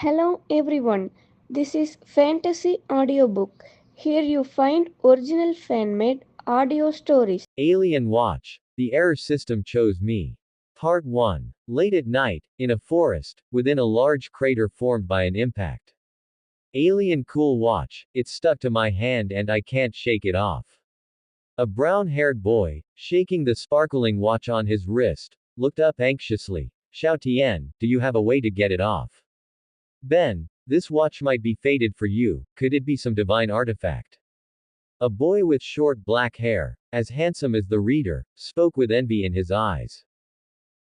Hello everyone, this is Fantasy Audiobook. Here you find original fan made audio stories. Alien Watch. The Error System Chose Me. Part 1. Late at night, in a forest, within a large crater formed by an impact. Alien Cool Watch. It's stuck to my hand and I can't shake it off. A brown-haired boy, shaking the sparkling watch on his wrist, looked up anxiously. Xiao Tian, do you have a way to get it off? Ben, this watch might be fated for you, could it be some divine artifact? A boy with short black hair, as handsome as the reader, spoke with envy in his eyes.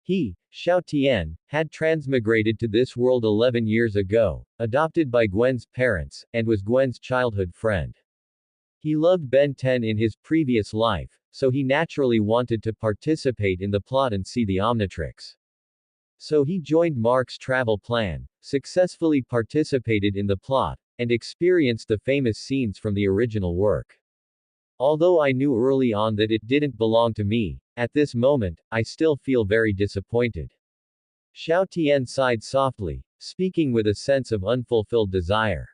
He, Xiao Tian, had transmigrated to this world 11 years ago, adopted by Gwen's parents, and was Gwen's childhood friend. He loved Ben 10 in his previous life, so he naturally wanted to participate in the plot and see the Omnitrix. So he joined Mark's travel plan, successfully participated in the plot, and experienced the famous scenes from the original work. Although I knew early on that it didn't belong to me, at this moment, I still feel very disappointed. Xiao Tian sighed softly, speaking with a sense of unfulfilled desire.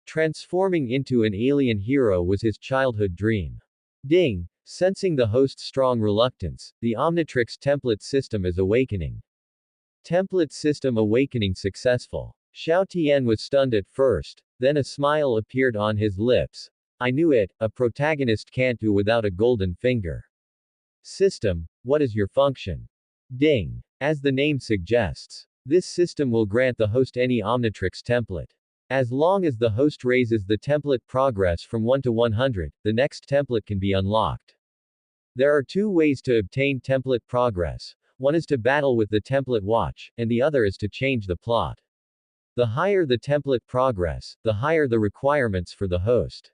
Transforming into an alien hero was his childhood dream. Ding! Sensing the host's strong reluctance, the Omnitrix template system is awakening. Template system awakening successful. Xiao Tian was stunned at first, then a smile appeared on his lips. I knew it, a protagonist can't do without a golden finger. System, what is your function? Ding. As the name suggests, this system will grant the host any Omnitrix template. As long as the host raises the template progress from 1 to 100, the next template can be unlocked. There are two ways to obtain template progress. One is to battle with the template watch, and the other is to change the plot. The higher the template progress, the higher the requirements for the host.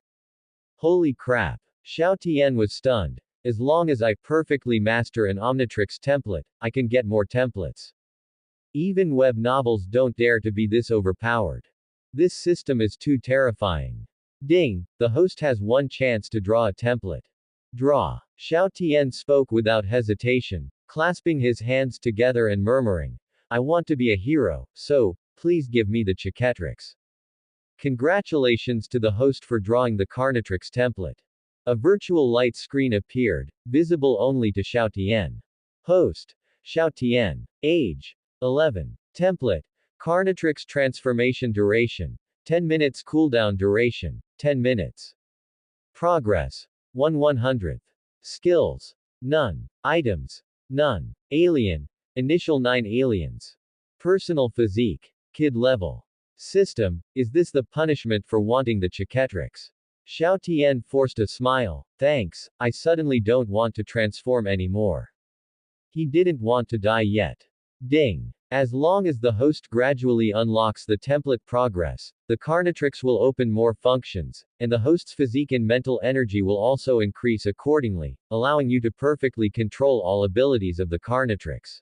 Holy crap! Xiao Tian was stunned. As long as I perfectly master an Omnitrix template, I can get more templates. Even web novels don't dare to be this overpowered. This system is too terrifying. Ding! The host has one chance to draw a template. Draw. Xiao Tian spoke without hesitation, clasping his hands together and murmuring, I want to be a hero, so, please give me the Chicatrix. Congratulations to the host for drawing the Carnatrix template. A virtual light screen appeared, visible only to Xiao Tian. Host. Xiao Tian. Age. 11. Template. Carnatrix transformation duration. 10 minutes cooldown duration. 10 minutes. Progress. 1/100th. Skills. None. Items. None. Alien. Initial 9 aliens. Personal physique. Kid level. System, is this the punishment for wanting the Chicatrix? Xiao Tian forced a smile. Thanks, I suddenly don't want to transform anymore. He didn't want to die yet. Ding. As long as the host gradually unlocks the template progress, the Carnatrix will open more functions, and the host's physique and mental energy will also increase accordingly, allowing you to perfectly control all abilities of the Carnatrix.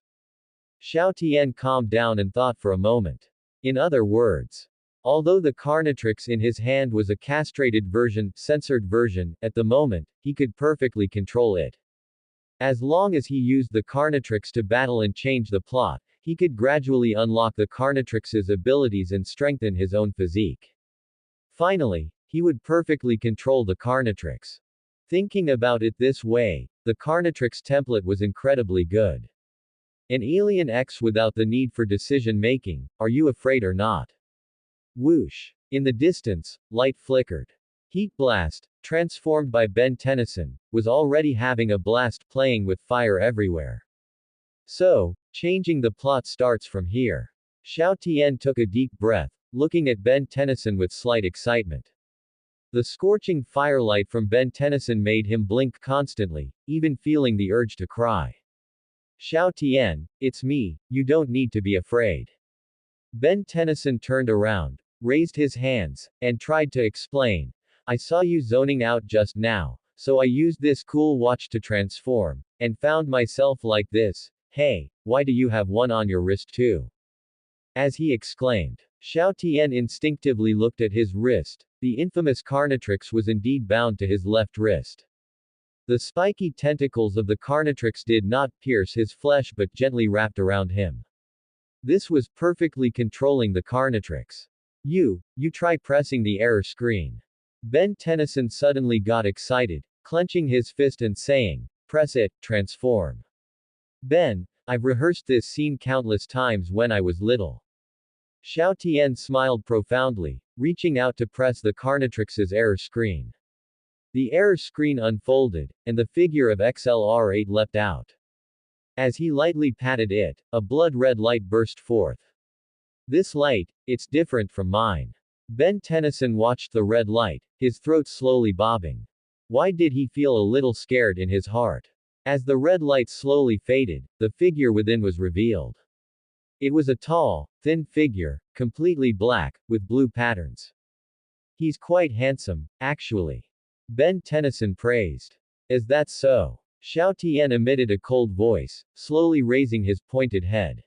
Xiao Tian calmed down and thought for a moment. In other words, although the Carnatrix in his hand was a castrated version, censored version, at the moment, he could perfectly control it. As long as he used the Carnatrix to battle and change the plot, he could gradually unlock the Carnatrix's abilities and strengthen his own physique. Finally, he would perfectly control the Carnatrix. Thinking about it this way, the Carnatrix template was incredibly good. An alien X without the need for decision making, are you afraid or not? Whoosh. In the distance, light flickered. Heat Blast, transformed by Ben Tennyson, was already having a blast playing with fire everywhere. So, changing the plot starts from here. Xiao Tian took a deep breath, looking at Ben Tennyson with slight excitement. The scorching firelight from Ben Tennyson made him blink constantly, even feeling the urge to cry. Xiao Tian, it's me, you don't need to be afraid. Ben Tennyson turned around, raised his hands, and tried to explain. I saw you zoning out just now, so I used this cool watch to transform, and found myself like this. Hey, why do you have one on your wrist too? As he exclaimed. Xiao Tian instinctively looked at his wrist. The infamous Carnatrix was indeed bound to his left wrist. The spiky tentacles of the Carnatrix did not pierce his flesh but gently wrapped around him. This was perfectly controlling the Carnatrix. You try pressing the error screen. Ben Tennyson suddenly got excited, clenching his fist and saying, "Press it, transform." Ben, I've rehearsed this scene countless times when I was little. Xiao Tian smiled profoundly, reaching out to press the Carnatrix's error screen. The error screen unfolded, and the figure of XLR8 leapt out. As he lightly patted it, a blood-red light burst forth. This light, it's different from mine. Ben Tennyson watched the red light, his throat slowly bobbing. Why did he feel a little scared in his heart? As the red light slowly faded, the figure within was revealed. It was a tall, thin figure, completely black, with blue patterns. He's quite handsome, actually. Ben Tennyson praised. Is that so? Xiao Tian emitted a cold voice, slowly raising his pointed head.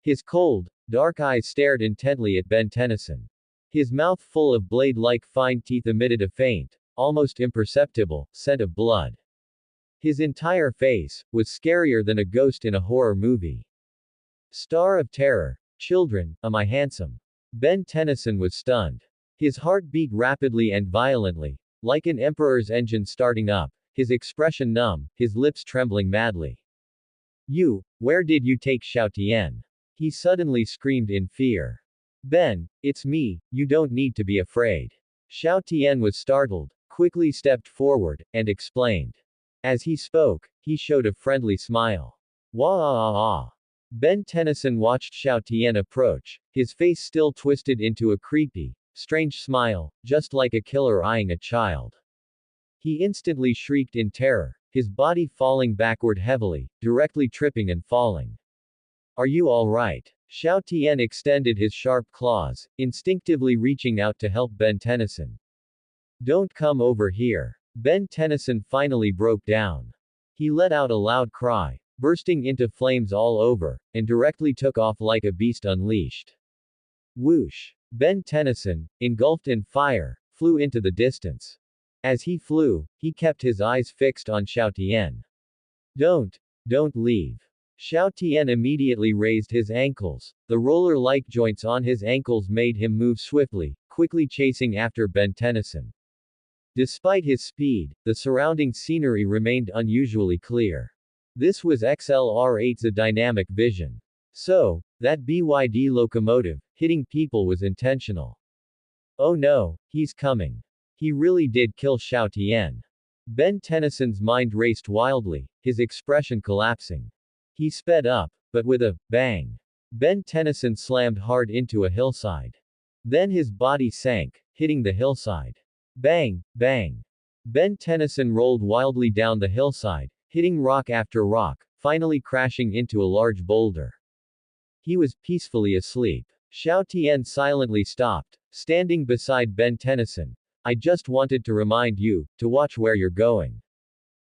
His cold, dark eyes stared intently at Ben Tennyson. His mouth full of blade-like fine teeth emitted a faint, almost imperceptible, scent of blood. His entire face was scarier than a ghost in a horror movie. Star of terror, children, am I handsome? Ben Tennyson was stunned. His heart beat rapidly and violently, like an emperor's engine starting up, his expression numb, his lips trembling madly. Where did you take Xiao Tian? He suddenly screamed in fear. Ben, it's me, you don't need to be afraid. Xiao Tian was startled, quickly stepped forward, and explained. As he spoke, he showed a friendly smile. Wah. Ben Tennyson watched Xiao Tian approach, his face still twisted into a creepy, strange smile, just like a killer eyeing a child. He instantly shrieked in terror, his body falling backward heavily, directly tripping and falling. Are you all right? Xiao Tian extended his sharp claws, instinctively reaching out to help Ben Tennyson. Don't come over here. Ben Tennyson finally broke down. He let out a loud cry, bursting into flames all over, and directly took off like a beast unleashed. Whoosh! Ben Tennyson, engulfed in fire, flew into the distance. As he flew, he kept his eyes fixed on Xiao Tian. Don't leave. Xiao Tian immediately raised his ankles. The roller-like joints on his ankles made him move swiftly, quickly chasing after Ben Tennyson. Despite his speed, the surrounding scenery remained unusually clear. This was XLR-8's dynamic vision. So, that BYD locomotive, hitting people was intentional. Oh no, he's coming. He really did kill Xiao Tian. Ben Tennyson's mind raced wildly, his expression collapsing. He sped up, but with a bang. Ben Tennyson slammed hard into a hillside. Then his body sank, hitting the hillside. Bang, bang. Ben Tennyson rolled wildly down the hillside, hitting rock after rock, finally crashing into a large boulder. He was peacefully asleep. Xiao Tian silently stopped, standing beside Ben Tennyson. I just wanted to remind you, to watch where you're going.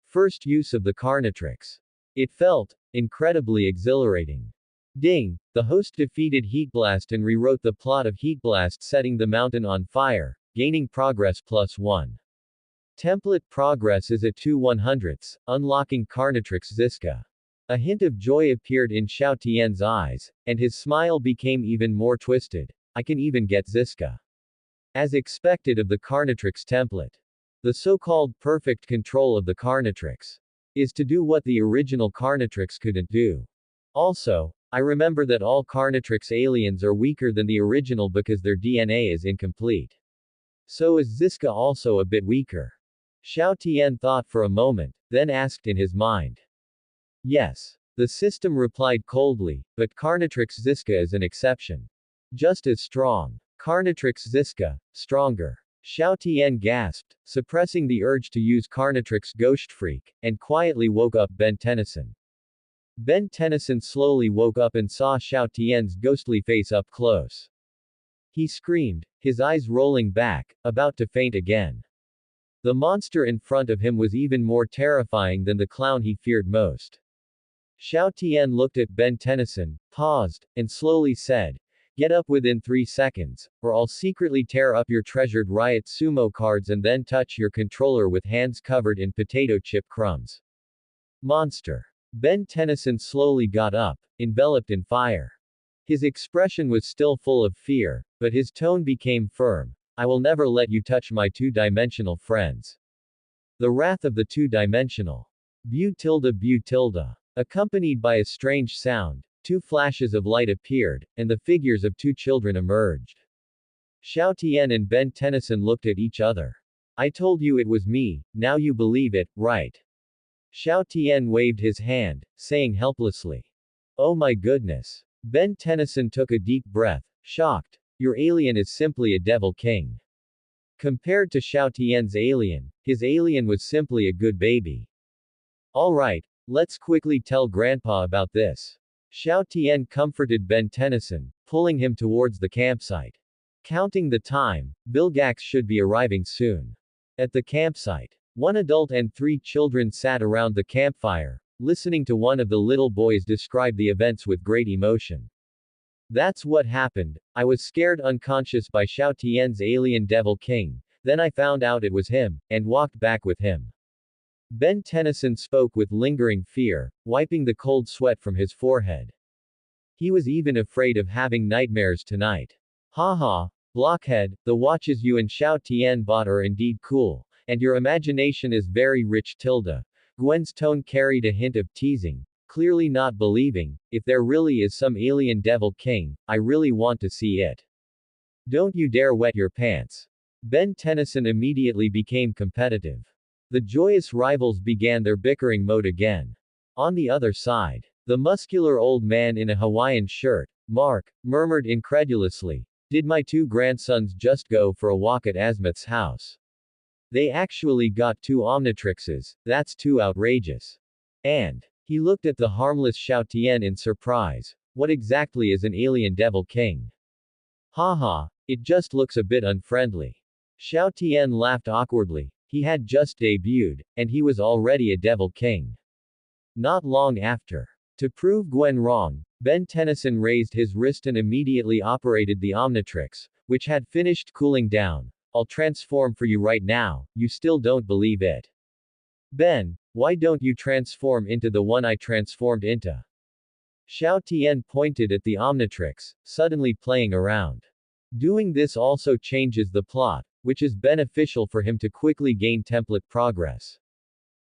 First use of the Carnatrix. It felt incredibly exhilarating. Ding! The host defeated Heatblast and rewrote the plot of Heatblast, setting the mountain on fire, gaining progress +1. Template progress is at 2/100, unlocking Carnatrix Ziska. A hint of joy appeared in Xiao Tian's eyes, and his smile became even more twisted. I can even get Ziska. As expected of the Carnatrix template. The so-called perfect control of the Carnatrix is to do what the original Carnatrix couldn't do. Also, I remember that all Carnatrix aliens are weaker than the original because their DNA is incomplete. So is Ziska also a bit weaker? Xiao Tian thought for a moment, then asked in his mind. Yes. The system replied coldly, but Carnatrix Ziska is an exception. Just as strong. Carnatrix Ziska, stronger. Xiao Tian gasped, suppressing the urge to use Carnatrix Ghostfreak, and quietly woke up Ben Tennyson. Ben Tennyson slowly woke up and saw Xiao Tian's ghostly face up close. He screamed, his eyes rolling back, about to faint again. The monster in front of him was even more terrifying than the clown he feared most. Xiao Tian looked at Ben Tennyson, paused, and slowly said, "Get up within 3 seconds, or I'll secretly tear up your treasured Riot Sumo cards and then touch your controller with hands covered in potato chip crumbs." Monster. Ben Tennyson slowly got up, enveloped in fire. His expression was still full of fear, but his tone became firm. I will never let you touch my two-dimensional friends. The wrath of the two-dimensional. Bu tilde bu tilde. Accompanied by a strange sound, two flashes of light appeared, and the figures of two children emerged. Xiao Tian and Ben Tennyson looked at each other. I told you it was me, now you believe it, right? Xiao Tian waved his hand, saying helplessly. Oh my goodness. Ben Tennyson took a deep breath, shocked. Your alien is simply a devil king. Compared to Xiao Tian's alien, his alien was simply a good baby. Alright, let's quickly tell Grandpa about this. Xiao Tian comforted Ben Tennyson, pulling him towards the campsite. Counting the time, Bilgax should be arriving soon. At the campsite, one adult and three children sat around the campfire, listening to one of the little boys describe the events with great emotion. That's what happened. I was scared unconscious by Xiao Tian's alien devil king, then I found out it was him, and walked back with him. Ben Tennyson spoke with lingering fear, wiping the cold sweat from his forehead. He was even afraid of having nightmares tonight. Haha, blockhead, the watches you and Xiao Tian bought are indeed cool, and your imagination is very rich tilde. Gwen's tone carried a hint of teasing, clearly not believing, if there really is some alien devil king, I really want to see it. Don't you dare wet your pants. Ben Tennyson immediately became competitive. The joyous rivals began their bickering mode again. On the other side, the muscular old man in a Hawaiian shirt, Mark, murmured incredulously, did my two grandsons just go for a walk at Asmith's house? They actually got two Omnitrixes, that's too outrageous. And, he looked at the harmless Xiao Tian in surprise. What exactly is an alien devil king? Haha, it just looks a bit unfriendly. Xiao Tian laughed awkwardly. He had just debuted, and he was already a devil king. Not long after. To prove Gwen wrong, Ben Tennyson raised his wrist and immediately operated the Omnitrix, which had finished cooling down. I'll transform for you right now, you still don't believe it. Ben, why don't you transform into the one I transformed into? Xiao Tian pointed at the Omnitrix, suddenly playing around. Doing this also changes the plot, which is beneficial for him to quickly gain template progress.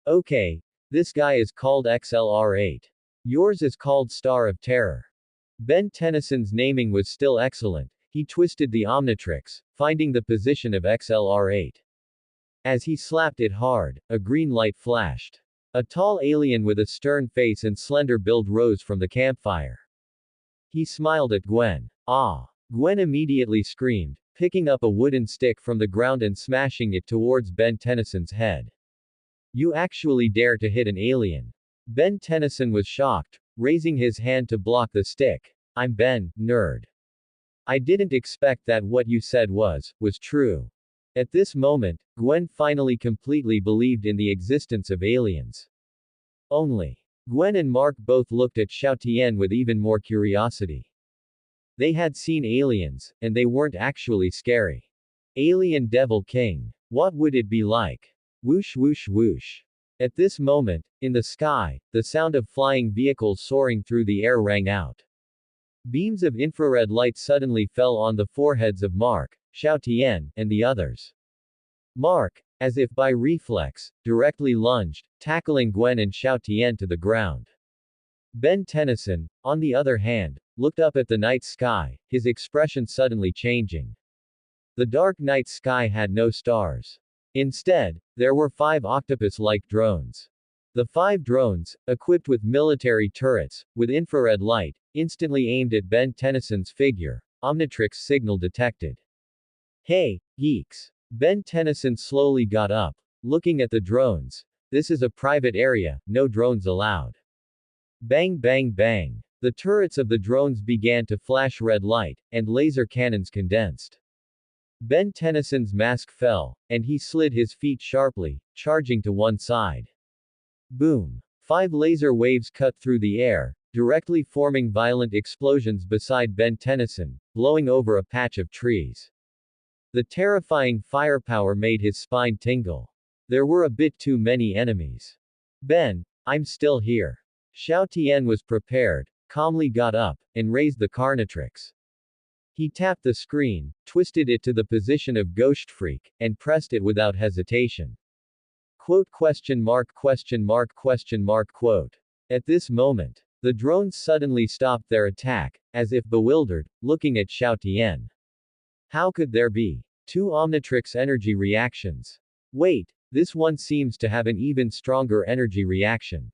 Okay, this guy is called XLR8. Yours is called Star of Terror. Ben Tennyson's naming was still excellent. He twisted the Omnitrix, finding the position of XLR8. As he slapped it hard, a green light flashed. A tall alien with a stern face and slender build rose from the campfire. He smiled at Gwen. Ah! Gwen immediately screamed, picking up a wooden stick from the ground and smashing it towards Ben Tennyson's head. You actually dare to hit an alien. Ben Tennyson was shocked, raising his hand to block the stick. I'm Ben, nerd. I didn't expect that what you said was true. At this moment, Gwen finally completely believed in the existence of aliens. Only. Gwen and Mark both looked at Xiao Tian with even more curiosity. They had seen aliens, and they weren't actually scary. Alien Devil King. What would it be like? Whoosh whoosh whoosh. At this moment, in the sky, the sound of flying vehicles soaring through the air rang out. Beams of infrared light suddenly fell on the foreheads of Mark, Xiao Tian, and the others. Mark, as if by reflex, directly lunged, tackling Gwen and Xiao Tian to the ground. Ben Tennyson, on the other hand, looked up at the night sky, his expression suddenly changing. The dark night sky had no stars. Instead, there were 5 octopus-like drones. The 5 drones, equipped with military turrets, with infrared light, instantly aimed at Ben Tennyson's figure. Omnitrix signal detected. Hey, geeks! Ben Tennyson slowly got up, looking at the drones. This is a private area, no drones allowed. Bang bang bang. The turrets of the drones began to flash red light, and laser cannons condensed. Ben Tennyson's mask fell, and he slid his feet sharply, charging to one side. Boom. 5 laser waves cut through the air, directly forming violent explosions beside Ben Tennyson, blowing over a patch of trees. The terrifying firepower made his spine tingle. There were a bit too many enemies. Ben, I'm still here. Xiao Tian was prepared, calmly got up, and raised the Carnatrix. He tapped the screen, twisted it to the position of Ghost Freak, and pressed it without hesitation. Quote question mark question mark question mark quote. At this moment, the drones suddenly stopped their attack, as if bewildered, looking at Xiao Tian. How could there be two Omnitrix energy reactions? Wait, this one seems to have an even stronger energy reaction.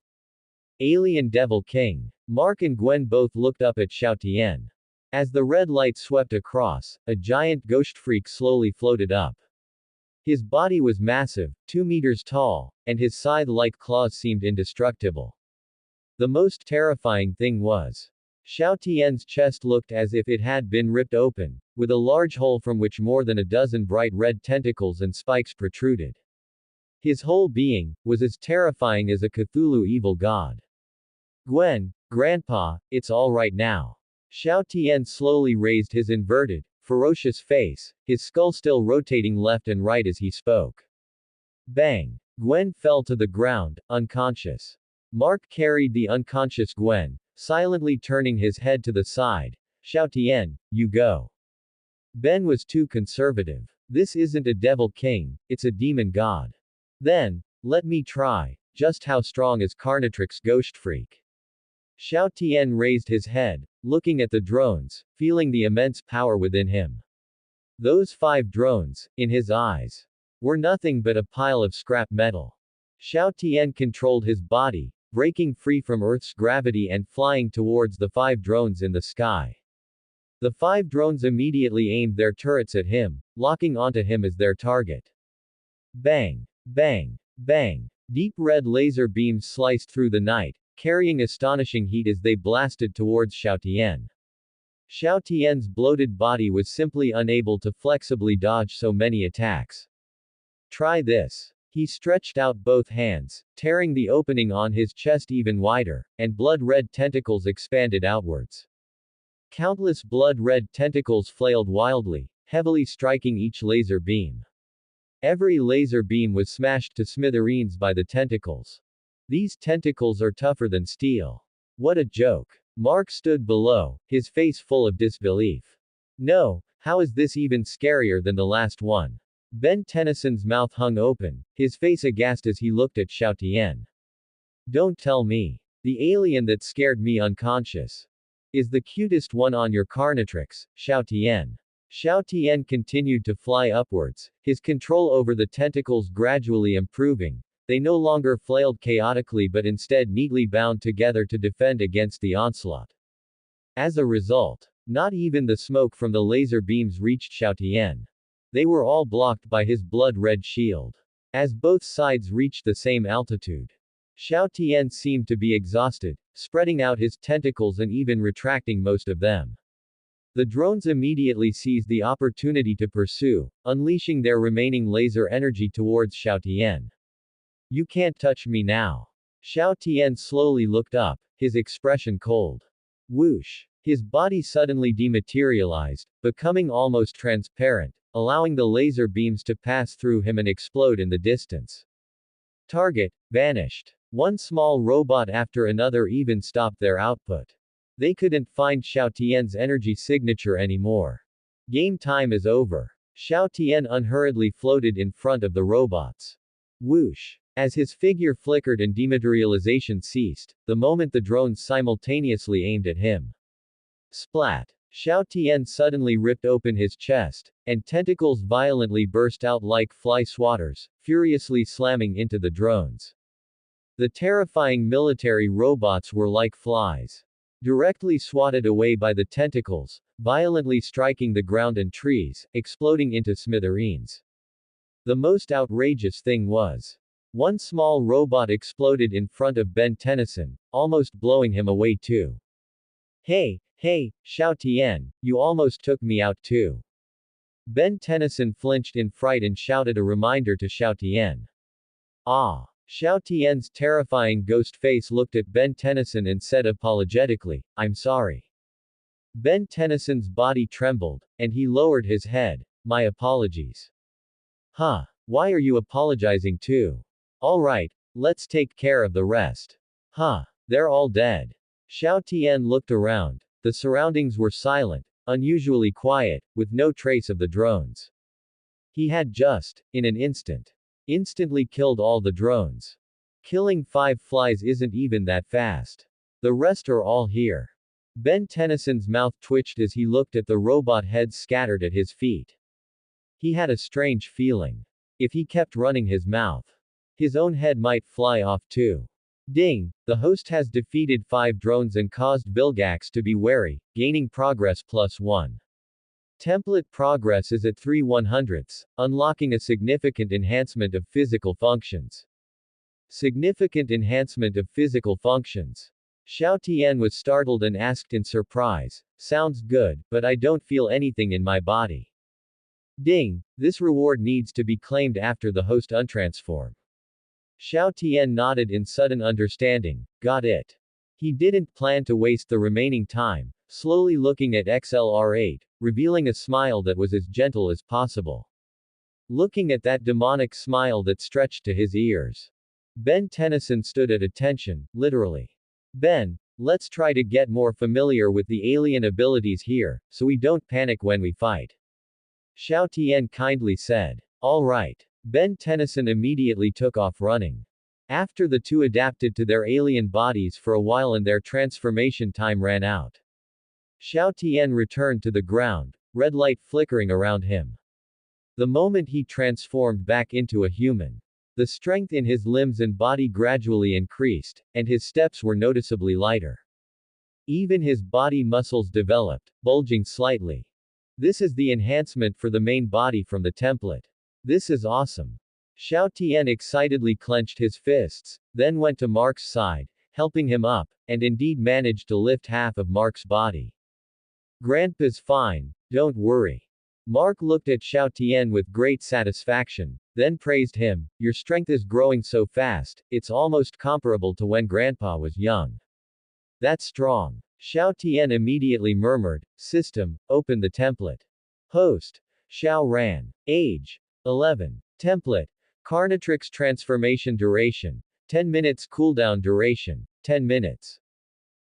Alien Devil King. Mark and Gwen both looked up at Xiao Tian. As the red light swept across, a giant ghost freak slowly floated up. His body was massive, 2 meters tall, and his scythe-like claws seemed indestructible. The most terrifying thing was, Xiao Tian's chest looked as if it had been ripped open, with a large hole from which more than a dozen bright red tentacles and spikes protruded. His whole being was as terrifying as a Cthulhu evil god. Gwen, Grandpa, it's all right now. Xiao Tian slowly raised his inverted, ferocious face, his skull still rotating left and right as he spoke. Bang! Gwen fell to the ground, unconscious. Mark carried the unconscious Gwen, silently turning his head to the side. Xiao Tian, you go. Ben was too conservative. This isn't a devil king, it's a demon god. Then, let me try. Just how strong is Carnatrix Ghost Freak? Xiao Tian raised his head, looking at the drones, feeling the immense power within him. Those 5 drones, in his eyes, were nothing but a pile of scrap metal. Xiao Tian controlled his body, breaking free from Earth's gravity and flying towards the 5 drones in the sky. The 5 drones immediately aimed their turrets at him, locking onto him as their target. Bang! Bang! Bang! Deep red laser beams sliced through the night, carrying astonishing heat as they blasted towards Xiao Tian. Xiao Tian's bloated body was simply unable to flexibly dodge so many attacks. Try this. He stretched out both hands, tearing the opening on his chest even wider, and blood-red tentacles expanded outwards. Countless blood-red tentacles flailed wildly, heavily striking each laser beam. Every laser beam was smashed to smithereens by the tentacles. These tentacles are tougher than steel. What a joke. Mark stood below, his face full of disbelief. No, how is this even scarier than the last one? Ben Tennyson's mouth hung open, his face aghast as he looked at Xiao Tian. Don't tell me. The alien that scared me unconscious is the cutest one on your Carnatrix, Xiao Tian. Xiao Tian continued to fly upwards, his control over the tentacles gradually improving. They no longer flailed chaotically but instead neatly bound together to defend against the onslaught. As a result, not even the smoke from the laser beams reached Xiao Tian. They were all blocked by his blood-red shield. As both sides reached the same altitude, Xiao Tian seemed to be exhausted, spreading out his tentacles and even retracting most of them. The drones immediately seized the opportunity to pursue, unleashing their remaining laser energy towards Xiao Tian. You can't touch me now. Xiao Tian slowly looked up, his expression cold. Whoosh! His body suddenly dematerialized, becoming almost transparent, allowing the laser beams to pass through him and explode in the distance. Target, vanished. One small robot after another even stopped their output. They couldn't find Xiao Tian's energy signature anymore. Game time is over. Xiao Tian unhurriedly floated in front of the robots. Whoosh! As his figure flickered and dematerialization ceased, the moment the drones simultaneously aimed at him. Splat! Xiao Tian suddenly ripped open his chest, and tentacles violently burst out like fly swatters, furiously slamming into the drones. The terrifying military robots were like flies, directly swatted away by the tentacles, violently striking the ground and trees, exploding into smithereens. The most outrageous thing was, one small robot exploded in front of Ben Tennyson, almost blowing him away too. Hey, Xiao Tian, you almost took me out too. Ben Tennyson flinched in fright and shouted a reminder to Xiao Tian. Ah! Xiao Tian's terrifying ghost face looked at Ben Tennyson and said apologetically, I'm sorry. Ben Tennyson's body trembled, and he lowered his head. My apologies. Huh? Why are you apologizing too? Alright, let's take care of the rest. Huh? They're all dead. Xiao Tian looked around. The surroundings were silent, unusually quiet, with no trace of the drones. He had just, in an instant, instantly killed all the drones. Killing 5 flies isn't even that fast. The rest are all here. Ben Tennyson's mouth twitched as he looked at the robot heads scattered at his feet. He had a strange feeling. If he kept running his mouth, his own head might fly off too. Ding! The host has defeated 5 drones and caused Vilgax to be wary, gaining progress +1. Template progress is at 3/100ths, unlocking a significant enhancement of physical functions. Significant enhancement of physical functions. Xiao Tian was startled and asked in surprise, sounds good, but I don't feel anything in my body. Ding! This reward needs to be claimed after the host untransform. Xiao Tian nodded in sudden understanding, got it. He didn't plan to waste the remaining time, slowly looking at XLR8, revealing a smile that was as gentle as possible. Looking at that demonic smile that stretched to his ears. Ben Tennyson stood at attention, literally. Ben, let's try to get more familiar with the alien abilities here, so we don't panic when we fight. Xiao Tian kindly said. All right. Ben Tennyson immediately took off running. After the two adapted to their alien bodies for a while and their transformation time ran out. Xiao Tian returned to the ground, red light flickering around him. The moment he transformed back into a human, the strength in his limbs and body gradually increased, and his steps were noticeably lighter. Even his body muscles developed, bulging slightly. This is the enhancement for the main body from the template. This is awesome. Xiao Tian excitedly clenched his fists, then went to Mark's side, helping him up, and indeed managed to lift half of Mark's body. Grandpa's fine, don't worry. Mark looked at Xiao Tian with great satisfaction, then praised him, your strength is growing so fast, it's almost comparable to when Grandpa was young. That's strong. Xiao Tian immediately murmured, System, open the template. Host. Xiao Ran. Age. 11. Template. Carnatrix transformation duration. 10 minutes cooldown duration. 10 minutes.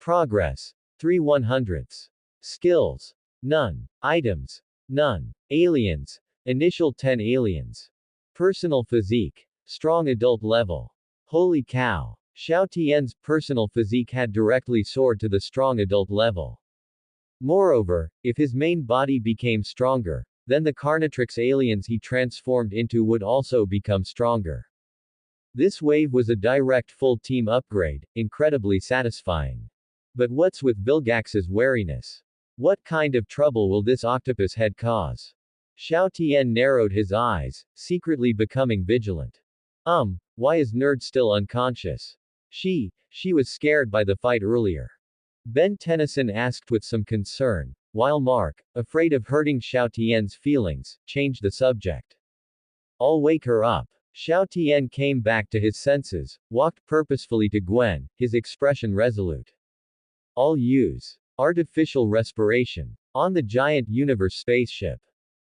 Progress. 3/100ths. Skills. None. Items. None. Aliens. Initial 10 aliens. Personal physique. Strong adult level. Holy cow. Xiao Tian's personal physique had directly soared to the strong adult level. Moreover, if his main body became stronger, then the Carnatrix aliens he transformed into would also become stronger. This wave was a direct full team upgrade, incredibly satisfying. But what's with Vilgax's wariness? What kind of trouble will this octopus head cause? Xiao Tian narrowed his eyes, secretly becoming vigilant. Why is Nerd still unconscious? She was scared by the fight earlier. Ben Tennyson asked with some concern, while Mark, afraid of hurting Xiao Tian's feelings, changed the subject. I'll wake her up. Xiao Tian came back to his senses, walked purposefully to Gwen, his expression resolute. I'll use artificial respiration on the giant universe spaceship.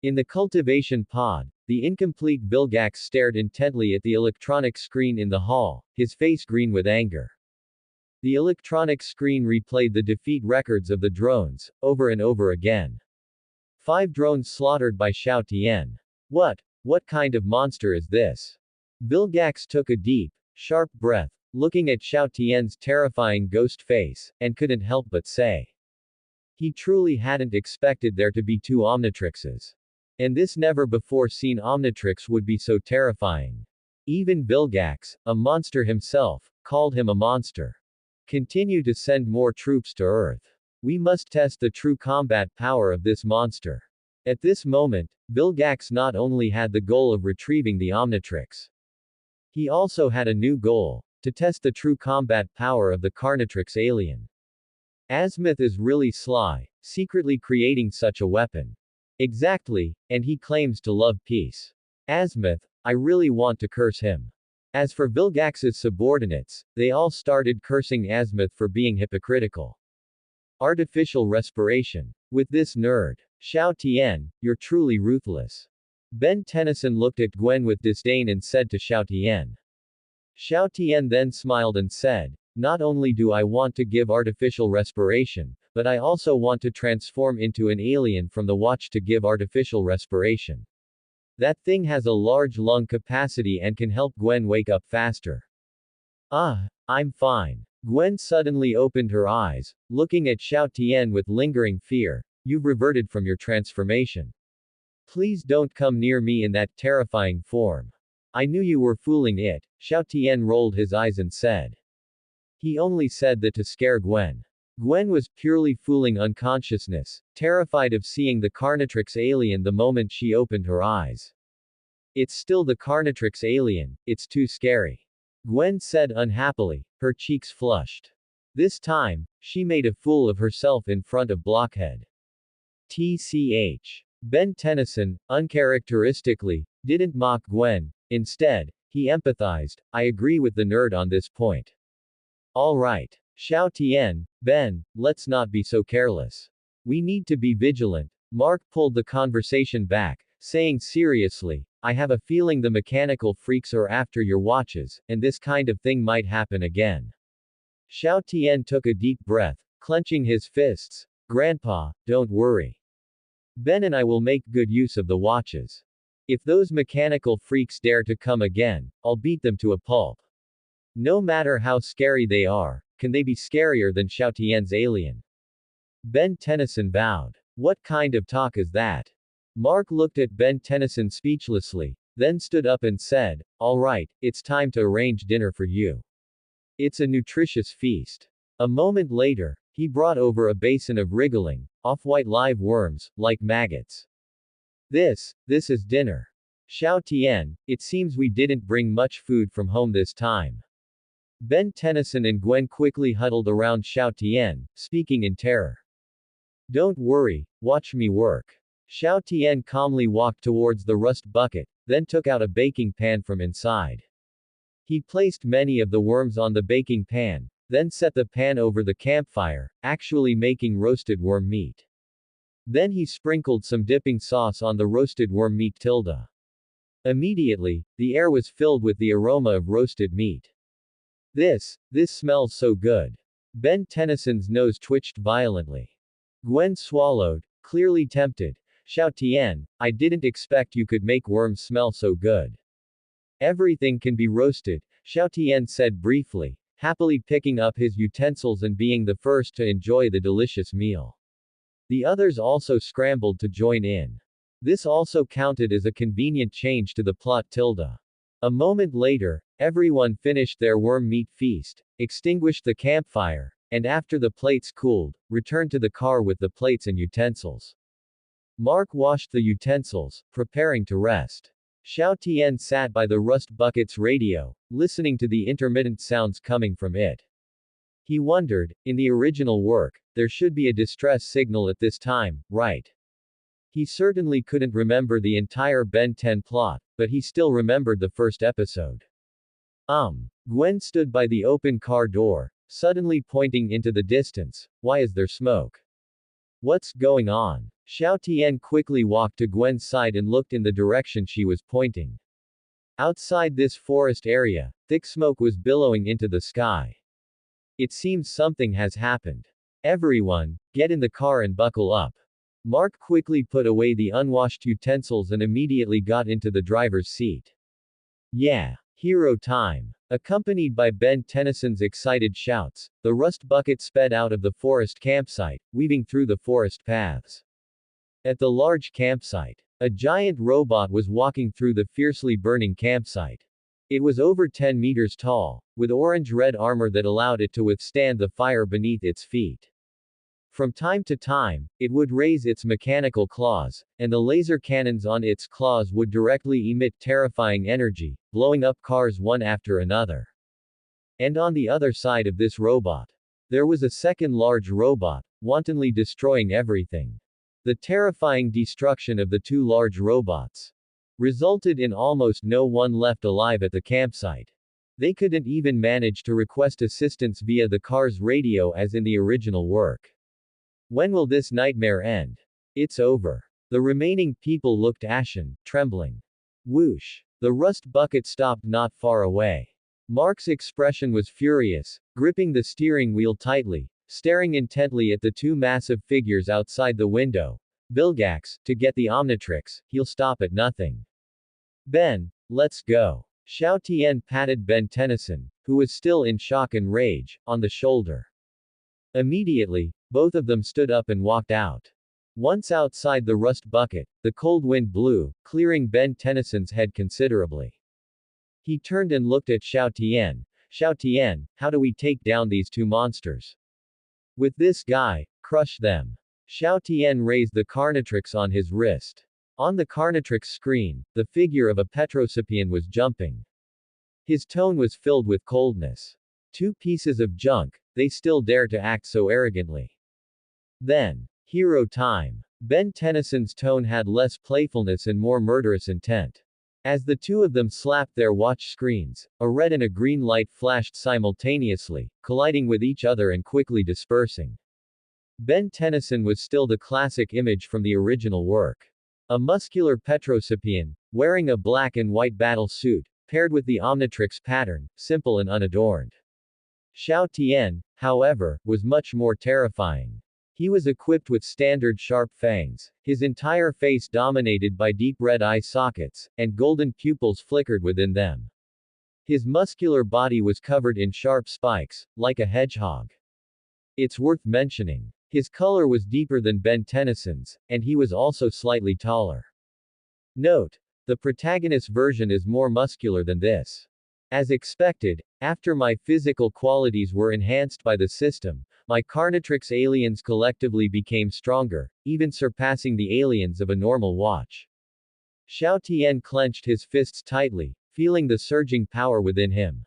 In the cultivation pod, the incomplete Vilgax stared intently at the electronic screen in the hall, his face green with anger. The electronic screen replayed the defeat records of the drones, over and over again. 5 drones slaughtered by Xiao Tian. What kind of monster is this? Vilgax took a deep, sharp breath, looking at Xiao Tian's terrifying ghost face, and couldn't help but say. He truly hadn't expected there to be 2 Omnitrixes. And this never-before-seen Omnitrix would be so terrifying. Even Vilgax, a monster himself, called him a monster. Continue to send more troops to Earth. We must test the true combat power of this monster. At this moment, Vilgax not only had the goal of retrieving the Omnitrix. He also had a new goal, to test the true combat power of the Carnatrix alien. Azimuth is really sly, secretly creating such a weapon. Exactly, and he claims to love peace. Azimuth, I really want to curse him. As for Vilgax's subordinates, they all started cursing Azimuth for being hypocritical. Artificial respiration. With this nerd. Xiao Tian, you're truly ruthless. Ben Tennyson looked at Gwen with disdain and said to Xiao Tian. Xiao Tian then smiled and said, Not only do I want to give artificial respiration, but I also want to transform into an alien from the watch to give artificial respiration. That thing has a large lung capacity and can help Gwen wake up faster. Ah, I'm fine. Gwen suddenly opened her eyes, looking at Xiao Tian with lingering fear. You've reverted from your transformation. Please don't come near me in that terrifying form. I knew you were fooling it. Xiao Tian rolled his eyes and said. He only said that to scare Gwen. Gwen was purely fooling unconsciousness, terrified of seeing the Carnatrix alien the moment she opened her eyes. It's still the Carnatrix alien, it's too scary. Gwen said unhappily, her cheeks flushed. This time, she made a fool of herself in front of Blockhead. TCH. Ben Tennyson, uncharacteristically, didn't mock Gwen. Instead, he empathized. I agree with the nerd on this point. All right. Xiao Tian, Ben, let's not be so careless. We need to be vigilant. Mark pulled the conversation back, saying seriously, I have a feeling the mechanical freaks are after your watches, and this kind of thing might happen again. Xiao Tian took a deep breath, clenching his fists. Grandpa, don't worry. Ben and I will make good use of the watches. If those mechanical freaks dare to come again, I'll beat them to a pulp. No matter how scary they are, can they be scarier than Xiao Tian's alien? Ben Tennyson bowed. What kind of talk is that? Mark looked at Ben Tennyson speechlessly, then stood up and said, all right, it's time to arrange dinner for you. It's a nutritious feast. A moment later, he brought over a basin of wriggling, off-white live worms, like maggots. This is dinner. Xiao Tian, it seems we didn't bring much food from home this time. Ben Tennyson and Gwen quickly huddled around Xiao Tian, speaking in terror. Don't worry, watch me work. Xiao Tian calmly walked towards the rust bucket, then took out a baking pan from inside. He placed many of the worms on the baking pan, then set the pan over the campfire, actually making roasted worm meat. Then he sprinkled some dipping sauce on the roasted worm meat tilde. Immediately, the air was filled with the aroma of roasted meat. This smells so good. Ben Tennyson's nose twitched violently. Gwen swallowed, clearly tempted. Xiao Tian, I didn't expect you could make worms smell so good. Everything can be roasted, Xiao Tian said briefly, happily picking up his utensils and being the first to enjoy the delicious meal. The others also scrambled to join in. This also counted as a convenient change to the plot tilde. A moment later, everyone finished their worm meat feast, extinguished the campfire, and after the plates cooled, returned to the car with the plates and utensils. Mark washed the utensils, preparing to rest. Xiao Tian sat by the rust bucket's radio, listening to the intermittent sounds coming from it. He wondered, in the original work, there should be a distress signal at this time, right? He certainly couldn't remember the entire Ben 10 plot, but he still remembered the first episode. Gwen stood by the open car door, suddenly pointing into the distance. Why is there smoke? What's going on? Xiao Tian quickly walked to Gwen's side and looked in the direction she was pointing. Outside this forest area, thick smoke was billowing into the sky. It seems something has happened. Everyone, get in the car and buckle up. Mark quickly put away the unwashed utensils and immediately got into the driver's seat. Yeah, hero time. Accompanied by Ben Tennyson's excited shouts, the rust bucket sped out of the forest campsite, weaving through the forest paths. At the large campsite, a giant robot was walking through the fiercely burning campsite. It was over 10 meters tall, with orange-red armor that allowed it to withstand the fire beneath its feet. From time to time, it would raise its mechanical claws, and the laser cannons on its claws would directly emit terrifying energy, blowing up cars one after another. And on the other side of this robot, there was a second large robot, wantonly destroying everything. The terrifying destruction of the two large robots resulted in almost no one left alive at the campsite. They couldn't even manage to request assistance via the car's radio as in the original work. When will this nightmare end? It's over. The remaining people looked ashen, trembling. Whoosh! The rust bucket stopped not far away. Mark's expression was furious, gripping the steering wheel tightly, staring intently at the two massive figures outside the window. Vilgax, to get the Omnitrix, he'll stop at nothing. Ben, let's go. Xiao Tian patted Ben Tennyson, who was still in shock and rage, on the shoulder. Immediately, both of them stood up and walked out. Once outside the rust bucket, the cold wind blew, clearing Ben Tennyson's head considerably. He turned and looked at Xiao Tian. Xiao Tian, how do we take down these two monsters? With this guy, crush them. Xiao Tian raised the Carnatrix on his wrist. On the Carnatrix screen, the figure of a Petrosipian was jumping. His tone was filled with coldness. Two pieces of junk, they still dare to act so arrogantly. Then, hero time. Ben Tennyson's tone had less playfulness and more murderous intent. As the two of them slapped their watch screens, a red and a green light flashed simultaneously, colliding with each other and quickly dispersing. Ben Tennyson was still the classic image from the original work. A muscular Petrosipian, wearing a black and white battle suit, paired with the Omnitrix pattern, simple and unadorned. Xiao Tian, however, was much more terrifying. He was equipped with standard sharp fangs, his entire face dominated by deep red eye sockets, and golden pupils flickered within them. His muscular body was covered in sharp spikes, like a hedgehog. It's worth mentioning. His color was deeper than Ben Tennyson's, and he was also slightly taller. Note: the protagonist's version is more muscular than this. As expected, after my physical qualities were enhanced by the system, my Carnatrix aliens collectively became stronger, even surpassing the aliens of a normal watch. Xiao Tian clenched his fists tightly, feeling the surging power within him.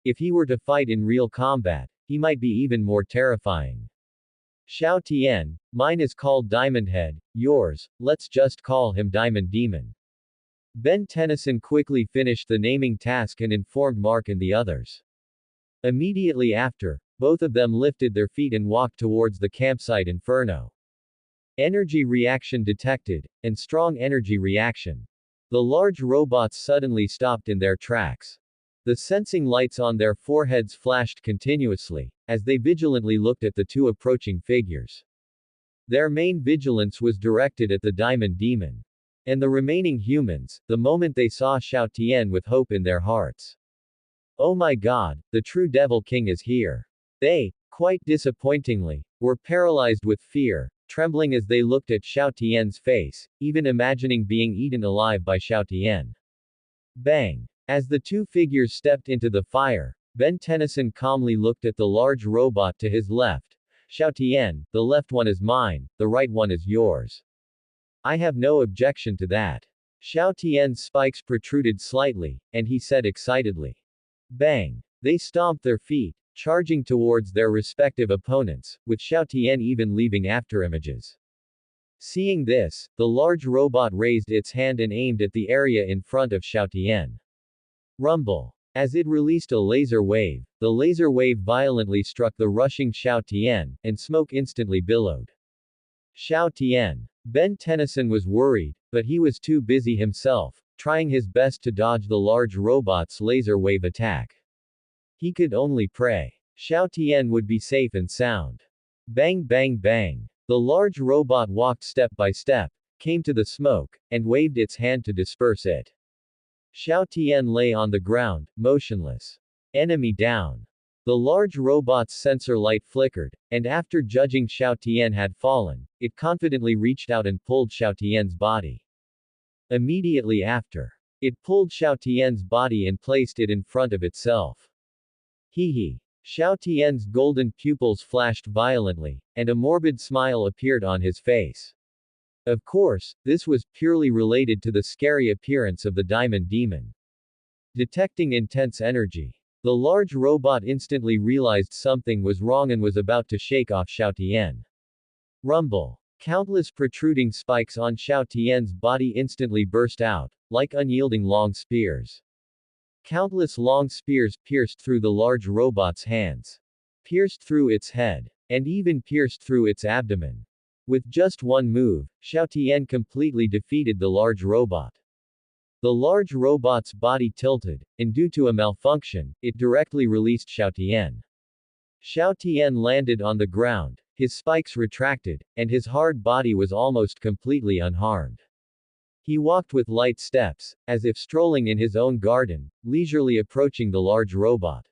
If he were to fight in real combat, he might be even more terrifying. Xiao Tian, mine is called Diamond Head, yours, let's just call him Diamond Demon. Ben Tennyson quickly finished the naming task and informed Mark and the others. Immediately after, both of them lifted their feet and walked towards the campsite Inferno. Energy reaction detected, and strong energy reaction. The large robots suddenly stopped in their tracks. The sensing lights on their foreheads flashed continuously, as they vigilantly looked at the two approaching figures. Their main vigilance was directed at the Diamond Demon. And the remaining humans, the moment they saw Xiao Tian with hope in their hearts. Oh my god, the true Devil King is here. They, quite disappointingly, were paralyzed with fear, trembling as they looked at Xiao Tian's face, even imagining being eaten alive by Xiao Tian. Bang! As the two figures stepped into the fire, Ben Tennyson calmly looked at the large robot to his left. Xiao Tian, the left one is mine, the right one is yours. I have no objection to that. Xiao Tian's spikes protruded slightly, and he said excitedly. Bang! They stomped their feet, charging towards their respective opponents, with Xiao Tian even leaving afterimages. Seeing this, the large robot raised its hand and aimed at the area in front of Xiao Tian. Rumble. As it released a laser wave, the laser wave violently struck the rushing Xiao Tian, and smoke instantly billowed. Xiao Tian. Ben Tennyson was worried, but he was too busy himself, trying his best to dodge the large robot's laser wave attack. He could only pray Xiao Tian would be safe and sound. Bang bang bang. The large robot walked step by step, came to the smoke, and waved its hand to disperse it. Xiao Tian lay on the ground, motionless. Enemy down. The large robot's sensor light flickered, and after judging Xiao Tian had fallen, it confidently reached out and pulled Xiao Tian's body. Immediately after, it pulled Xiao Tian's body and placed it in front of itself. Hee hee. Xiao Tian's golden pupils flashed violently, and a morbid smile appeared on his face. Of course, this was purely related to the scary appearance of the Diamond Demon. Detecting intense energy, the large robot instantly realized something was wrong and was about to shake off Xiao Tian. Rumble. Countless protruding spikes on Xiao Tian's body instantly burst out, like unyielding long spears. Countless long spears pierced through the large robot's hands, pierced through its head, and even pierced through its abdomen. With just one move, Xiao Tian completely defeated the large robot. The large robot's body tilted, and due to a malfunction, it directly released Xiao Tian. Xiao Tian landed on the ground, his spikes retracted, and his hard body was almost completely unharmed. He walked with light steps, as if strolling in his own garden, leisurely approaching the large robot.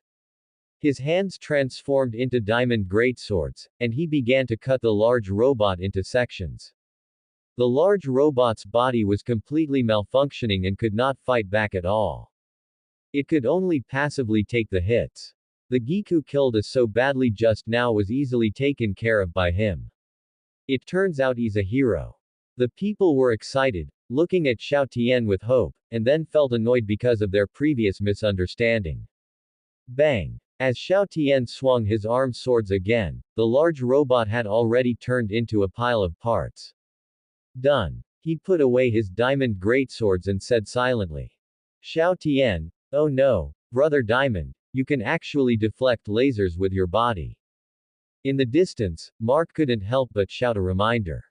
His hands transformed into diamond greatswords, and he began to cut the large robot into sections. The large robot's body was completely malfunctioning and could not fight back at all. It could only passively take the hits. The geek who killed us so badly just now was easily taken care of by him. It turns out he's a hero. The people were excited, looking at Xiao Tian with hope, and then felt annoyed because of their previous misunderstanding. Bang! As Xiao Tian swung his armed swords again, the large robot had already turned into a pile of parts. Done. He put away his diamond greatswords and said silently. Xiao Tian, oh no, brother Diamond, you can actually deflect lasers with your body. In the distance, Mark couldn't help but shout a reminder.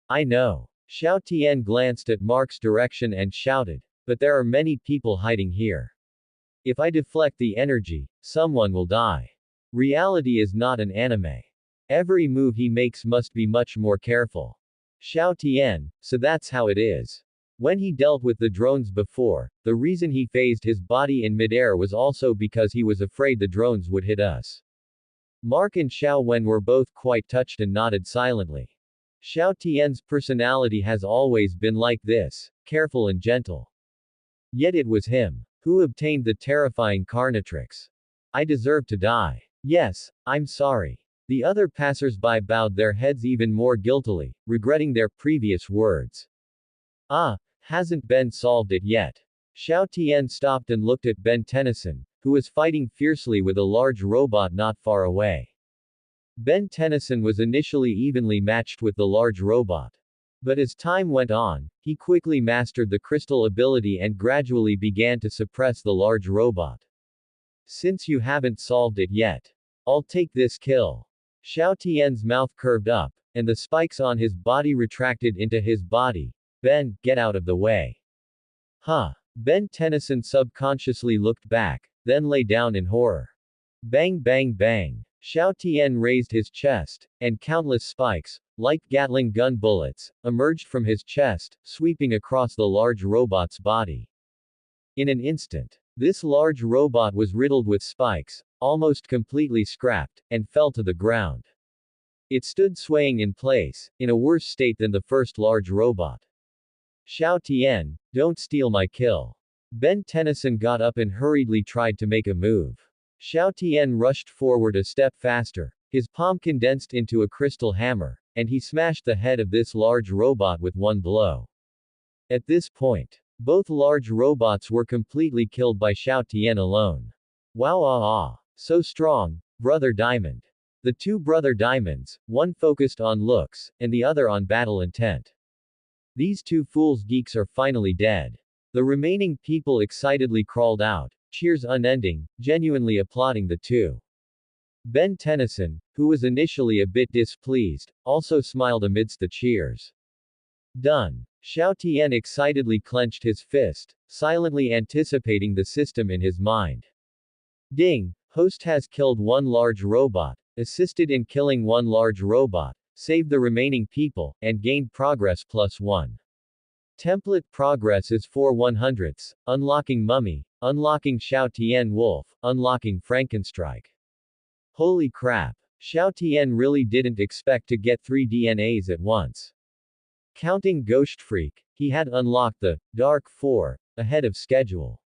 I know. Xiao Tian glanced at Mark's direction and shouted, but there are many people hiding here. If I deflect the energy, someone will die. Reality is not an anime. Every move he makes must be much more careful. Xiao Tian, so that's how it is. When he dealt with the drones before, the reason he phased his body in midair was also because he was afraid the drones would hit us. Mark and Xiao Wen were both quite touched and nodded silently. Xiao Tian's personality has always been like this, careful and gentle. Yet it was him who obtained the terrifying Carnatrix. I deserve to die. Yes, I'm sorry. The other passers-by bowed their heads even more guiltily, regretting their previous words. Hasn't Ben solved it yet? Xiao Tian stopped and looked at Ben Tennyson, who was fighting fiercely with a large robot not far away. Ben Tennyson was initially evenly matched with the large robot. But as time went on, he quickly mastered the crystal ability and gradually began to suppress the large robot. Since you haven't solved it yet, I'll take this kill. Xiao Tian's mouth curved up, and the spikes on his body retracted into his body. Ben, get out of the way. Huh. Ben Tennyson subconsciously looked back, then lay down in horror. Bang bang bang. Xiao Tian raised his chest, and countless spikes, like Gatling gun bullets, emerged from his chest, sweeping across the large robot's body. In an instant, this large robot was riddled with spikes, almost completely scrapped, and fell to the ground. It stood swaying in place, in a worse state than the first large robot. Xiao Tian, don't steal my kill. Ben Tennyson got up and hurriedly tried to make a move. Xiao Tian rushed forward a step faster, his palm condensed into a crystal hammer, and he smashed the head of this large robot with one blow. At this point, both large robots were completely killed by Xiao Tian alone. Wow, so strong, brother Diamond. The two brother Diamonds, one focused on looks, and the other on battle intent. These two fools geeks are finally dead. The remaining people excitedly crawled out, cheers unending, genuinely applauding the two. Ben Tennyson, who was initially a bit displeased, also smiled amidst the cheers. Done. Xiao Tian excitedly clenched his fist, silently anticipating the system in his mind. Ding! Host has killed one large robot, assisted in killing one large robot, saved the remaining people, and gained progress +1. Template progress is 4/100ths, unlocking Mummy, unlocking Xiao Tian Wolf, unlocking Frankenstrike. Holy crap. Xiao Tian really didn't expect to get 3 DNAs at once. Counting Ghost Freak, he had unlocked the Dark 4 ahead of schedule.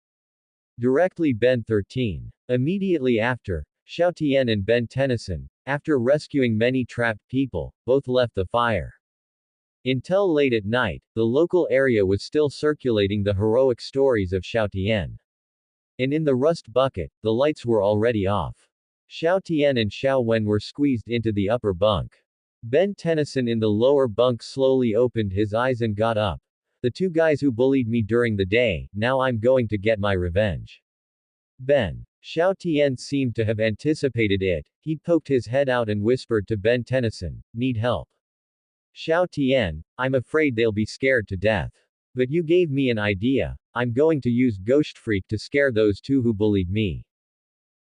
Directly Ben 13. Immediately after, Xiao Tian and Ben Tennyson, after rescuing many trapped people, both left the fire. Until late at night, the local area was still circulating the heroic stories of Xiao Tian. And in the rust bucket, the lights were already off. Xiao Tian and Xiao Wen were squeezed into the upper bunk. Ben Tennyson in the lower bunk slowly opened his eyes and got up. The two guys who bullied me during the day, now I'm going to get my revenge. Ben. Xiao Tian seemed to have anticipated it. He poked his head out and whispered to Ben Tennyson, need help. Xiao Tian, I'm afraid they'll be scared to death. But you gave me an idea. I'm going to use Ghost Freak to scare those two who bullied me.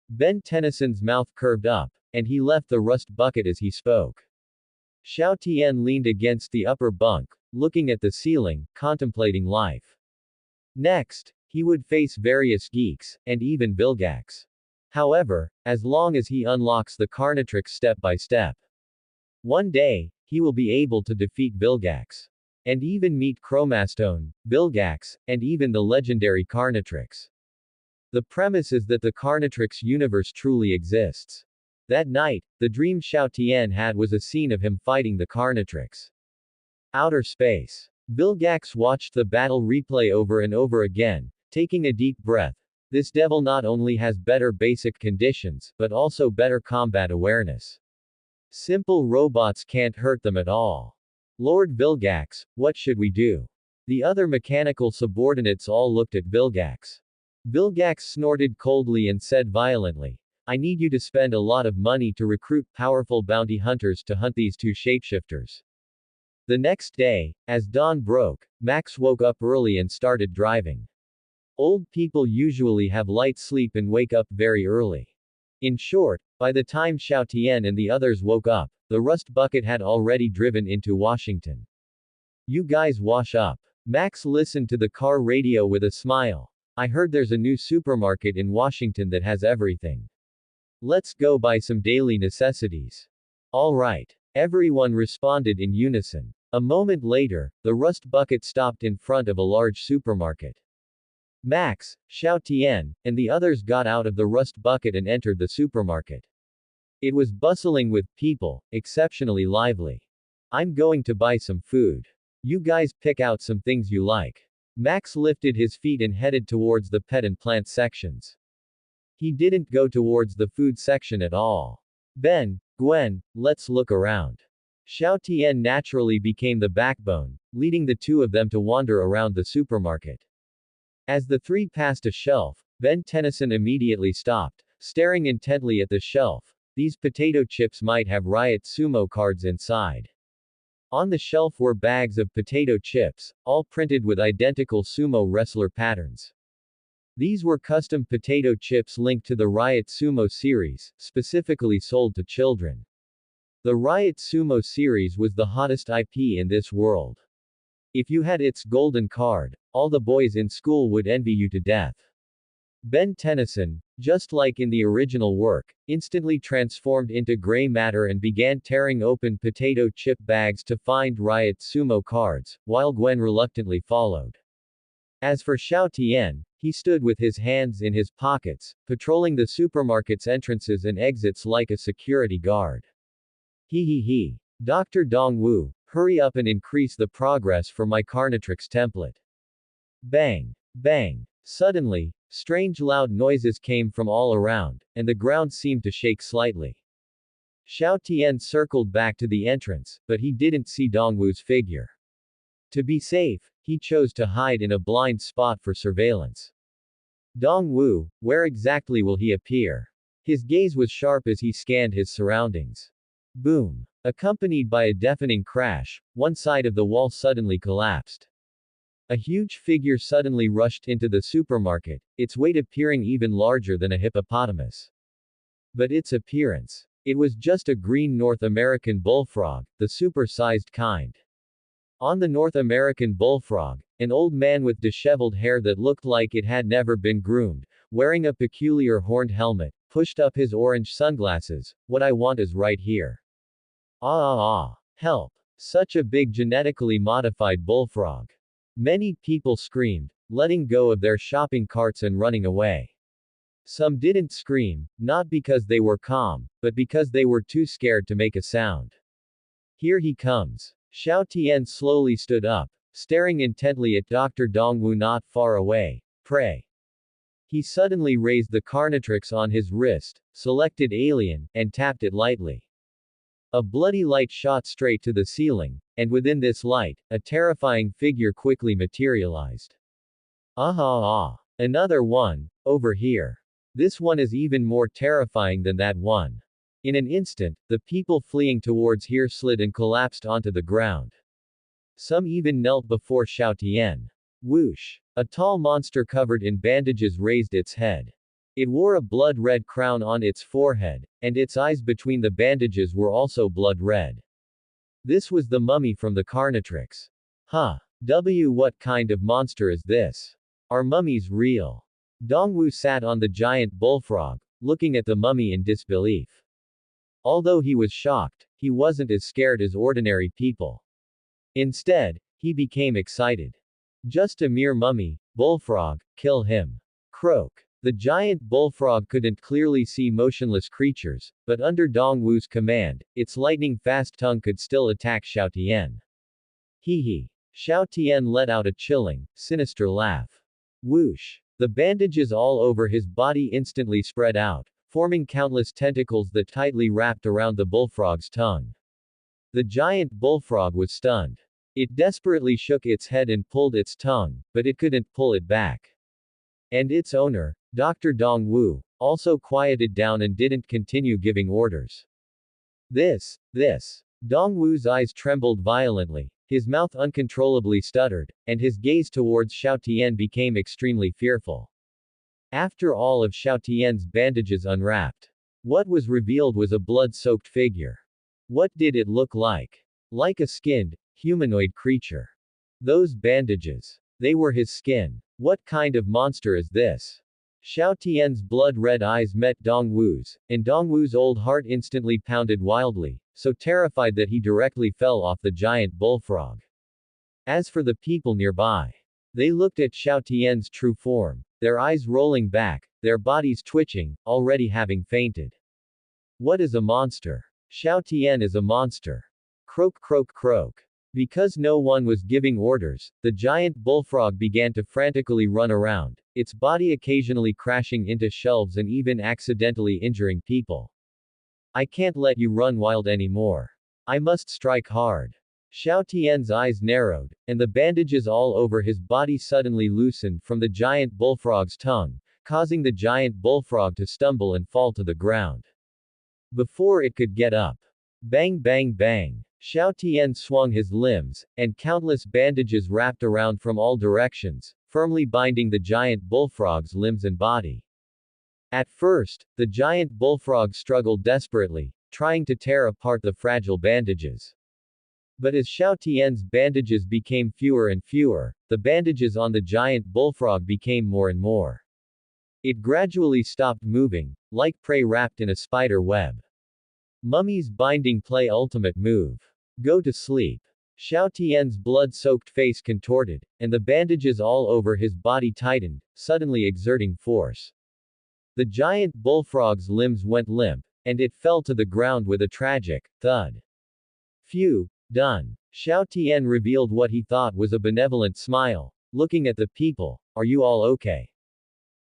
Ben Tennyson's mouth curved up, and he left the rust bucket as he spoke. Xiao Tian leaned against the upper bunk, looking at the ceiling, contemplating life. Next, he would face various geeks, and even Vilgax. However, as long as he unlocks the Carnatrix step by step, one day, he will be able to defeat Vilgax. And even meet Chromastone, Vilgax, and even the legendary Carnatrix. The premise is that the Carnatrix universe truly exists. That night, the dream Xiao Tian had was a scene of him fighting the Carnatrix. Outer space. Vilgax watched the battle replay over and over again, taking a deep breath. This devil not only has better basic conditions, but also better combat awareness. Simple robots can't hurt them at all. Lord Vilgax, what should we do? The other mechanical subordinates all looked at Vilgax. Vilgax snorted coldly and said violently, I need you to spend a lot of money to recruit powerful bounty hunters to hunt these two shapeshifters. The next day, as dawn broke, Max woke up early and started driving. Old people usually have light sleep and wake up very early. In short, by the time Xiao Tian and the others woke up, the rust bucket had already driven into Washington. You guys wash up. Max listened to the car radio with a smile. I heard there's a new supermarket in Washington that has everything. Let's go buy some daily necessities. All right. Everyone responded in unison. A moment later, the rust bucket stopped in front of a large supermarket. Max, Xiao Tian, and the others got out of the rust bucket and entered the supermarket. It was bustling with people, exceptionally lively. I'm going to buy some food. You guys pick out some things you like. Max lifted his feet and headed towards the pet and plant sections. He didn't go towards the food section at all. Ben, Gwen, let's look around. Xiao Tian naturally became the backbone, leading the two of them to wander around the supermarket. As the three passed a shelf, Ben Tennyson immediately stopped, staring intently at the shelf. These potato chips might have Riot Sumo cards inside. On the shelf were bags of potato chips, all printed with identical sumo wrestler patterns. These were custom potato chips linked to the Riot Sumo series, specifically sold to children. The Riot Sumo series was the hottest IP in this world. If you had its golden card, all the boys in school would envy you to death. Ben Tennyson, just like in the original work, instantly transformed into gray matter and began tearing open potato chip bags to find Riot Sumo cards, while Gwen reluctantly followed. As for Xiao Tian, he stood with his hands in his pockets, patrolling the supermarket's entrances and exits like a security guard. He. Dr. Dongwu, hurry up and increase the progress for my Carnatrix template. Bang. Bang. Suddenly, strange loud noises came from all around, and the ground seemed to shake slightly. Xiao Tian circled back to the entrance, but he didn't see Dongwu's figure. To be safe, he chose to hide in a blind spot for surveillance. Dongwu, where exactly will he appear? His gaze was sharp as he scanned his surroundings. Boom. Accompanied by a deafening crash, one side of the wall suddenly collapsed. A huge figure suddenly rushed into the supermarket, its weight appearing even larger than a hippopotamus. But its appearance. It was just a green North American bullfrog, the super-sized kind. On the North American bullfrog, an old man with disheveled hair that looked like it had never been groomed, wearing a peculiar horned helmet, pushed up his orange sunglasses. What I want is right here. Help. Such a big genetically modified bullfrog. Many people screamed, letting go of their shopping carts and running away. Some didn't scream, not because they were calm, but because they were too scared to make a sound. Here he comes. Xiao Tian slowly stood up, staring intently at Dr. Dongwu not far away. Pray. He suddenly raised the Carnatrix on his wrist, selected Alien, and tapped it lightly. A bloody light shot straight to the ceiling, and within this light, a terrifying figure quickly materialized. Another one, over here. This one is even more terrifying than that one. In an instant, the people fleeing towards here slid and collapsed onto the ground. Some even knelt before Xiao Tian. Whoosh! A tall monster covered in bandages raised its head. It wore a blood-red crown on its forehead, and its eyes between the bandages were also blood-red. This was the mummy from the Carnatrix. Huh. What kind of monster is this? Are mummies real? Dongwu sat on the giant bullfrog, looking at the mummy in disbelief. Although he was shocked, he wasn't as scared as ordinary people. Instead, he became excited. Just a mere mummy, bullfrog, kill him. Croak. The giant bullfrog couldn't clearly see motionless creatures, but under Dongwu's command, its lightning-fast tongue could still attack Xiao Tian. Hee hee. Xiao Tian let out a chilling, sinister laugh. Whoosh! The bandages all over his body instantly spread out, forming countless tentacles that tightly wrapped around the bullfrog's tongue. The giant bullfrog was stunned. It desperately shook its head and pulled its tongue, but it couldn't pull it back. And its owner, Dr. Dongwu, also quieted down and didn't continue giving orders. This. Dongwu's eyes trembled violently, his mouth uncontrollably stuttered, and his gaze towards Xiao Tian became extremely fearful. After all of Xiao Tian's bandages unwrapped, what was revealed was a blood-soaked figure. What did it look like? Like a skinned, humanoid creature. Those bandages. They were his skin. What kind of monster is this? Xiao Tian's blood-red eyes met Dongwu's, and Dongwu's old heart instantly pounded wildly, so terrified that he directly fell off the giant bullfrog. As for the people nearby, they looked at Xiao Tian's true form, their eyes rolling back, their bodies twitching, already having fainted. What is a monster? Xiao Tian is a monster. Croak croak croak. Because no one was giving orders, the giant bullfrog began to frantically run around, its body occasionally crashing into shelves and even accidentally injuring people. I can't let you run wild anymore. I must strike hard. Xiao Tian's eyes narrowed, and the bandages all over his body suddenly loosened from the giant bullfrog's tongue, causing the giant bullfrog to stumble and fall to the ground. Before it could get up. Bang bang bang. Xiao Tian swung his limbs, and countless bandages wrapped around from all directions, firmly binding the giant bullfrog's limbs and body. At first, the giant bullfrog struggled desperately, trying to tear apart the fragile bandages. But as Xiao Tian's bandages became fewer and fewer, the bandages on the giant bullfrog became more and more. It gradually stopped moving, like prey wrapped in a spider web. Mummy's binding play ultimate move. Go to sleep. Xiao Tian's blood-soaked face contorted, and the bandages all over his body tightened, suddenly exerting force. The giant bullfrog's limbs went limp, and it fell to the ground with a tragic thud. Phew, done. Xiao Tian revealed what he thought was a benevolent smile, looking at the people. Are you all okay?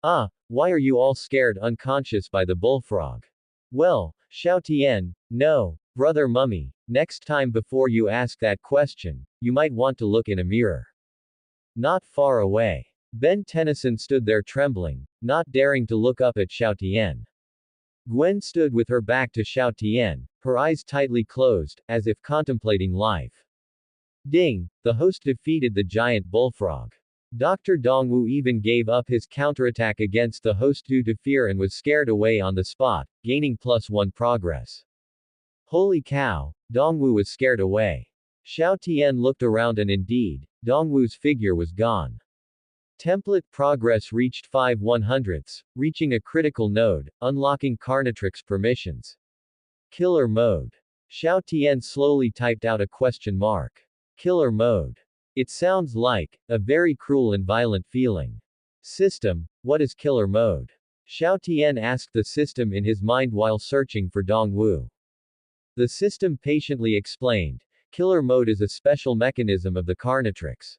Why are you all scared unconscious by the bullfrog? Well, Xiao Tian, no, brother mummy, next time before you ask that question, you might want to look in a mirror. Not far away. Ben Tennyson stood there trembling, not daring to look up at Xiao Tian. Gwen stood with her back to Xiao Tian, her eyes tightly closed, as if contemplating life. Ding! The host defeated the giant bullfrog. Dr. Dongwu even gave up his counterattack against the host due to fear and was scared away on the spot, gaining +1 progress. Holy cow, Dongwu was scared away. Xiao Tian looked around and indeed, Dongwu's figure was gone. Template progress reached 5/100ths, reaching a critical node, unlocking Carnatrix permissions. Killer mode. Xiao Tian slowly typed out a question mark. Killer mode. It sounds like a very cruel and violent feeling. System, what is killer mode? Xiao Tian asked the system in his mind while searching for Dongwu. The system patiently explained, killer mode is a special mechanism of the Carnatrix.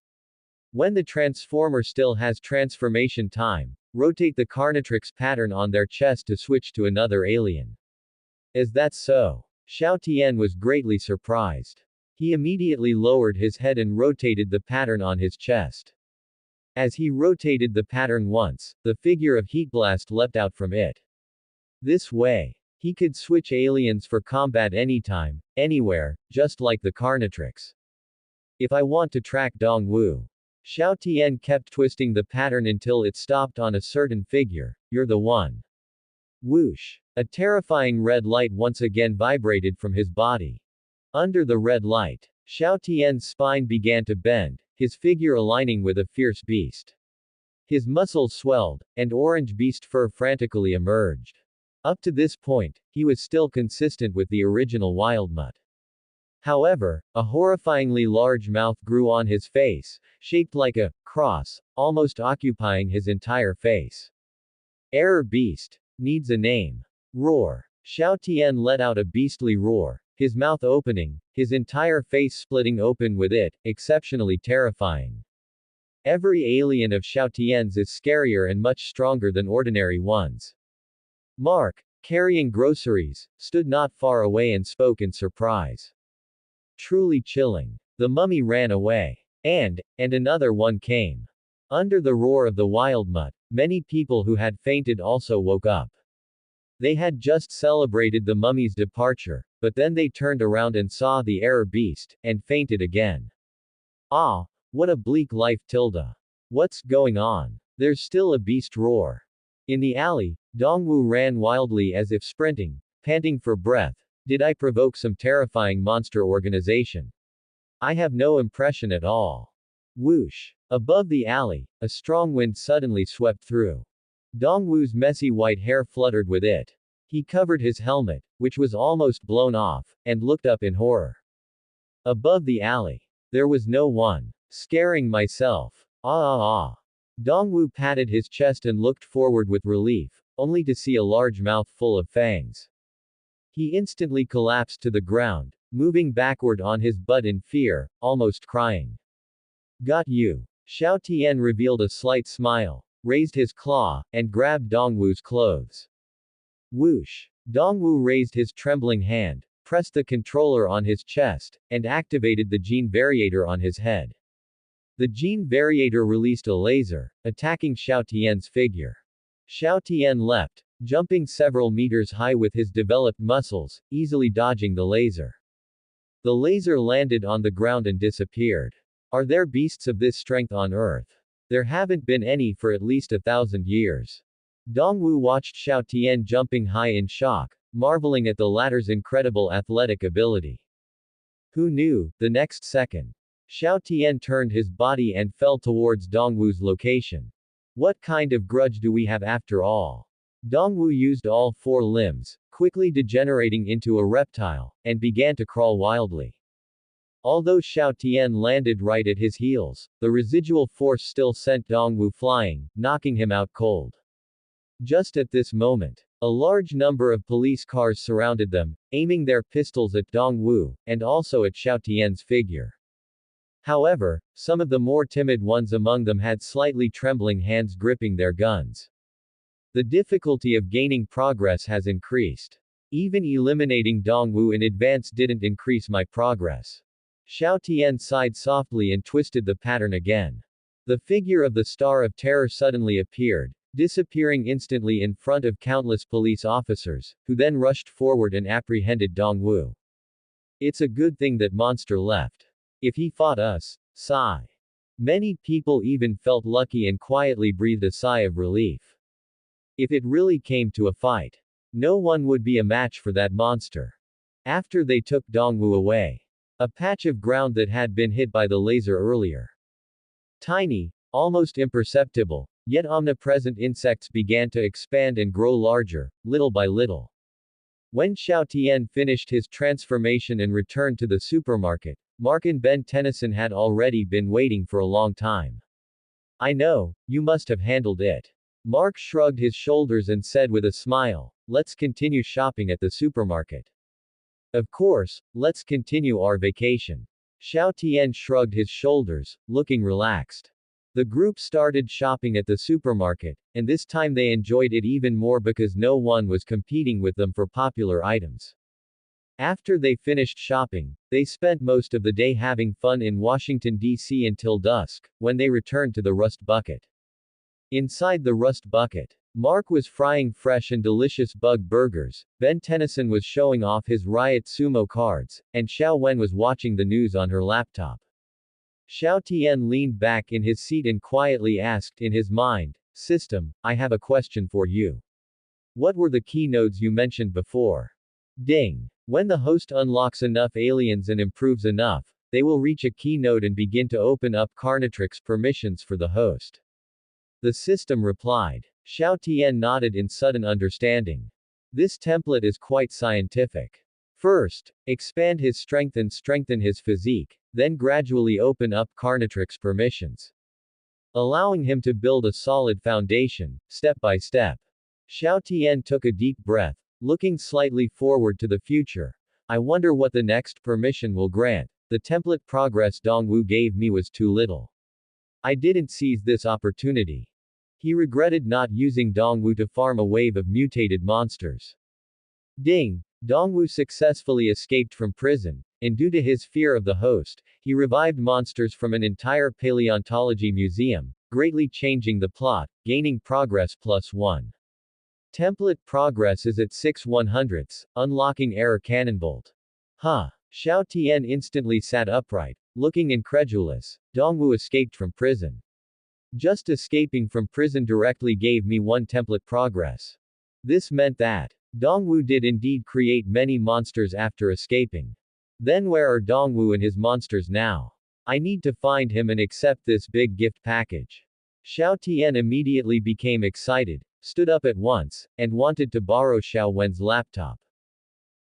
When the transformer still has transformation time, rotate the Carnatrix pattern on their chest to switch to another alien. Is that so? Xiao Tian was greatly surprised. He immediately lowered his head and rotated the pattern on his chest. As he rotated the pattern once, the figure of Heatblast leapt out from it. This way, he could switch aliens for combat anytime, anywhere, just like the Carnatrix. If I want to track Dongwu, Xiao Tian kept twisting the pattern until it stopped on a certain figure. You're the one. Whoosh. A terrifying red light once again vibrated from his body. Under the red light, Xiao Tian's spine began to bend, his figure aligning with a fierce beast. His muscles swelled, and orange beast fur frantically emerged. Up to this point, he was still consistent with the original wild mutt. However, a horrifyingly large mouth grew on his face, shaped like a cross, almost occupying his entire face. Error beast. Needs a name. Roar. Xiao Tian let out a beastly roar, his mouth opening, his entire face splitting open with it, exceptionally terrifying. Every alien of Xiao Tian's is scarier and much stronger than ordinary ones. Mark, carrying groceries, stood not far away and spoke in surprise. Truly chilling. The mummy ran away. And another one came. Under the roar of the wild mutt, many people who had fainted also woke up. They had just celebrated the mummy's departure, but then they turned around and saw the error beast, and fainted again. Ah, what a bleak life tilde. What's going on? There's still a beast roar. In the alley, Dongwu ran wildly as if sprinting, panting for breath. Did I provoke some terrifying monster organization? I have no impression at all. Whoosh. Above the alley, a strong wind suddenly swept through. Dongwu's messy white hair fluttered with it. He covered his helmet, which was almost blown off, and looked up in horror. Above the alley. There was no one. Scaring myself. Ah. Dongwu patted his chest and looked forward with relief, only to see a large mouth full of fangs. He instantly collapsed to the ground, moving backward on his butt in fear, almost crying. Got you. Xiao Tian revealed a slight smile, raised his claw, and grabbed Dongwu's clothes. Whoosh. Dongwu raised his trembling hand, pressed the controller on his chest, and activated the gene variator on his head. The gene variator released a laser, attacking Xiao Tian's figure. Xiao Tian leapt, jumping several meters high with his developed muscles, easily dodging the laser. The laser landed on the ground and disappeared. Are there beasts of this strength on Earth? There haven't been any for at least 1,000 years. Dongwu watched Xiao Tian jumping high in shock, marveling at the latter's incredible athletic ability. Who knew? The next second, Xiao Tian turned his body and fell towards Dongwu's location. What kind of grudge do we have after all? Dongwu used all 4 limbs, quickly degenerating into a reptile, and began to crawl wildly. Although Xiao Tian landed right at his heels, the residual force still sent Dongwu flying, knocking him out cold. Just at this moment, a large number of police cars surrounded them, aiming their pistols at Dongwu, and also at Xiao Tian's figure. However, some of the more timid ones among them had slightly trembling hands gripping their guns. The difficulty of gaining progress has increased. Even eliminating Dongwu in advance didn't increase my progress. Xiao Tian sighed softly and twisted the pattern again. The figure of the Star of Terror suddenly appeared, disappearing instantly in front of countless police officers, who then rushed forward and apprehended Dongwu. It's a good thing that monster left. If he fought us, sigh. Many people even felt lucky and quietly breathed a sigh of relief. If it really came to a fight, no one would be a match for that monster. After they took Dongwu away, a patch of ground that had been hit by the laser earlier. Tiny, almost imperceptible, yet omnipresent insects began to expand and grow larger, little by little. When Xiao Tian finished his transformation and returned to the supermarket, Mark and Ben Tennyson had already been waiting for a long time. I know, you must have handled it. Mark shrugged his shoulders and said with a smile, let's continue shopping at the supermarket. Of course, let's continue our vacation. Xiao Tian shrugged his shoulders, looking relaxed. The group started shopping at the supermarket, and this time they enjoyed it even more because no one was competing with them for popular items. After they finished shopping, they spent most of the day having fun in Washington, D.C. until dusk, when they returned to the Rust Bucket. Inside the Rust Bucket, Mark was frying fresh and delicious bug burgers, Ben Tennyson was showing off his Riot Sumo cards, and Xiao Wen was watching the news on her laptop. Xiao Tian leaned back in his seat and quietly asked in his mind, System, I have a question for you. What were the key nodes you mentioned before? Ding. When the host unlocks enough aliens and improves enough, they will reach a key node and begin to open up Carnatrix permissions for the host. The system replied. Xiao Tian nodded in sudden understanding. This template is quite scientific. First, expand his strength and strengthen his physique, then gradually open up Carnatrix permissions, allowing him to build a solid foundation, step by step. Xiao Tian took a deep breath, looking slightly forward to the future. I wonder what the next permission will grant. The template progress Dongwu gave me was too little. I didn't seize this opportunity. He regretted not using Dongwu to farm a wave of mutated monsters. Ding! Dongwu successfully escaped from prison, and due to his fear of the host, he revived monsters from an entire paleontology museum, greatly changing the plot, gaining progress +1. Template progress is at 6/100ths, unlocking error cannonbolt. Huh. Xiao Tian instantly sat upright, looking incredulous. Dongwu escaped from prison. Just escaping from prison directly gave me 1 template progress. This meant that Dongwu did indeed create many monsters after escaping. Then where are Dongwu and his monsters now? I need to find him and accept this big gift package. Xiao Tian immediately became excited, stood up at once, and wanted to borrow Xiao Wen's laptop.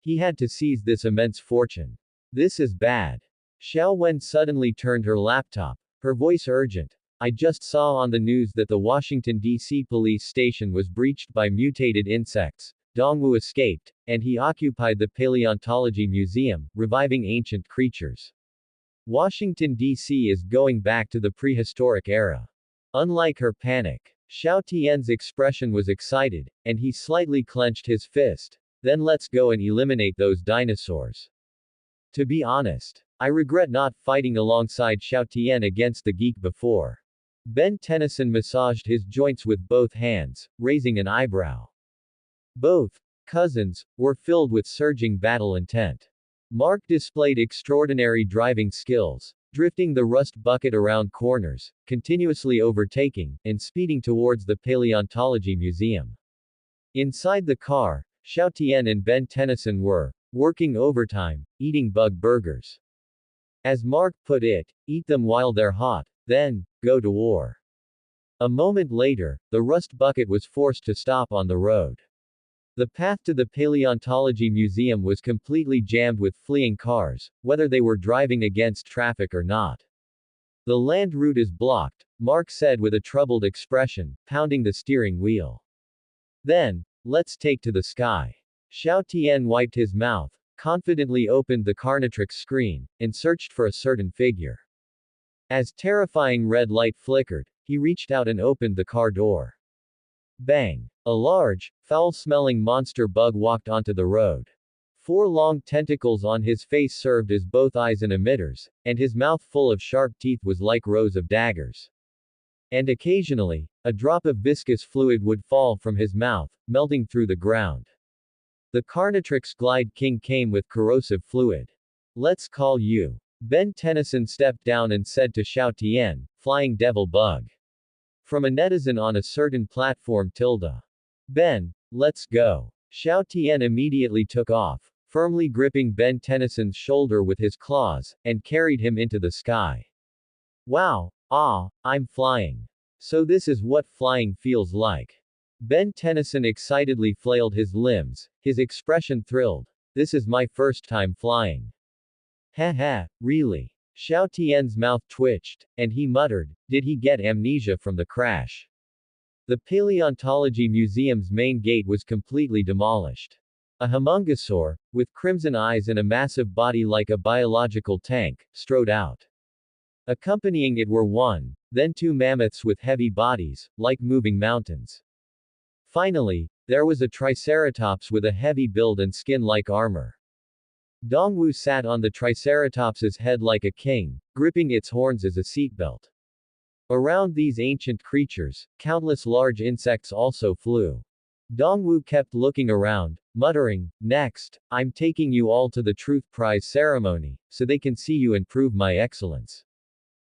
He had to seize this immense fortune. This is bad. Xiao Wen suddenly turned her laptop, her voice urgent. I just saw on the news that the Washington, D.C. police station was breached by mutated insects. Dongwu escaped, and he occupied the Paleontology Museum, reviving ancient creatures. Washington, D.C. is going back to the prehistoric era. Unlike her panic, Xiao Tian's expression was excited, and he slightly clenched his fist. Then let's go and eliminate those dinosaurs. To be honest, I regret not fighting alongside Xiao Tian against the geek before. Ben Tennyson massaged his joints with both hands, raising an eyebrow. Both cousins were filled with surging battle intent. Mark displayed extraordinary driving skills, drifting the rust bucket around corners, continuously overtaking, and speeding towards the Paleontology Museum. Inside the car, Xiao Tian and Ben Tennyson were working overtime, eating bug burgers. As Mark put it, eat them while they're hot, then go to war. A moment later, the rust bucket was forced to stop on the road. The path to the Paleontology Museum was completely jammed with fleeing cars, whether they were driving against traffic or not. The land route is blocked, Mark said with a troubled expression, pounding the steering wheel. Then, let's take to the sky. Xiao Tian wiped his mouth, confidently opened the Carnatrix screen, and searched for a certain figure. As terrifying red light flickered, he reached out and opened the car door. Bang! A large, foul-smelling monster bug walked onto the road. 4 long tentacles on his face served as both eyes and emitters, and his mouth full of sharp teeth was like rows of daggers. And occasionally, a drop of viscous fluid would fall from his mouth, melting through the ground. The Carnatrix Glide King came with corrosive fluid. Let's call you. Ben Tennyson stepped down and said to Xiao Tian, Flying Devil Bug. From a netizen on a certain platform tilde. Ben, let's go. Xiao Tian immediately took off, firmly gripping Ben Tennyson's shoulder with his claws, and carried him into the sky. Wow, I'm flying. So this is what flying feels like. Ben Tennyson excitedly flailed his limbs, his expression thrilled. This is my first time flying. Haha, really? Xiao Tian's mouth twitched, and he muttered, did he get amnesia from the crash? The Paleontology Museum's main gate was completely demolished. A homungosaur, with crimson eyes and a massive body like a biological tank, strode out. Accompanying it were 1, then 2 mammoths with heavy bodies, like moving mountains. Finally, there was a triceratops with a heavy build and skin-like armor. Dongwu sat on the triceratops's head like a king, gripping its horns as a seatbelt. Around these ancient creatures, countless large insects also flew. Dongwu kept looking around, muttering, next, I'm taking you all to the Truth Prize ceremony, so they can see you and prove my excellence.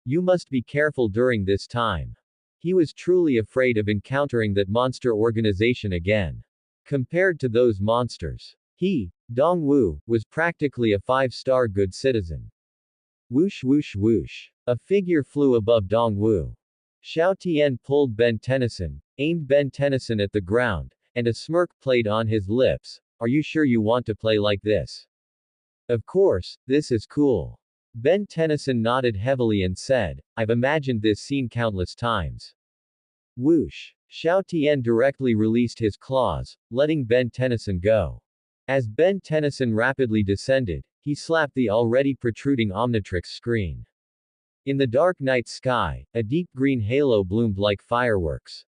You must be careful during this time. He was truly afraid of encountering that monster organization again. Compared to those monsters, he, Dongwu, was practically a five-star good citizen. Whoosh whoosh whoosh. A figure flew above Dongwu. Xiao Tian pulled Ben Tennyson, aimed Ben Tennyson at the ground, and a smirk played on his lips. Are you sure you want to play like this? Of course, this is cool. Ben Tennyson nodded heavily and said, I've imagined this scene countless times. Whoosh. Xiao Tian directly released his claws, letting Ben Tennyson go. As Ben Tennyson rapidly descended, he slapped the already protruding Omnitrix screen. In the dark night sky, a deep green halo bloomed like fireworks.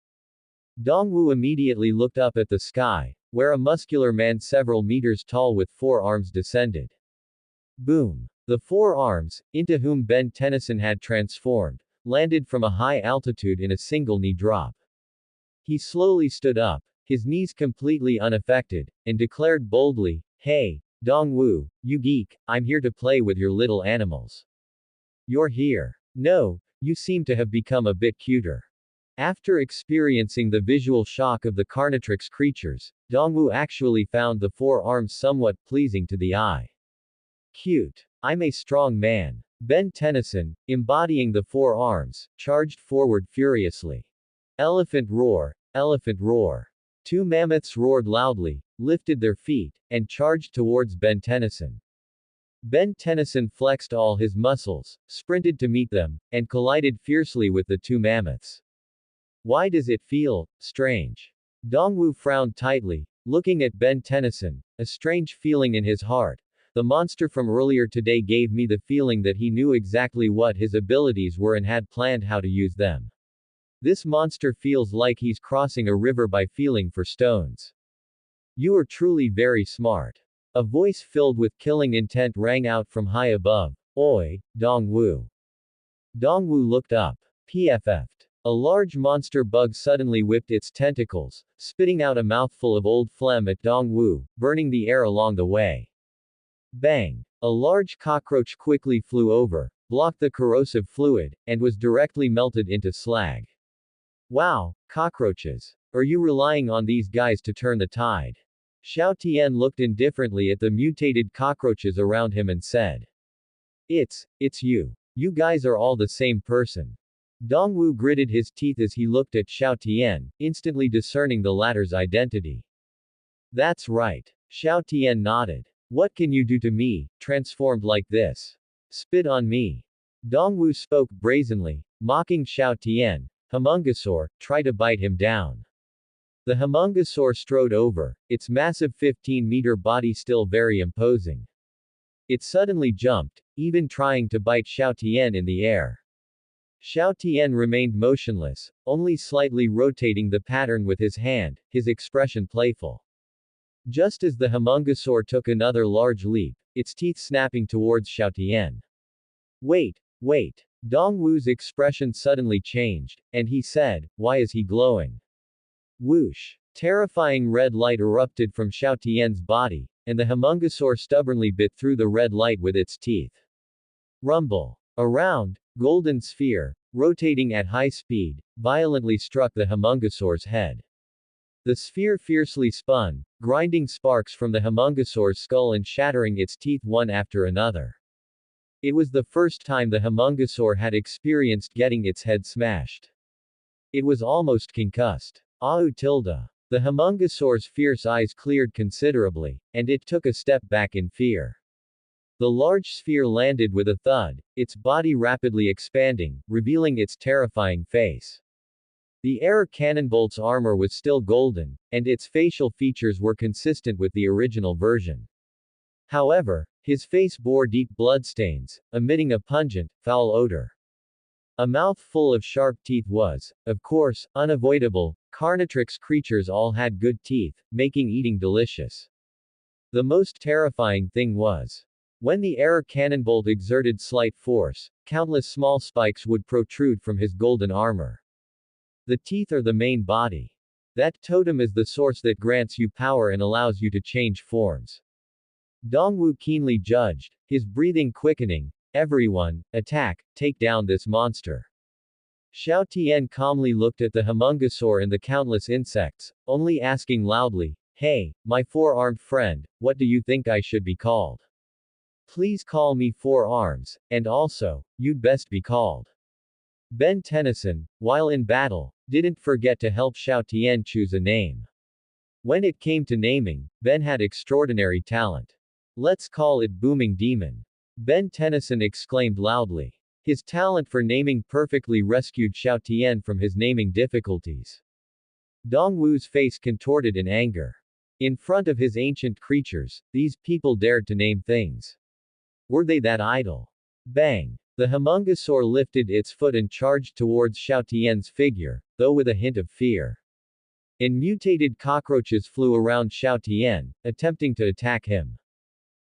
Dongwu immediately looked up at the sky, where a muscular man several meters tall with 4 arms descended. Boom. The 4 arms, into whom Ben Tennyson had transformed, landed from a high altitude in a single knee drop. He slowly stood up, his knees completely unaffected, and declared boldly, Hey, Dongwu, you geek, I'm here to play with your little animals. You're here. No, you seem to have become a bit cuter. After experiencing the visual shock of the Carnatrix creatures, Dongwu actually found the 4 arms somewhat pleasing to the eye. Cute. I'm a strong man. Ben Tennyson, embodying the 4 arms, charged forward furiously. Elephant roar, elephant roar. 2 mammoths roared loudly, lifted their feet, and charged towards Ben Tennyson. Ben Tennyson flexed all his muscles, sprinted to meet them, and collided fiercely with the 2 mammoths. Why does it feel strange? Dongwu frowned tightly, looking at Ben Tennyson, a strange feeling in his heart. The monster from earlier today gave me the feeling that he knew exactly what his abilities were and had planned how to use them. This monster feels like he's crossing a river by feeling for stones. You are truly very smart. A voice filled with killing intent rang out from high above. Oi, Dongwu. Dongwu looked up. PFF'd. A large monster bug suddenly whipped its tentacles, spitting out a mouthful of old phlegm at Dongwu, burning the air along the way. Bang! A large cockroach quickly flew over, blocked the corrosive fluid, and was directly melted into slag. Wow, cockroaches. Are you relying on these guys to turn the tide? Xiao Tian looked indifferently at the mutated cockroaches around him and said. It's you. You guys are all the same person. Dongwu gritted his teeth as he looked at Xiao Tian, instantly discerning the latter's identity. That's right. Xiao Tian nodded. What can you do to me, transformed like this? Spit on me. Dongwu spoke brazenly, mocking Xiao Tian. Humungosaur, try to bite him down. The Humungosaur strode over, its massive 15-meter body still very imposing. It suddenly jumped, even trying to bite Xiao Tian in the air. Xiao Tian remained motionless, only slightly rotating the pattern with his hand, his expression playful. Just as the Humungosaur took another large leap, its teeth snapping towards Xiao Tian. Wait. Dongwu's expression suddenly changed, and he said, why is he glowing? Whoosh. Terrifying red light erupted from Xiao Tian's body, and the Humungosaur stubbornly bit through the red light with its teeth. Rumble. A round, golden sphere, rotating at high speed, violently struck the Humungosaur's head. The sphere fiercely spun, grinding sparks from the Humungosaur's skull and shattering its teeth one after another. It was the first time the Humungosaur had experienced getting its head smashed. It was almost concussed. Au tilde. The Humungosaur's fierce eyes cleared considerably, and it took a step back in fear. The large sphere landed with a thud, its body rapidly expanding, revealing its terrifying face. The air cannonbolt's armor was still golden, and its facial features were consistent with the original version. However, his face bore deep bloodstains, emitting a pungent, foul odor. A mouth full of sharp teeth was, of course, unavoidable. Carnatrix creatures all had good teeth, making eating delicious. The most terrifying thing was, when the air cannonbolt exerted slight force, countless small spikes would protrude from his golden armor. The teeth are the main body. That totem is the source that grants you power and allows you to change forms. Dongwu keenly judged, his breathing quickening, Everyone, attack, take down this monster. Xiao Tian calmly looked at the homungosaur and the countless insects, only asking loudly, "Hey, my four-armed friend, what do you think I should be called? Please call me Four Arms, and also, you'd best be called." Ben Tennyson, while in battle, didn't forget to help Xiao Tian choose a name. When it came to naming, Ben had extraordinary talent. "Let's call it Booming Demon." Ben Tennyson exclaimed loudly. His talent for naming perfectly rescued Xiao Tian from his naming difficulties. Dong Wu's face contorted in anger. In front of his ancient creatures, these people dared to name things. Were they that idle? Bang! The homungosaur lifted its foot and charged towards Xiao Tian's figure, though with a hint of fear. And mutated cockroaches flew around Xiao Tian, attempting to attack him.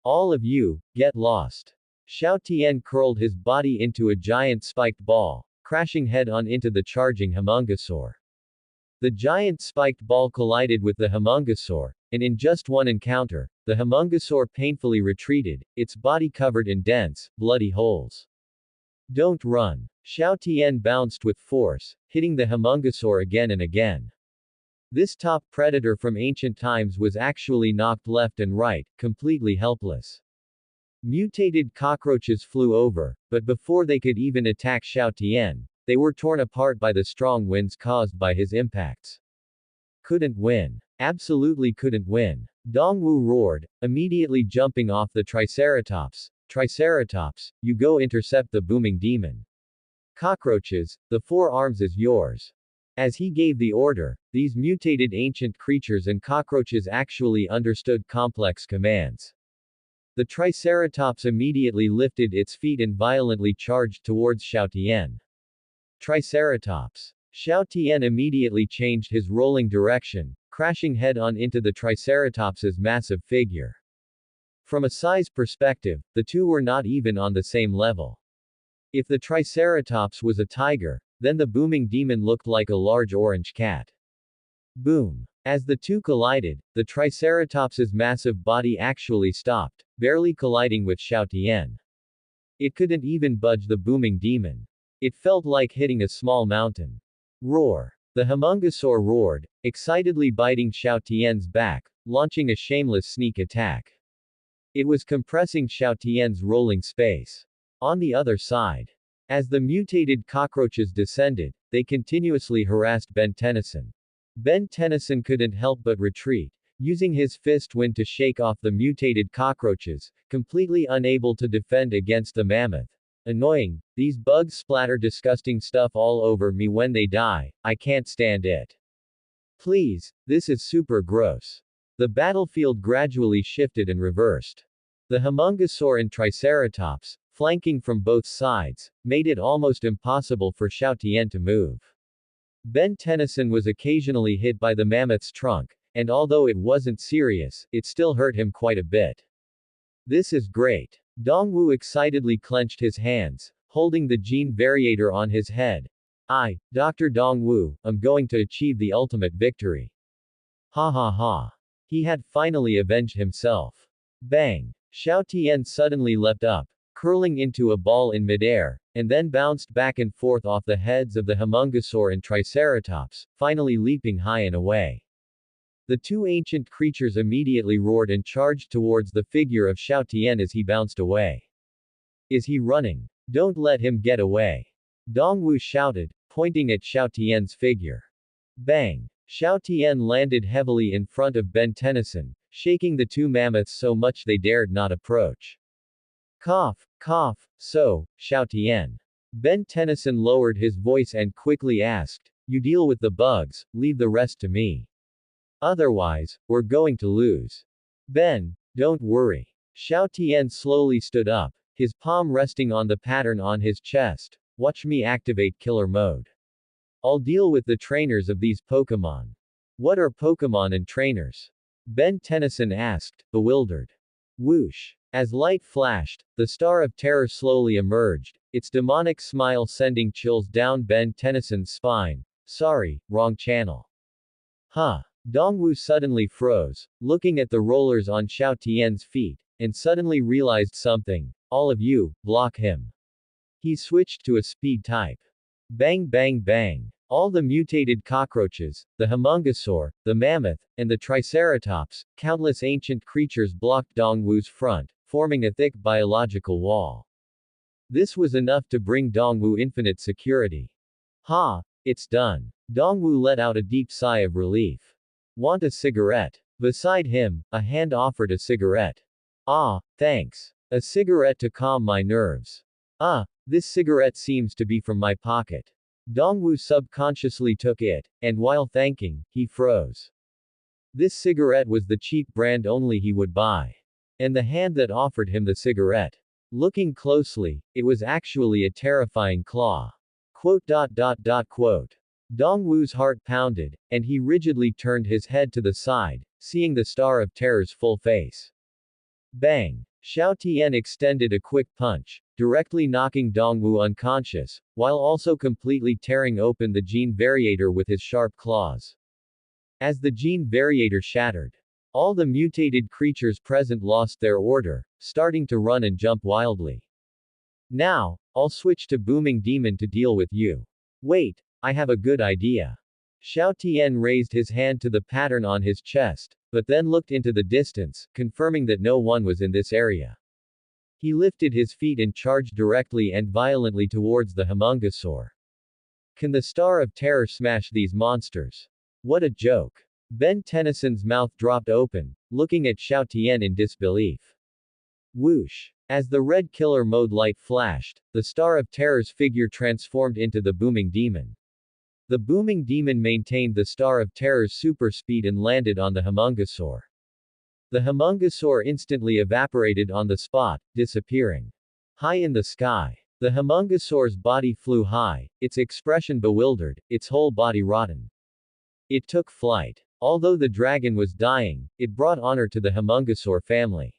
"All of you, get lost." Xiao Tian curled his body into a giant spiked ball, crashing head-on into the charging homungosaur. The giant spiked ball collided with the homungosaur, and in just one encounter, the homungosaur painfully retreated, its body covered in dense, bloody holes. "Don't run." Xiao Tian bounced with force, hitting the homungosaur again and again. This top predator from ancient times was actually knocked left and right, completely helpless. Mutated cockroaches flew over, but before they could even attack Xiao Tian, they were torn apart by the strong winds caused by his impacts. Couldn't win. Absolutely couldn't win. Dong Wu roared, immediately jumping off the Triceratops. "Triceratops, you go intercept the booming demon. Cockroaches, the four arms is yours." As he gave the order, these mutated ancient creatures and cockroaches actually understood complex commands. The Triceratops immediately lifted its feet and violently charged towards Xiao Tian. Triceratops. Xiao Tian immediately changed his rolling direction, crashing head-on into the Triceratops's massive figure. From a size perspective, the two were not even on the same level. If the Triceratops was a tiger, then the booming demon looked like a large orange cat. Boom! As the two collided, the Triceratops's massive body actually stopped, barely colliding with Xiao Tian. It couldn't even budge the booming demon. It felt like hitting a small mountain. Roar! The homungosaur roared, excitedly biting Xiao Tian's back, launching a shameless sneak attack. It was compressing Xiao Tian's rolling space. On the other side, as the mutated cockroaches descended, they continuously harassed Ben Tennyson. Ben Tennyson couldn't help but retreat, using his fist wind to shake off the mutated cockroaches, completely unable to defend against the mammoth. "Annoying, these bugs splatter disgusting stuff all over me when they die, I can't stand it. Please, this is super gross." The battlefield gradually shifted and reversed. The homungosaur and Triceratops, flanking from both sides, made it almost impossible for Xiao Tian to move. Ben Tennyson was occasionally hit by the mammoth's trunk, and although it wasn't serious, it still hurt him quite a bit. "This is great." Dong Wu excitedly clenched his hands, holding the gene variator on his head. "I, Dr. Dong Wu, am going to achieve the ultimate victory." Ha ha ha. He had finally avenged himself. Bang! Xiao Tian suddenly leapt up, curling into a ball in midair, and then bounced back and forth off the heads of the homungosaur and Triceratops, finally leaping high and away. The two ancient creatures immediately roared and charged towards the figure of Xiao Tian as he bounced away. "Is he running? Don't let him get away!" Dong Wu shouted, pointing at Xiao Tian's figure. Bang! Xiao Tian landed heavily in front of Ben Tennyson, shaking the two mammoths so much they dared not approach. "Cough, cough, so, Xiao Tian." Ben Tennyson lowered his voice and quickly asked, "You deal with the bugs, leave the rest to me. Otherwise, we're going to lose." "Ben, don't worry." Xiao Tian slowly stood up, his palm resting on the pattern on his chest. "Watch me activate killer mode. I'll deal with the trainers of these Pokemon." "What are Pokemon and trainers?" Ben Tennyson asked, bewildered. Whoosh! As light flashed, the Star of Terror slowly emerged, its demonic smile sending chills down Ben Tennyson's spine. "Sorry, wrong channel." Huh. Dong Wu suddenly froze, looking at the rollers on Xiao Tian's feet, and suddenly realized something. all of you, block him. He switched to a speed type. Bang bang bang. All the mutated cockroaches, the homungosaur, the mammoth, and the triceratops, countless ancient creatures blocked Dongwu's front, forming a thick biological wall. This was enough to bring Dongwu infinite security. Ha! It's done. Dongwu let out a deep sigh of relief. Want a cigarette? Beside him, a hand offered a cigarette. Ah, thanks. A cigarette to calm my nerves. Ah, this cigarette seems to be from my pocket. Dongwu subconsciously took it, and while thanking, he froze. This cigarette was the cheap brand only he would buy. And the hand that offered him the cigarette. Looking closely, it was actually a terrifying claw. Quote. Dongwu's heart pounded, and he rigidly turned his head to the side, seeing the Star of Terror's full face. Bang! Xiao Tian extended a quick punch, directly knocking Dongwu unconscious, while also completely tearing open the gene variator with his sharp claws. As the gene variator shattered, all the mutated creatures present lost their order, starting to run and jump wildly. Now, I'll switch to Booming Demon to deal with you. Wait, I have a good idea. Xiao Tian raised his hand to the pattern on his chest, but then looked into the distance, confirming that no one was in this area. He lifted his feet and charged directly and violently towards the homungosaur. Can the Star of Terror smash these monsters? What a joke. Ben Tennyson's mouth dropped open, looking at Xiao Tian in disbelief. Whoosh! As the red killer mode light flashed, the Star of Terror's figure transformed into the Booming Demon. The Booming Demon maintained the Star of Terror's super speed and landed on the homungosaur. The homungosaur instantly evaporated on the spot, disappearing. High in the sky. The homungosaur's body flew high, its expression bewildered, its whole body rotten. It took flight. Although the dragon was dying, it brought honor to the homungosaur family.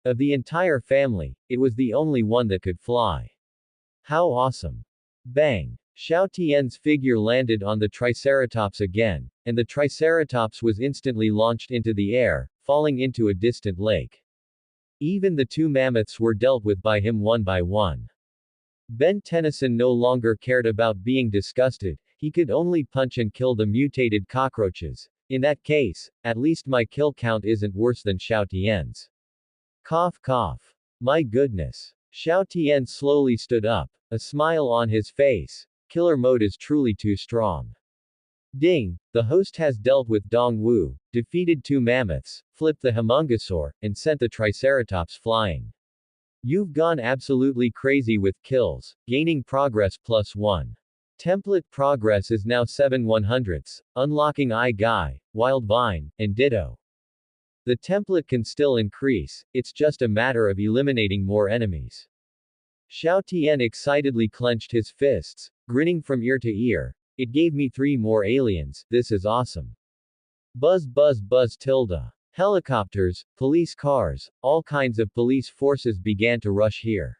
Of the entire family, it was the only one that could fly. How awesome. Bang! Xiao Tian's figure landed on the Triceratops again, and the Triceratops was instantly launched into the air, falling into a distant lake. Even the two mammoths were dealt with by him one by one. Ben Tennyson no longer cared about being disgusted, he could only punch and kill the mutated cockroaches. In that case, at least my kill count isn't worse than Xiao Tian's. Cough cough. My goodness. Xiao Tian slowly stood up, a smile on his face. Killer mode is truly too strong. Ding! The host has dealt with Dongwu, defeated two mammoths, flipped the homungosaur, and sent the Triceratops flying. You've gone absolutely crazy with kills, gaining progress +1. Template progress is now 7/100ths, unlocking I Guy, Wild Vine, and Ditto. The template can still increase, it's just a matter of eliminating more enemies. Xiao Tian excitedly clenched his fists, grinning from ear to ear. It gave me 3 more aliens, this is awesome. Buzz buzz buzz tilde. Helicopters, police cars, all kinds of police forces began to rush here.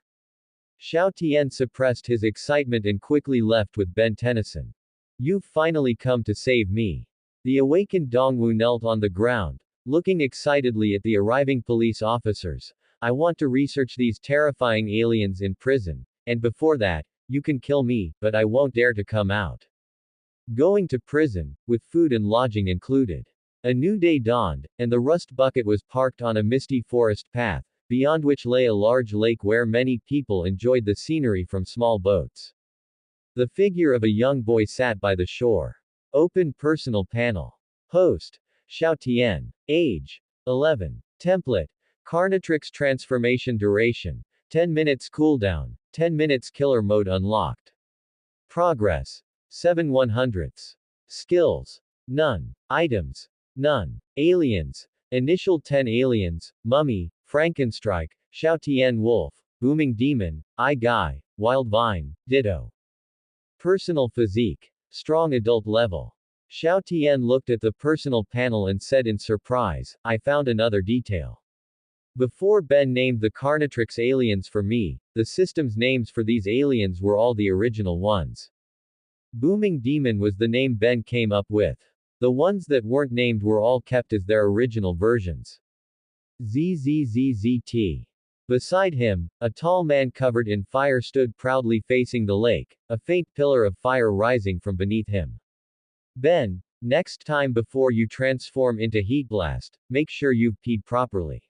Xiao Tian suppressed his excitement and quickly left with Ben Tennyson. You've finally come to save me. The awakened Dongwu knelt on the ground, looking excitedly at the arriving police officers. I want to research these terrifying aliens in prison, and before that, you can kill me, but I won't dare to come out. Going to prison, with food and lodging included. A new day dawned, and the rust bucket was parked on a misty forest path, beyond which lay a large lake where many people enjoyed the scenery from small boats. The figure of a young boy sat by the shore. Open personal panel. Host. Xiao Tian. Age. 11. Template. Carnatrix transformation duration. 10 minutes cooldown. 10 minutes killer mode unlocked. Progress. 7/100ths. Skills. None. Items. None. Aliens. Initial 10 aliens, Mummy, Frankenstrike, Xiao Tian Wolf, Booming Demon, I Guy, Wild Vine, Ditto. Personal physique. Strong adult level. Xiao Tian looked at the personal panel and said in surprise, I found another detail. Before Ben named the Carnatrix aliens for me, the system's names for these aliens were all the original ones. Booming Demon was the name Ben came up with. The ones that weren't named were all kept as their original versions. ZZZZT. Beside him, a tall man covered in fire stood proudly facing the lake, a faint pillar of fire rising from beneath him. Ben, next time before you transform into heat blast, make sure you've peed properly.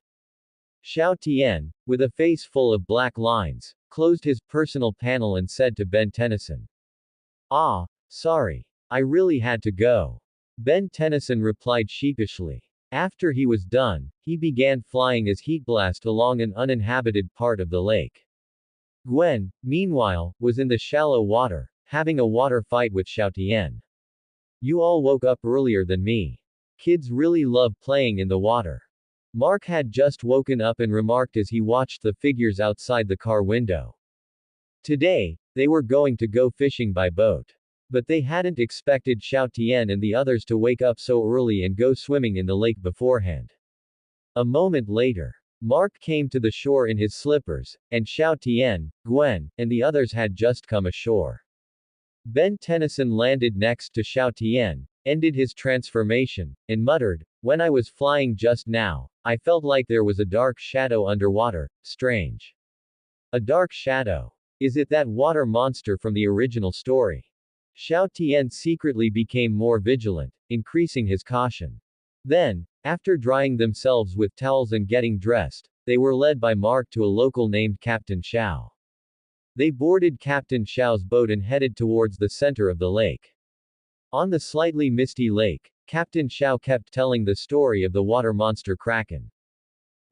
Xiao Tian, with a face full of black lines, closed his personal panel and said to Ben Tennyson. Ah, sorry. I really had to go. Ben Tennyson replied sheepishly. After he was done, he began flying as heat blast along an uninhabited part of the lake. Gwen, meanwhile, was in the shallow water, having a water fight with Xiao Tian. You all woke up earlier than me. Kids really love playing in the water. Mark had just woken up and remarked as he watched the figures outside the car window. Today, they were going to go fishing by boat. But they hadn't expected Xiao Tian and the others to wake up so early and go swimming in the lake beforehand. A moment later, Mark came to the shore in his slippers, and Xiao Tian, Gwen, and the others had just come ashore. Ben Tennyson landed next to Xiao Tian, ended his transformation, and muttered, "When I was flying just now, I felt like there was a dark shadow underwater, strange." A dark shadow. Is it that water monster from the original story? Xiao Tian secretly became more vigilant, increasing his caution. Then, after drying themselves with towels and getting dressed, they were led by Mark to a local named Captain Xiao. They boarded Captain Xiao's boat and headed towards the center of the lake. On the slightly misty lake, Captain Xiao kept telling the story of the water monster Kraken.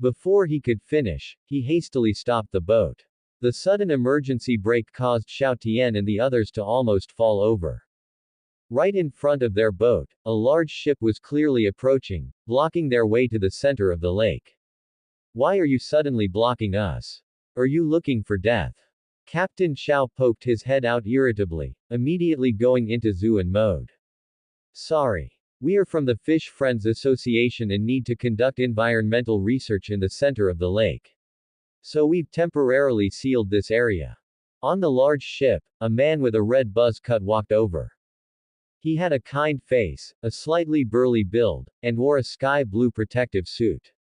Before he could finish, he hastily stopped the boat. The sudden emergency brake caused Xiao Tian and the others to almost fall over. Right in front of their boat, a large ship was clearly approaching, blocking their way to the center of the lake. Why are you suddenly blocking us? Are you looking for death? Captain Xiao poked his head out irritably, immediately going into Zuan mode. Sorry. We are from the Fish Friends Association and need to conduct environmental research in the center of the lake. So we've temporarily sealed this area. On the large ship, a man with a red buzz cut walked over. He had a kind face, a slightly burly build, and wore a sky blue protective suit.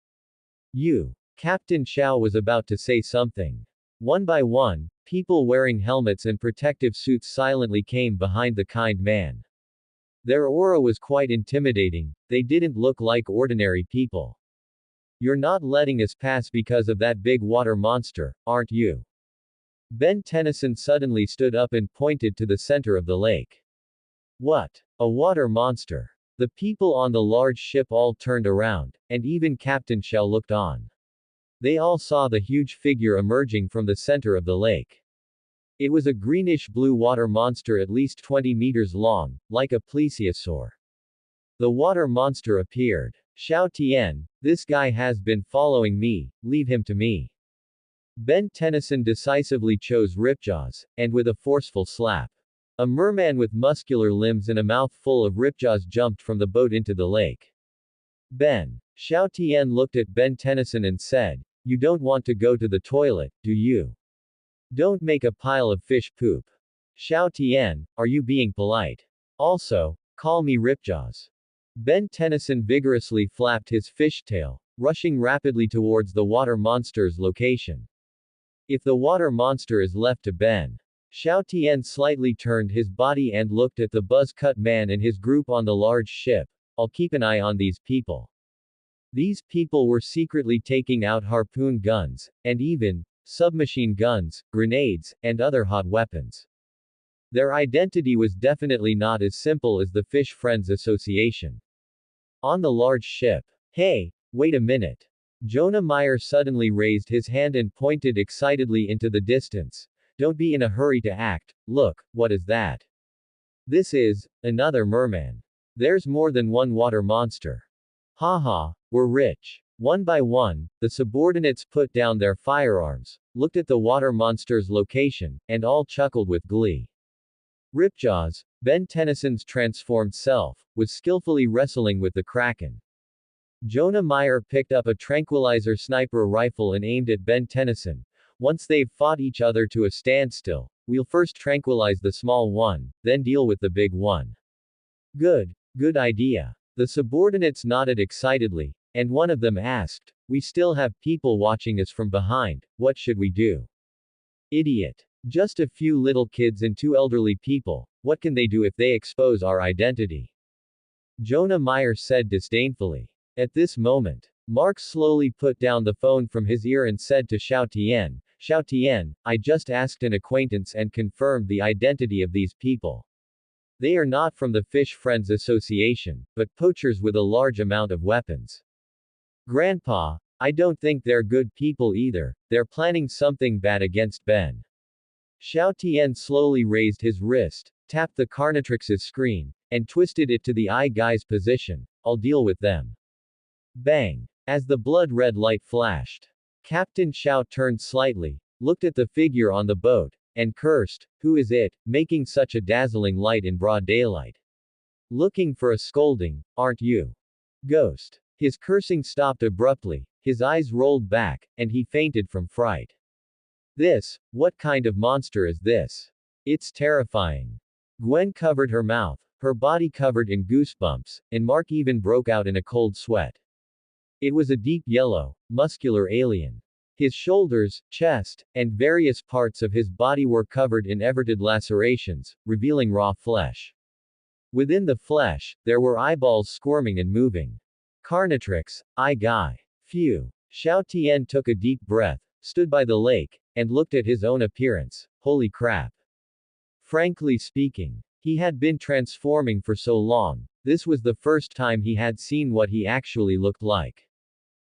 Captain Xiao was about to say something. One by one, people wearing helmets and protective suits silently came behind the kind man. Their aura was quite intimidating, they didn't look like ordinary people. You're not letting us pass because of that big water monster, aren't you? Ben Tennyson suddenly stood up and pointed to the center of the lake. What? A water monster? The people on the large ship all turned around, and even Captain Xiao looked on. They all saw the huge figure emerging from the center of the lake. It was a greenish-blue water monster at least 20 meters long, like a plesiosaur. The water monster appeared. Xiao Tian, this guy has been following me, leave him to me. Ben Tennyson decisively chose Ripjaws, and with a forceful slap. A merman with muscular limbs and a mouth full of ripjaws jumped from the boat into the lake. Xiao Tian looked at Ben Tennyson and said, "You don't want to go to the toilet, do you? Don't make a pile of fish poop. Xiao Tian, are you being polite? Also, call me Ripjaws." Ben Tennyson vigorously flapped his fishtail, rushing rapidly towards the water monster's location. If the water monster is left to Ben. Xiao Tian slightly turned his body and looked at the buzz-cut man and his group on the large ship. I'll keep an eye on these people. These people were secretly taking out harpoon guns, and even, submachine guns, grenades, and other hot weapons. Their identity was definitely not as simple as the Fish Friends Association. On the large ship. Hey, wait a minute. Jonah Meyer suddenly raised his hand and pointed excitedly into the distance. Don't be in a hurry to act, look, what is that? This is, another merman. There's more than one water monster. Haha, we're rich. One by one, the subordinates put down their firearms, looked at the water monster's location, and all chuckled with glee. Ripjaws, Ben Tennyson's transformed self, was skillfully wrestling with the Kraken. Jonah Meyer picked up a tranquilizer sniper rifle and aimed at Ben Tennyson. Once they've fought each other to a standstill, we'll first tranquilize the small one, then deal with the big one. Good idea. The subordinates nodded excitedly, and one of them asked, We still have people watching us from behind, what should we do? Idiot. Just a few little kids and two elderly people, what can they do if they expose our identity? Jonah Meyer said disdainfully. At this moment, Mark slowly put down the phone from his ear and said to Xiao Tian, I just asked an acquaintance and confirmed the identity of these people. They are not from the Fish Friends Association, but poachers with a large amount of weapons. Grandpa, I don't think they're good people either, they're planning something bad against Ben. Xiao Tian slowly raised his wrist, tapped the Carnatrix's screen, and twisted it to the eye guy's position. I'll deal with them. Bang! As the blood-red light flashed, Captain Xiao turned slightly, looked at the figure on the boat, and cursed, who is it, making such a dazzling light in broad daylight? Looking for a scolding, aren't you? Ghost. His cursing stopped abruptly, his eyes rolled back, and he fainted from fright. What kind of monster is this? It's terrifying. Gwen covered her mouth, her body covered in goosebumps, and Mark even broke out in a cold sweat. It was a deep yellow, muscular alien. His shoulders, chest, and various parts of his body were covered in everted lacerations, revealing raw flesh. Within the flesh, there were eyeballs squirming and moving. Carnatrix, eye guy. Phew. Xiao Tian took a deep breath, stood by the lake, and looked at his own appearance. Holy crap. Frankly speaking, he had been transforming for so long, this was the first time he had seen what he actually looked like.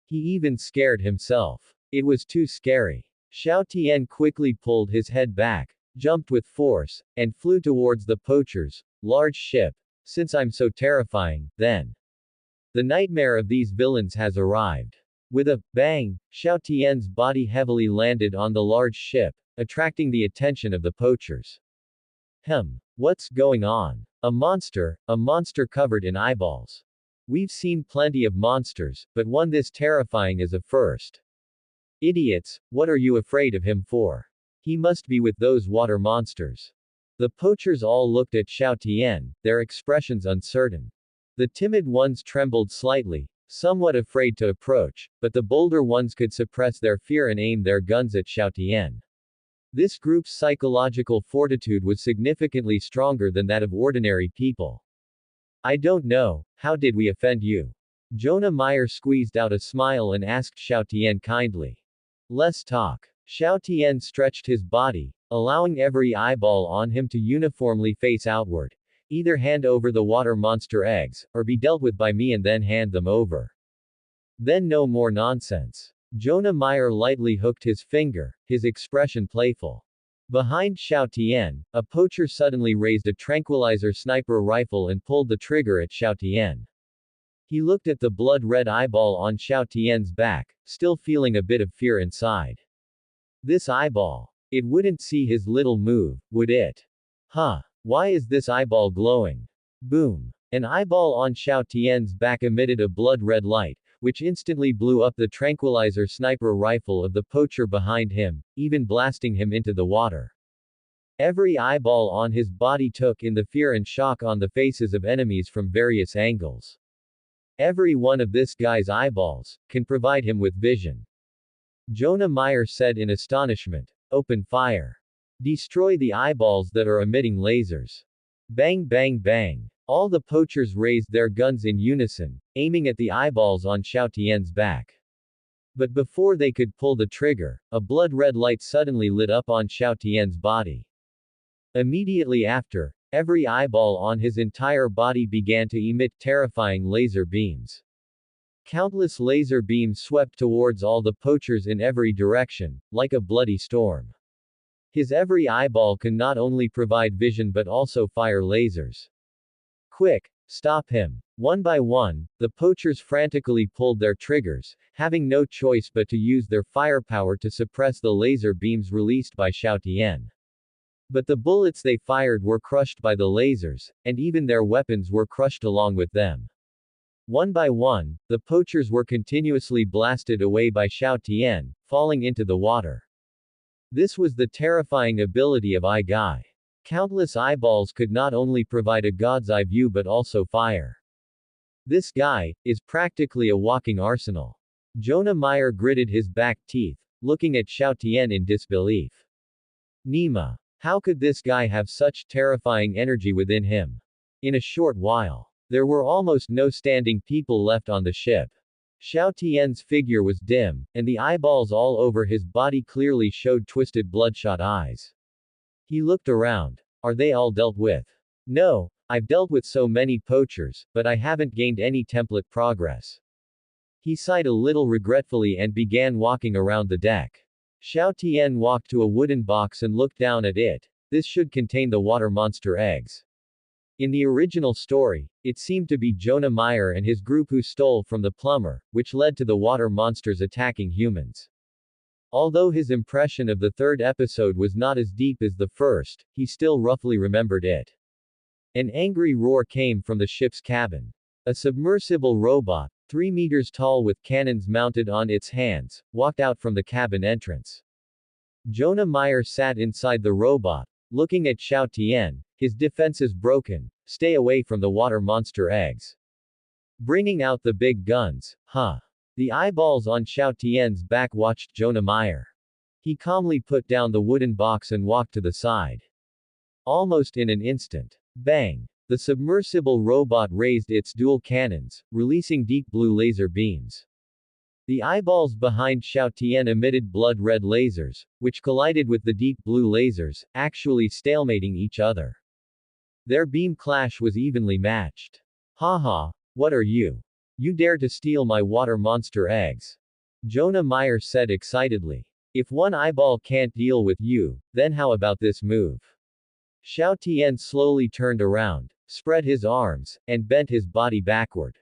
He even scared himself. It was too scary. Xiao Tian quickly pulled his head back, jumped with force, and flew towards the poachers. Large ship. Since I'm so terrifying, then. The nightmare of these villains has arrived. With a bang, Xiao Tian's body heavily landed on the large ship, attracting the attention of the poachers. What's going on? A monster covered in eyeballs. We've seen plenty of monsters, but one this terrifying is a first. Idiots, what are you afraid of him for? He must be with those water monsters. The poachers all looked at Xiao Tian, their expressions uncertain. The timid ones trembled slightly, somewhat afraid to approach, but the bolder ones could suppress their fear and aim their guns at Xiao Tian. This group's psychological fortitude was significantly stronger than that of ordinary people. I don't know, how did we offend you? Jonah Meyer squeezed out a smile and asked Xiao Tian kindly. Less talk. Xiao Tian stretched his body, allowing every eyeball on him to uniformly face outward. Either hand over the water monster eggs, or be dealt with by me and then hand them over. Then no more nonsense. Jonah Meyer lightly hooked his finger, his expression playful. Behind Xiao Tian, a poacher suddenly raised a tranquilizer sniper rifle and pulled the trigger at Xiao Tian. He looked at the blood-red eyeball on Xiao Tian's back, still feeling a bit of fear inside. This eyeball. It wouldn't see his little move, would it? Why is this eyeball glowing? Boom. An eyeball on Xiao Tian's back emitted a blood-red light, which instantly blew up the tranquilizer sniper rifle of the poacher behind him, even blasting him into the water. Every eyeball on his body took in the fear and shock on the faces of enemies from various angles. Every one of this guy's eyeballs can provide him with vision. Jonah Meyer said in astonishment. Open fire. Destroy the eyeballs that are emitting lasers. Bang bang bang. All the poachers raised their guns in unison, aiming at the eyeballs on Xiao Tian's back. But before they could pull the trigger, a blood-red light suddenly lit up on Xiao Tian's body. Immediately after, every eyeball on his entire body began to emit terrifying laser beams. Countless laser beams swept towards all the poachers in every direction, like a bloody storm. His every eyeball can not only provide vision but also fire lasers. Quick! Stop him! One by one, the poachers frantically pulled their triggers, having no choice but to use their firepower to suppress the laser beams released by Xiao Tian. But the bullets they fired were crushed by the lasers, and even their weapons were crushed along with them. One by one, the poachers were continuously blasted away by Xiao Tian, falling into the water. This was the terrifying ability of Eye Guy. Countless eyeballs could not only provide a god's eye view but also fire. This guy is practically a walking arsenal. Jonah Meyer gritted his back teeth, looking at Xiao Tian in disbelief. Nima. How could this guy have such terrifying energy within him? In a short while, there were almost no standing people left on the ship. Xiao Tian's figure was dim, and the eyeballs all over his body clearly showed twisted bloodshot eyes. He looked around. Are they all dealt with? No, I've dealt with so many poachers, but I haven't gained any template progress. He sighed a little regretfully and began walking around the deck. Xiao Tian walked to a wooden box and looked down at it. This should contain the water monster eggs. In the original story, it seemed to be Jonah Meyer and his group who stole from the plumber, which led to the water monsters attacking humans. Although his impression of the third episode was not as deep as the first, he still roughly remembered it. An angry roar came from the ship's cabin. A submersible robot, 3 meters tall with cannons mounted on its hands, walked out from the cabin entrance. Jonah Meyer sat inside the robot, looking at Xiao Tian, his defenses broken. Stay away from the water monster eggs. Bringing out the big guns, huh? The eyeballs on Xiao Tian's back watched Jonah Meyer. He calmly put down the wooden box and walked to the side. Almost in an instant. Bang! The submersible robot raised its dual cannons, releasing deep blue laser beams. The eyeballs behind Xiao Tian emitted blood-red lasers, which collided with the deep blue lasers, actually stalemating each other. Their beam clash was evenly matched. Haha, what are you? You dare to steal my water monster eggs? Jonah Meyer said excitedly. If one eyeball can't deal with you, then how about this move? Xiao Tian slowly turned around, spread his arms, and bent his body backward.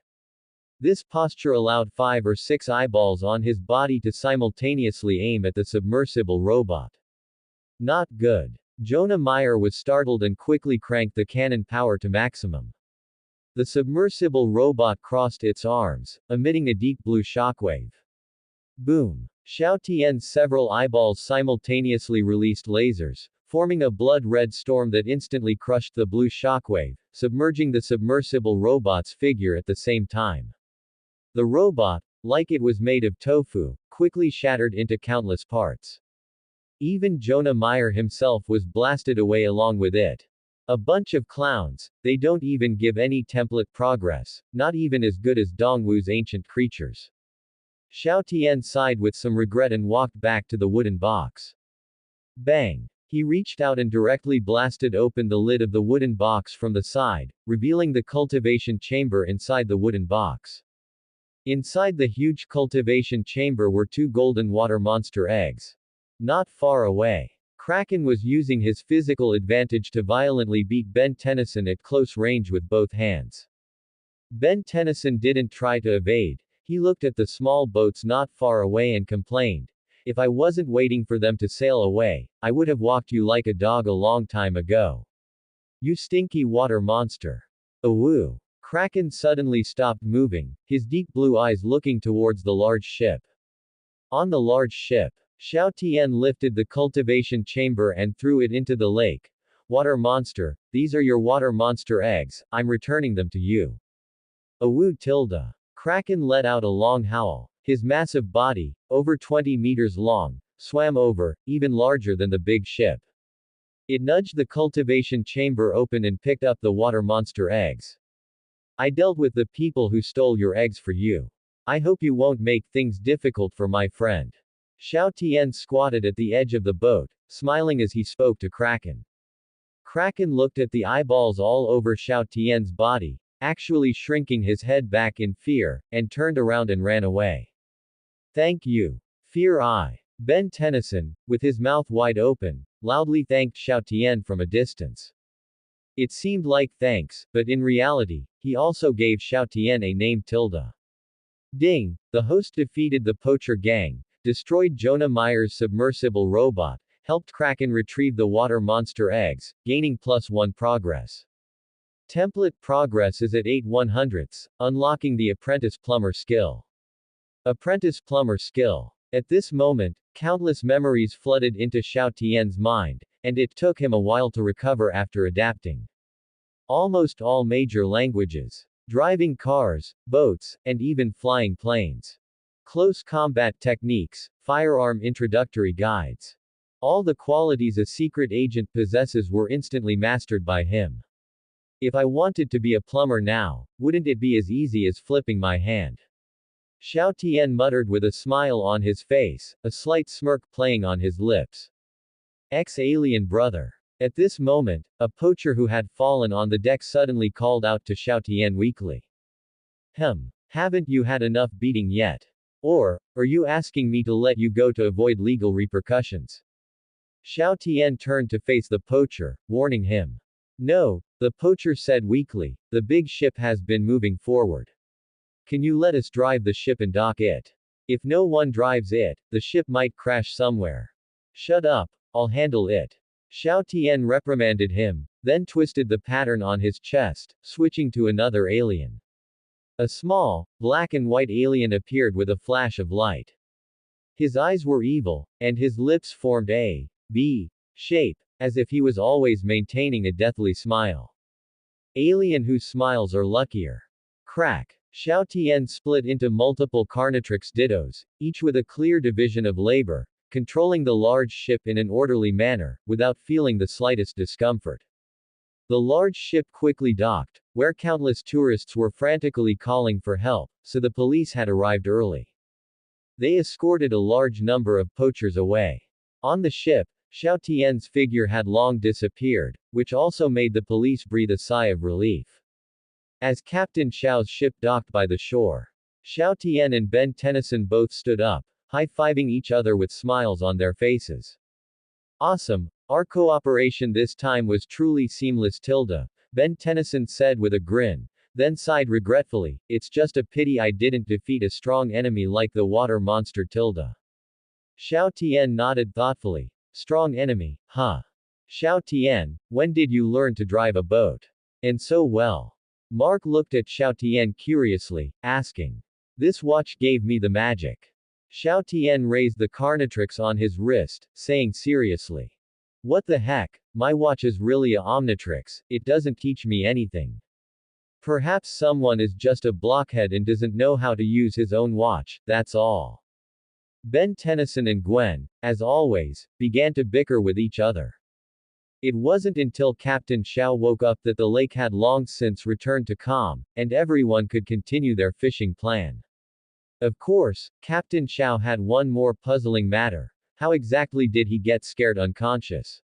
This posture allowed 5 or 6 eyeballs on his body to simultaneously aim at the submersible robot. Not good. Jonah Meyer was startled and quickly cranked the cannon power to maximum. The submersible robot crossed its arms, emitting a deep blue shockwave. Boom! Xiao Tian's several eyeballs simultaneously released lasers, forming a blood-red storm that instantly crushed the blue shockwave, submerging the submersible robot's figure at the same time. The robot, like it was made of tofu, quickly shattered into countless parts. Even Jonah Meyer himself was blasted away along with it. A bunch of clowns, they don't even give any template progress, not even as good as Dongwu's ancient creatures. Xiao Tian sighed with some regret and walked back to the wooden box. Bang! He reached out and directly blasted open the lid of the wooden box from the side, revealing the cultivation chamber inside the wooden box. Inside the huge cultivation chamber were 2 golden water monster eggs. Not far away, Kraken was using his physical advantage to violently beat Ben Tennyson at close range with both hands. Ben Tennyson didn't try to evade. He looked at the small boats not far away and complained, "If I wasn't waiting for them to sail away, I would have walked you like a dog a long time ago. You stinky water monster." Awoo! Kraken suddenly stopped moving, his deep blue eyes looking towards the large ship. On the large ship, Xiao Tian lifted the cultivation chamber and threw it into the lake. "Water monster, these are your water monster eggs, I'm returning them to you." Awoo tilde. Kraken let out a long howl. His massive body, over 20 meters long, swam over, even larger than the big ship. It nudged the cultivation chamber open and picked up the water monster eggs. "I dealt with the people who stole your eggs for you. I hope you won't make things difficult for my friend." Xiao Tian squatted at the edge of the boat, smiling as he spoke to Kraken. Kraken looked at the eyeballs all over Xiao Tian's body, actually shrinking his head back in fear, and turned around and ran away. "Thank you. Fear I." Ben Tennyson, with his mouth wide open, loudly thanked Xiao Tian from a distance. It seemed like thanks, but in reality, he also gave Xiao Tian a name tilde. Ding! The host defeated the poacher gang, destroyed Jonah Meyer's submersible robot, helped Kraken retrieve the water monster eggs, gaining +1 progress. Template progress is at 8/100ths, unlocking the apprentice plumber skill. Apprentice plumber skill. At this moment, countless memories flooded into Xiao Tian's mind, and it took him a while to recover after adapting. Almost all major languages. Driving cars, boats, and even flying planes. close combat techniques, firearm introductory guides. All the qualities a secret agent possesses were instantly mastered by him. If I wanted to be a plumber now, wouldn't it be as easy as flipping my hand? Xiao Tian muttered with a smile on his face, a slight smirk playing on his lips. Ex-alien brother. At this moment, a poacher who had fallen on the deck suddenly called out to Xiao Tian weakly. Haven't you had enough beating yet? Or, are you asking me to let you go to avoid legal repercussions? Xiao Tian turned to face the poacher, warning him. No, the poacher said weakly, the big ship has been moving forward. Can you let us drive the ship and dock it? If no one drives it, the ship might crash somewhere. Shut up, I'll handle it. Xiao Tian reprimanded him, then twisted the pattern on his chest, switching to another alien. A small, black and white alien appeared with a flash of light. His eyes were evil, and his lips formed a B shape, as if he was always maintaining a deathly smile. Alien whose smiles are luckier. Crack. Xiao Tian split into multiple Carnatrix dittos, each with a clear division of labor, controlling the large ship in an orderly manner, without feeling the slightest discomfort. The large ship quickly docked, where countless tourists were frantically calling for help, so the police had arrived early. They escorted a large number of poachers away. On the ship, Xiao Tian's figure had long disappeared, which also made the police breathe a sigh of relief. As Captain Xiao's ship docked by the shore, Xiao Tian and Ben Tennyson both stood up, high-fiving each other with smiles on their faces. Awesome, our cooperation this time was truly seamless. Ben Tennyson said with a grin, then sighed regretfully, it's just a pity I didn't defeat a strong enemy like the water monster . Xiao Tian nodded thoughtfully. Strong enemy, huh? Xiao Tian, when did you learn to drive a boat? And so well. Mark looked at Xiao Tian curiously, asking. This watch gave me the magic. Xiao Tian raised the Carnatrix on his wrist, saying seriously. What the heck, my watch is really a Omnitrix, it doesn't teach me anything. Perhaps someone is just a blockhead and doesn't know how to use his own watch, that's all. Ben Tennyson and Gwen, as always, began to bicker with each other. It wasn't until Captain Xiao woke up that the lake had long since returned to calm, and everyone could continue their fishing plan. Of course, Captain Xiao had one more puzzling matter. How exactly did he get scared unconscious?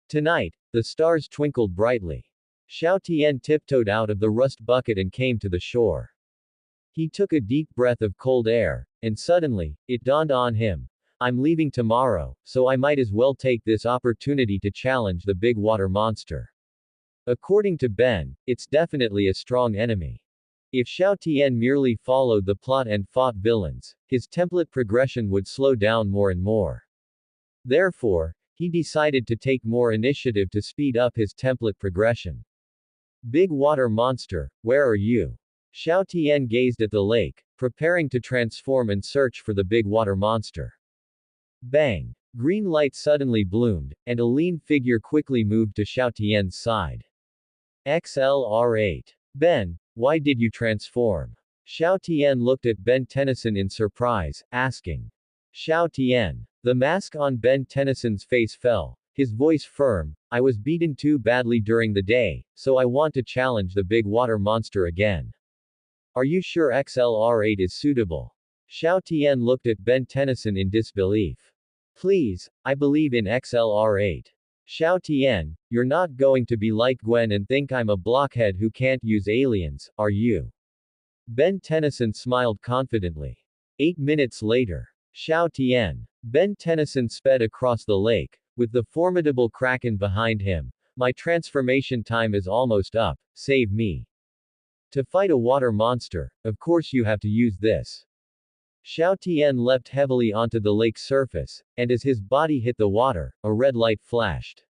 Tonight, the stars twinkled brightly. Xiao Tian tiptoed out of the rust bucket and came to the shore. He took a deep breath of cold air, and suddenly, it dawned on him. I'm leaving tomorrow, so I might as well take this opportunity to challenge the big water monster. According to Ben, it's definitely a strong enemy. If Xiao Tian merely followed the plot and fought villains, his template progression would slow down more and more. Therefore, he decided to take more initiative to speed up his template progression. Big water monster, where are you? Xiao Tian gazed at the lake, preparing to transform and search for the big water monster. Bang! Green light suddenly bloomed, and a lean figure quickly moved to Xiao Tian's side. XLR8. Ben, why did you transform? Xiao Tian looked at Ben Tennyson in surprise, asking. Xiao Tian. The mask on Ben Tennyson's face fell, his voice firm, I was beaten too badly during the day, so I want to challenge the big water monster again. Are you sure XLR8 is suitable? Xiao Tian looked at Ben Tennyson in disbelief. Please, I believe in XLR8. Xiao Tian, you're not going to be like Gwen and think I'm a blockhead who can't use aliens, are you? Ben Tennyson smiled confidently. 8 minutes later. Xiao Tian. Ben Tennyson sped across the lake, with the formidable Kraken behind him. My transformation time is almost up, save me. To fight a water monster, of course you have to use this. Xiao Tian leapt heavily onto the lake's surface, and as his body hit the water, a red light flashed.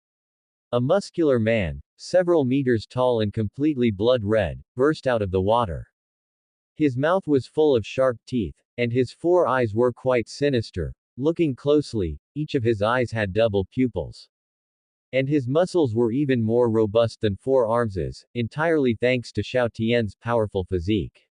A muscular man, several meters tall and completely blood red, burst out of the water. His mouth was full of sharp teeth, and his 4 eyes were quite sinister. Looking closely, each of his eyes had double pupils. And his muscles were even more robust than 4 arms', entirely thanks to Xiao Tian's powerful physique.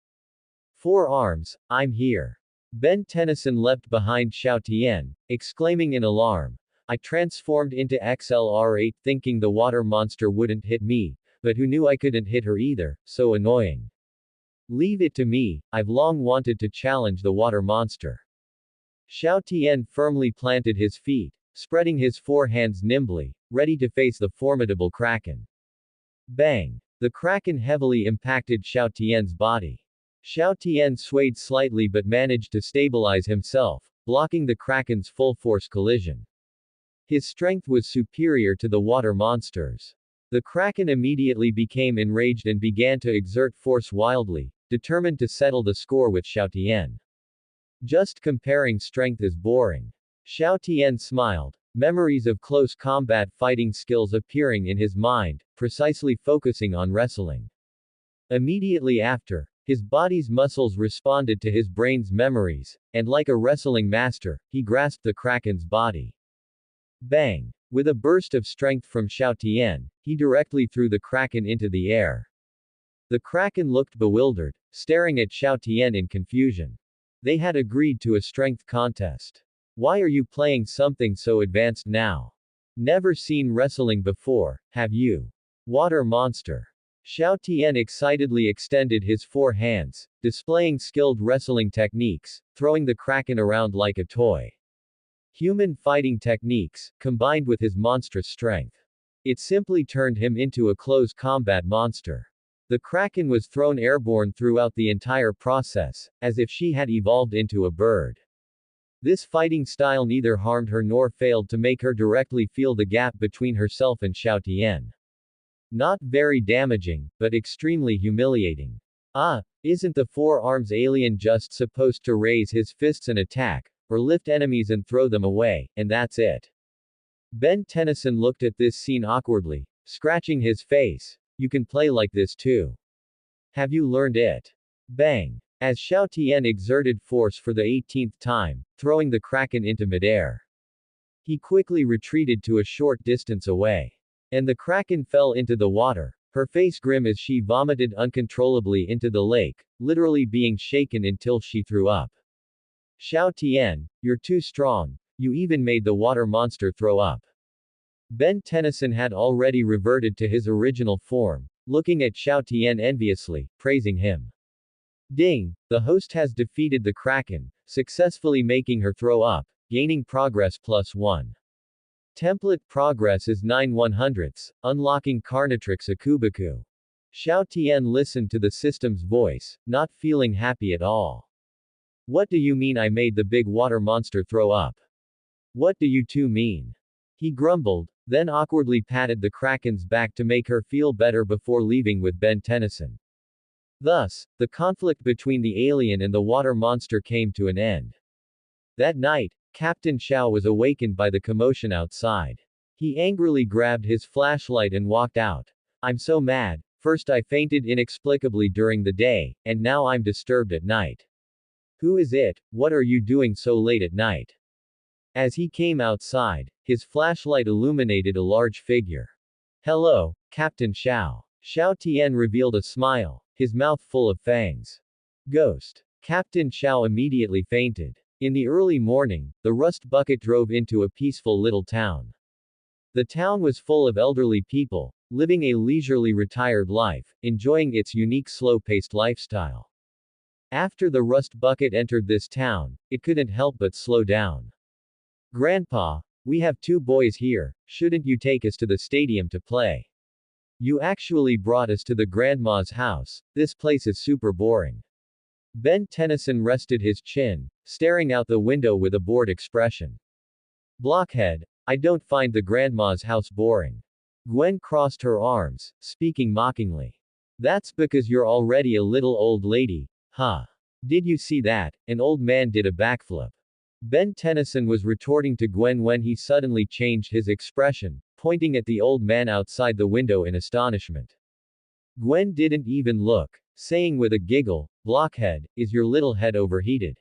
4 arms, I'm here. Ben Tennyson leapt behind Xiao Tian, exclaiming in alarm. I transformed into XLR8 thinking the water monster wouldn't hit me, but who knew I couldn't hit her either, so annoying. Leave it to me, I've long wanted to challenge the water monster. Xiao Tian firmly planted his feet, spreading his four hands nimbly, ready to face the formidable kraken. Bang! The kraken heavily impacted Xiao Tian's body. Xiao Tian swayed slightly but managed to stabilize himself, blocking the kraken's full-force collision. His strength was superior to the water monster's. The kraken immediately became enraged and began to exert force wildly, determined to settle the score with Xiao Tian. Just comparing strength is boring. Xiao Tian smiled, memories of close combat fighting skills appearing in his mind, precisely focusing on wrestling. Immediately after, his body's muscles responded to his brain's memories, and like a wrestling master, he grasped the kraken's body. Bang! With a burst of strength from Xiao Tian, he directly threw the kraken into the air. The kraken looked bewildered, staring at Xiao Tian in confusion. They had agreed to a strength contest. Why are you playing something so advanced now? Never seen wrestling before, have you? Water monster. Xiao Tian excitedly extended his four hands, displaying skilled wrestling techniques, throwing the kraken around like a toy. Human fighting techniques, combined with his monstrous strength. It simply turned him into a close combat monster. The kraken was thrown airborne throughout the entire process, as if she had evolved into a bird. This fighting style neither harmed her nor failed to make her directly feel the gap between herself and Xiao Tian. Not very damaging, but extremely humiliating. Ah, isn't the four arms alien just supposed to raise his fists and attack, or lift enemies and throw them away, and that's it? Ben Tennyson looked at this scene awkwardly, scratching his face. You can play like this too. Have you learned it? Bang! As Xiao Tian exerted force for the 18th time, throwing the kraken into midair. He quickly retreated to a short distance away. And the kraken fell into the water, her face grim as she vomited uncontrollably into the lake, literally being shaken until she threw up. Xiao Tian, you're too strong, you even made the water monster throw up. Ben Tennyson had already reverted to his original form, looking at Xiao Tian enviously, praising him. Ding! The host has defeated the kraken, successfully making her throw up, gaining progress +1. Template progress is 9/100ths, unlocking Carnatrix Akubaku. Xiao Tian listened to the system's voice, not feeling happy at all. What do you mean I made the big water monster throw up? What do you two mean? He grumbled, then awkwardly patted the kraken's back to make her feel better before leaving with Ben Tennyson. Thus, the conflict between the alien and the water monster came to an end. That night, Captain Xiao was awakened by the commotion outside. He angrily grabbed his flashlight and walked out. I'm so mad, first I fainted inexplicably during the day, and now I'm disturbed at night. Who is it? What are you doing so late at night? As he came outside, his flashlight illuminated a large figure. Hello, Captain Xiao. Xiao Tian revealed a smile, his mouth full of fangs. Ghost. Captain Xiao immediately fainted. In the early morning, the rust bucket drove into a peaceful little town. The town was full of elderly people, living a leisurely retired life, enjoying its unique slow-paced lifestyle. After the rust bucket entered this town, it couldn't help but slow down. Grandpa, we have two boys here, shouldn't you take us to the stadium to play? You actually brought us to the grandma's house, this place is super boring. Ben Tennyson rested his chin, staring out the window with a bored expression. Blockhead, I don't find the grandma's house boring. Gwen crossed her arms, speaking mockingly. That's because you're already a little old lady, huh? Did you see that? An old man did a backflip. Ben Tennyson was retorting to Gwen when he suddenly changed his expression, pointing at the old man outside the window in astonishment. Gwen didn't even look, saying with a giggle, Blockhead, is your little head overheated?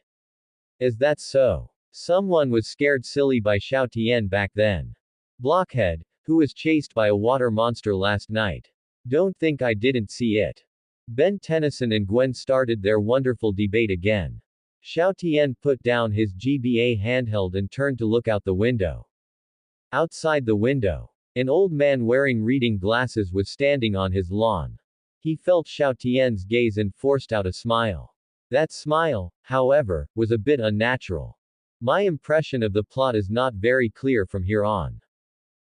Is that so? Someone was scared silly by Xiao Tian back then. Blockhead, who was chased by a water monster last night. Don't think I didn't see it. Ben Tennyson and Gwen started their wonderful debate again. Xiao Tian put down his GBA handheld and turned to look out the window. Outside the window, an old man wearing reading glasses was standing on his lawn. He felt Xiao Tian's gaze and forced out a smile. That smile, however, was a bit unnatural. My impression of the plot is not very clear from here on.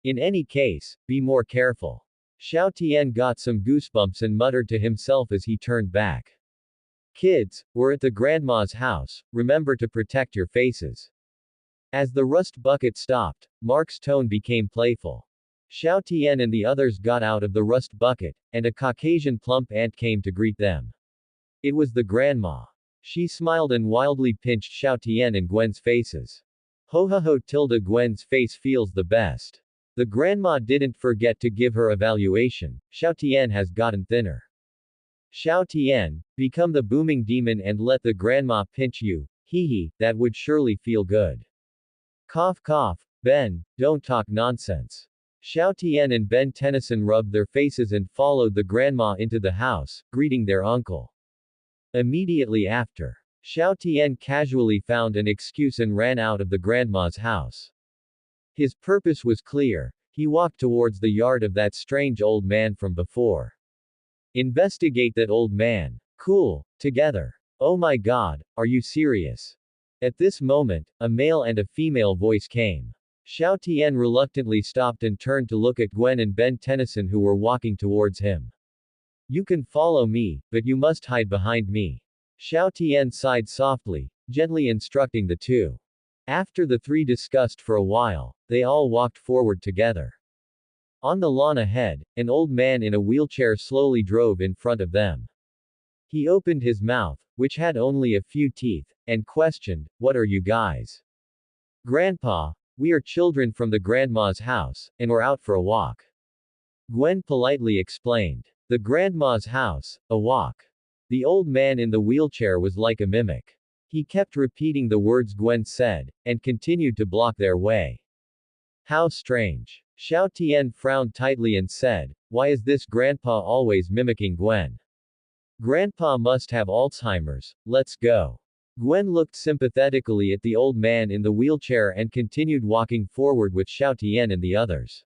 In any case, be more careful. Xiao Tian got some goosebumps and muttered to himself as he turned back. Kids, we're at the grandma's house, remember to protect your faces. As the rust bucket stopped, Mark's tone became playful. Xiao Tian and the others got out of the rust bucket, and a Caucasian plump aunt came to greet them. It was the grandma. She smiled and wildly pinched Xiao Tian and Gwen's faces. Ho ho ho tilde Gwen's face feels the best. The grandma didn't forget to give her evaluation. Xiao Tian has gotten thinner. Xiao Tian, become the booming demon and let the grandma pinch you. Hee hee, that would surely feel good. Cough cough, Ben, don't talk nonsense. Xiao Tian and Ben Tennyson rubbed their faces and followed the grandma into the house, greeting their uncle. Immediately after, Xiao Tian casually found an excuse and ran out of the grandma's house. His purpose was clear. He walked towards the yard of that strange old man from before. Investigate that old man. Cool. Together. Oh my god, are you serious? At this moment, a male and a female voice came. Xiao Tian reluctantly stopped and turned to look at Gwen and Ben Tennyson who were walking towards him. You can follow me, but you must hide behind me. Xiao Tian sighed softly, gently instructing the two. After the three discussed for a while, they all walked forward together. On the lawn ahead, an old man in a wheelchair slowly drove in front of them. He opened his mouth, which had only a few teeth, and questioned, "What are you guys?" "Grandpa, we are children from the grandma's house, and we're out for a walk." Gwen politely explained. The grandma's house, a walk. The old man in the wheelchair was like a mimic. He kept repeating the words Gwen said, and continued to block their way. How strange. Xiao Tian frowned tightly and said, "Why is this grandpa always mimicking Gwen? Grandpa must have Alzheimer's, let's go." Gwen looked sympathetically at the old man in the wheelchair and continued walking forward with Xiao Tian and the others.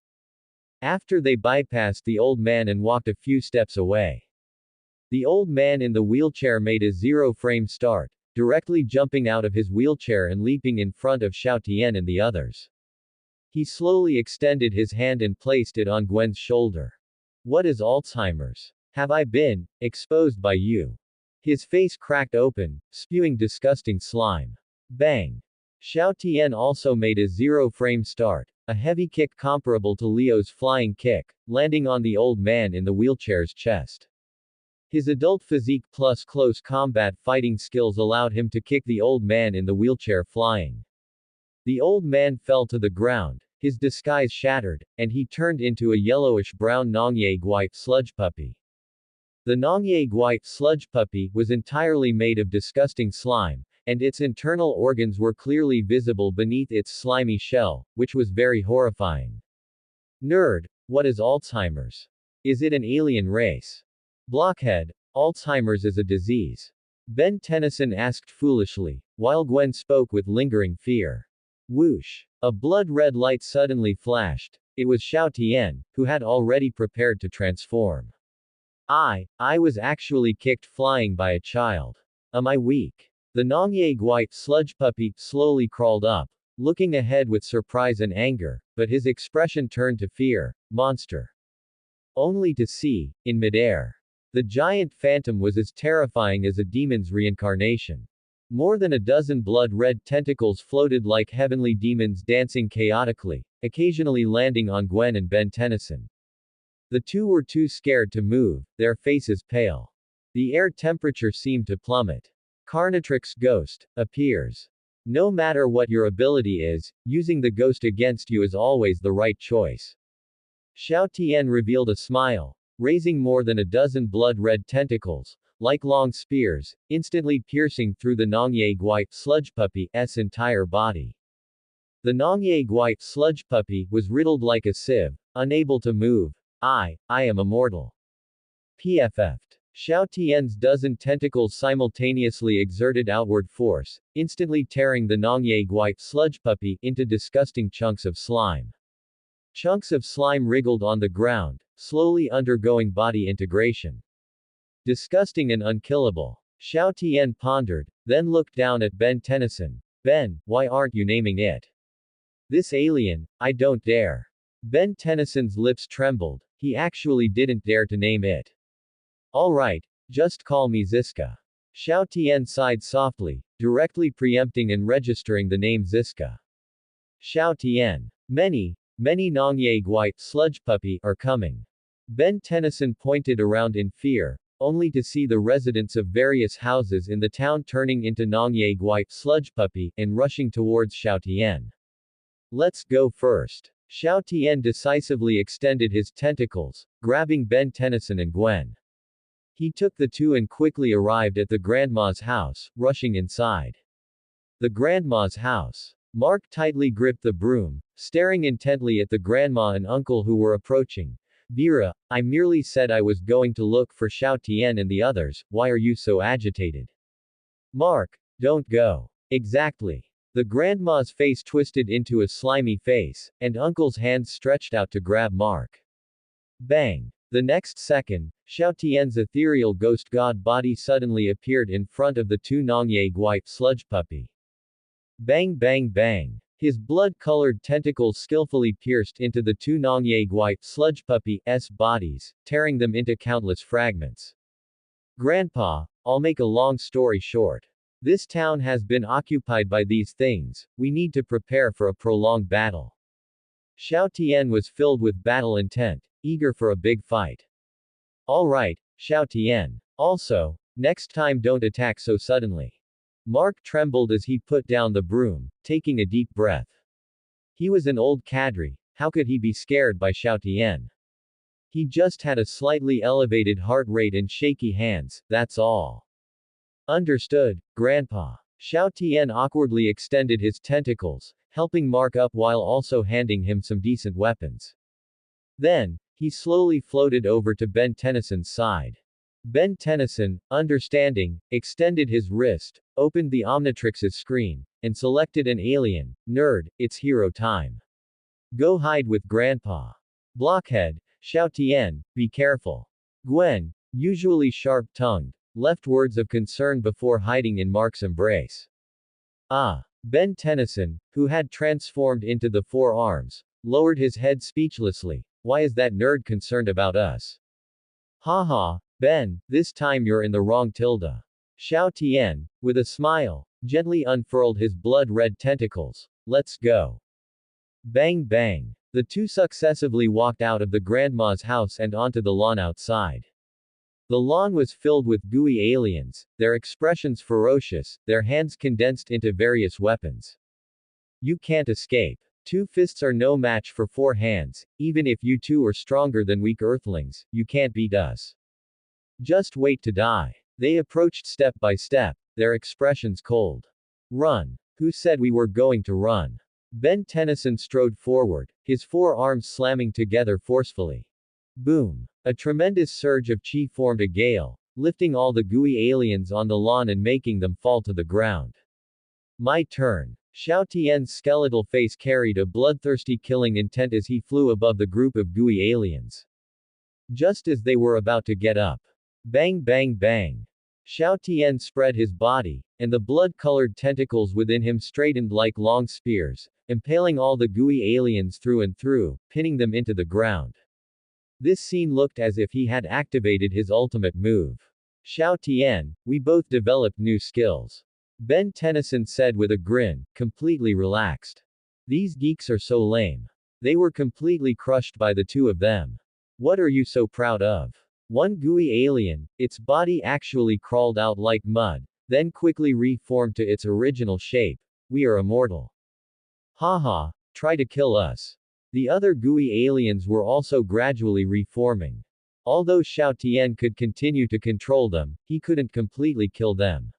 After they bypassed the old man and walked a few steps away, the old man in the wheelchair made a zero-frame start, directly jumping out of his wheelchair and leaping in front of Xiao Tian and the others. He slowly extended his hand and placed it on Gwen's shoulder. What is Alzheimer's? Have I been exposed by you? His face cracked open, spewing disgusting slime. Bang! Xiao Tian also made a zero-frame start, a heavy kick comparable to Leo's flying kick, landing on the old man in the wheelchair's chest. His adult physique plus close combat fighting skills allowed him to kick the old man in the wheelchair flying. The old man fell to the ground, his disguise shattered, and he turned into a yellowish-brown Nongye Gui sludge puppy. The Nongye Gui sludge puppy was entirely made of disgusting slime, and its internal organs were clearly visible beneath its slimy shell, which was very horrifying. Nerd, what is Alzheimer's? Is it an alien race? Blockhead, Alzheimer's is a disease. Ben Tennyson asked foolishly, while Gwen spoke with lingering fear. Whoosh! A blood-red light suddenly flashed. It was Xiao Tian, who had already prepared to transform. I was actually kicked flying by a child. Am I weak? The Nongye Gui sludge puppy slowly crawled up, looking ahead with surprise and anger, but his expression turned to fear. Monster. Only to see, in midair, the giant phantom was as terrifying as a demon's reincarnation. More than a dozen blood-red tentacles floated like heavenly demons dancing chaotically, occasionally landing on Gwen and Ben Tennyson. The two were too scared to move, their faces pale. The air temperature seemed to plummet. Carnatrix Ghost appears. No matter what your ability is, using the ghost against you is always the right choice. Xiao Tian revealed a smile, raising more than a dozen blood-red tentacles, like long spears, instantly piercing through the Nongye Gui sludge puppy's entire body. The Nongye Gui sludge puppy was riddled like a sieve, unable to move. I am immortal. PFF'd. Xiao Tian's dozen tentacles simultaneously exerted outward force, instantly tearing the Nongye Gui sludge puppy into disgusting chunks of slime. Chunks of slime wriggled on the ground, slowly undergoing body integration. Disgusting and unkillable. Xiao Tian pondered, then looked down at Ben Tennyson. Ben, why aren't you naming it? This alien, I don't dare. Ben Tennyson's lips trembled, he actually didn't dare to name it. Alright, just call me Ziska. Xiao Tian sighed softly, directly preempting and registering the name Ziska. Xiao Tian. Many Nongye Gui sludge puppy are coming. Ben Tennyson pointed around in fear, only to see the residents of various houses in the town turning into Nongye Gui sludge puppy and rushing towards Xiao Tian. Let's go first. Xiao Tian decisively extended his tentacles, grabbing Ben Tennyson and Gwen. He took the two and quickly arrived at the grandma's house, rushing inside. The grandma's house. Mark tightly gripped the broom, staring intently at the grandma and uncle who were approaching. Vera, I merely said I was going to look for Xiao Tian and the others, why are you so agitated? Mark, don't go. Exactly. The grandma's face twisted into a slimy face, and uncle's hands stretched out to grab Mark. Bang. The next second, Xiao Tian's ethereal ghost god body suddenly appeared in front of the two Nongye Gui sludge puppy. Bang bang bang. His blood-colored tentacles skillfully pierced into the two Nongye Gui sludge puppy's bodies, tearing them into countless fragments. Grandpa, I'll make a long story short. This town has been occupied by these things, we need to prepare for a prolonged battle. Xiao Tian was filled with battle intent, eager for a big fight. Alright, Xiao Tian. Also, next time don't attack so suddenly. Mark trembled as he put down the broom, taking a deep breath. He was an old cadre, how could he be scared by Xiao Tian? He just had a slightly elevated heart rate and shaky hands, that's all. Understood, Grandpa. Xiao Tian awkwardly extended his tentacles, helping Mark up while also handing him some decent weapons. Then, he slowly floated over to Ben Tennyson's side. Ben Tennyson, understanding, extended his wrist, opened the Omnitrix's screen, and selected an alien. Nerd, it's hero time. Go hide with Grandpa. Blockhead, Xiao Tian, be careful. Gwen, usually sharp-tongued, left words of concern before hiding in Mark's embrace. Ben Tennyson, who had transformed into the four arms, lowered his head speechlessly. Why is that nerd concerned about us? Haha, Ben, this time you're in the wrong tilde. Xiao Tian, with a smile, gently unfurled his blood-red tentacles. Let's go. Bang bang. The two successively walked out of the grandma's house and onto the lawn outside. The lawn was filled with gooey aliens, their expressions ferocious, their hands condensed into various weapons. You can't escape. 2 fists are no match for 4 hands, even if you two are stronger than weak earthlings, you can't beat us. Just wait to die. They approached step by step, their expressions cold. Run. Who said we were going to run? Ben Tennyson strode forward, his 4 arms slamming together forcefully. Boom. A tremendous surge of chi formed a gale, lifting all the gooey aliens on the lawn and making them fall to the ground. My turn. Xiao Tian's skeletal face carried a bloodthirsty killing intent as he flew above the group of gooey aliens. Just as they were about to get up. Bang bang bang. Xiao Tian spread his body, and the blood-colored tentacles within him straightened like long spears, impaling all the gooey aliens through and through, pinning them into the ground. This scene looked as if he had activated his ultimate move. Xiao Tian, we both developed new skills. Ben Tennyson said with a grin, completely relaxed. These geeks are so lame. They were completely crushed by the two of them. What are you so proud of? One gooey alien, its body actually crawled out like mud, then quickly reformed to its original shape. We are immortal. Haha, try to kill us. The other gooey aliens were also gradually reforming. Although Xiao Tian could continue to control them, he couldn't completely kill them.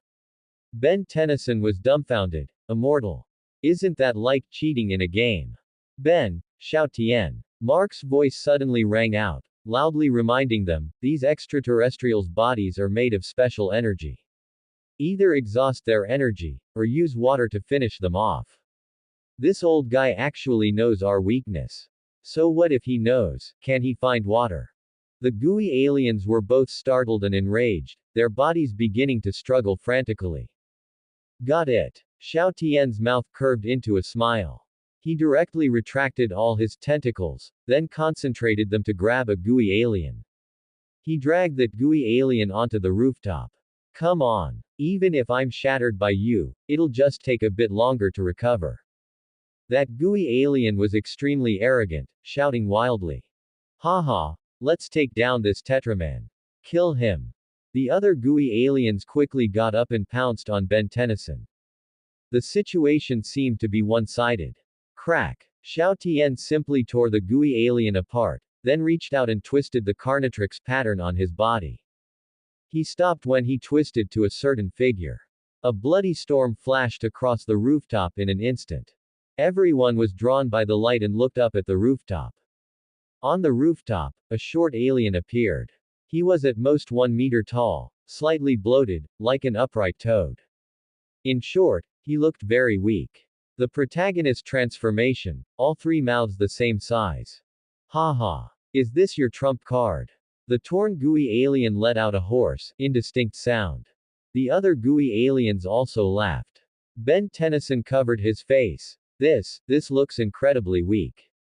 Ben Tennyson was dumbfounded. Immortal. Isn't that like cheating in a game? Ben, Xiao Tian. Mark's voice suddenly rang out, loudly reminding them, these extraterrestrials' bodies are made of special energy. Either exhaust their energy, or use water to finish them off. This old guy actually knows our weakness. So what if he knows? Can he find water? The gooey aliens were both startled and enraged, their bodies beginning to struggle frantically. Got it. Xiao Tian's mouth curved into a smile. He directly retracted all his tentacles, then concentrated them to grab a gooey alien. He dragged that gooey alien onto the rooftop. Come on. Even if I'm shattered by you, it'll just take a bit longer to recover. That gooey alien was extremely arrogant, shouting wildly. Haha, let's take down this Tetraman. Kill him. The other gooey aliens quickly got up and pounced on Ben Tennyson. The situation seemed to be one-sided. Crack. Xiao Tian simply tore the gooey alien apart, then reached out and twisted the Carnatrix pattern on his body. He stopped when he twisted to a certain figure. A bloody storm flashed across the rooftop in an instant. Everyone was drawn by the light and looked up at the rooftop. On the rooftop, a short alien appeared. He was at most 1 meter tall, slightly bloated, like an upright toad. In short, he looked very weak. The protagonist's transformation, all three mouths the same size. Haha. Is this your trump card? The torn gooey alien let out a hoarse, indistinct sound. The other gooey aliens also laughed. Ben Tennyson covered his face. This looks incredibly weak.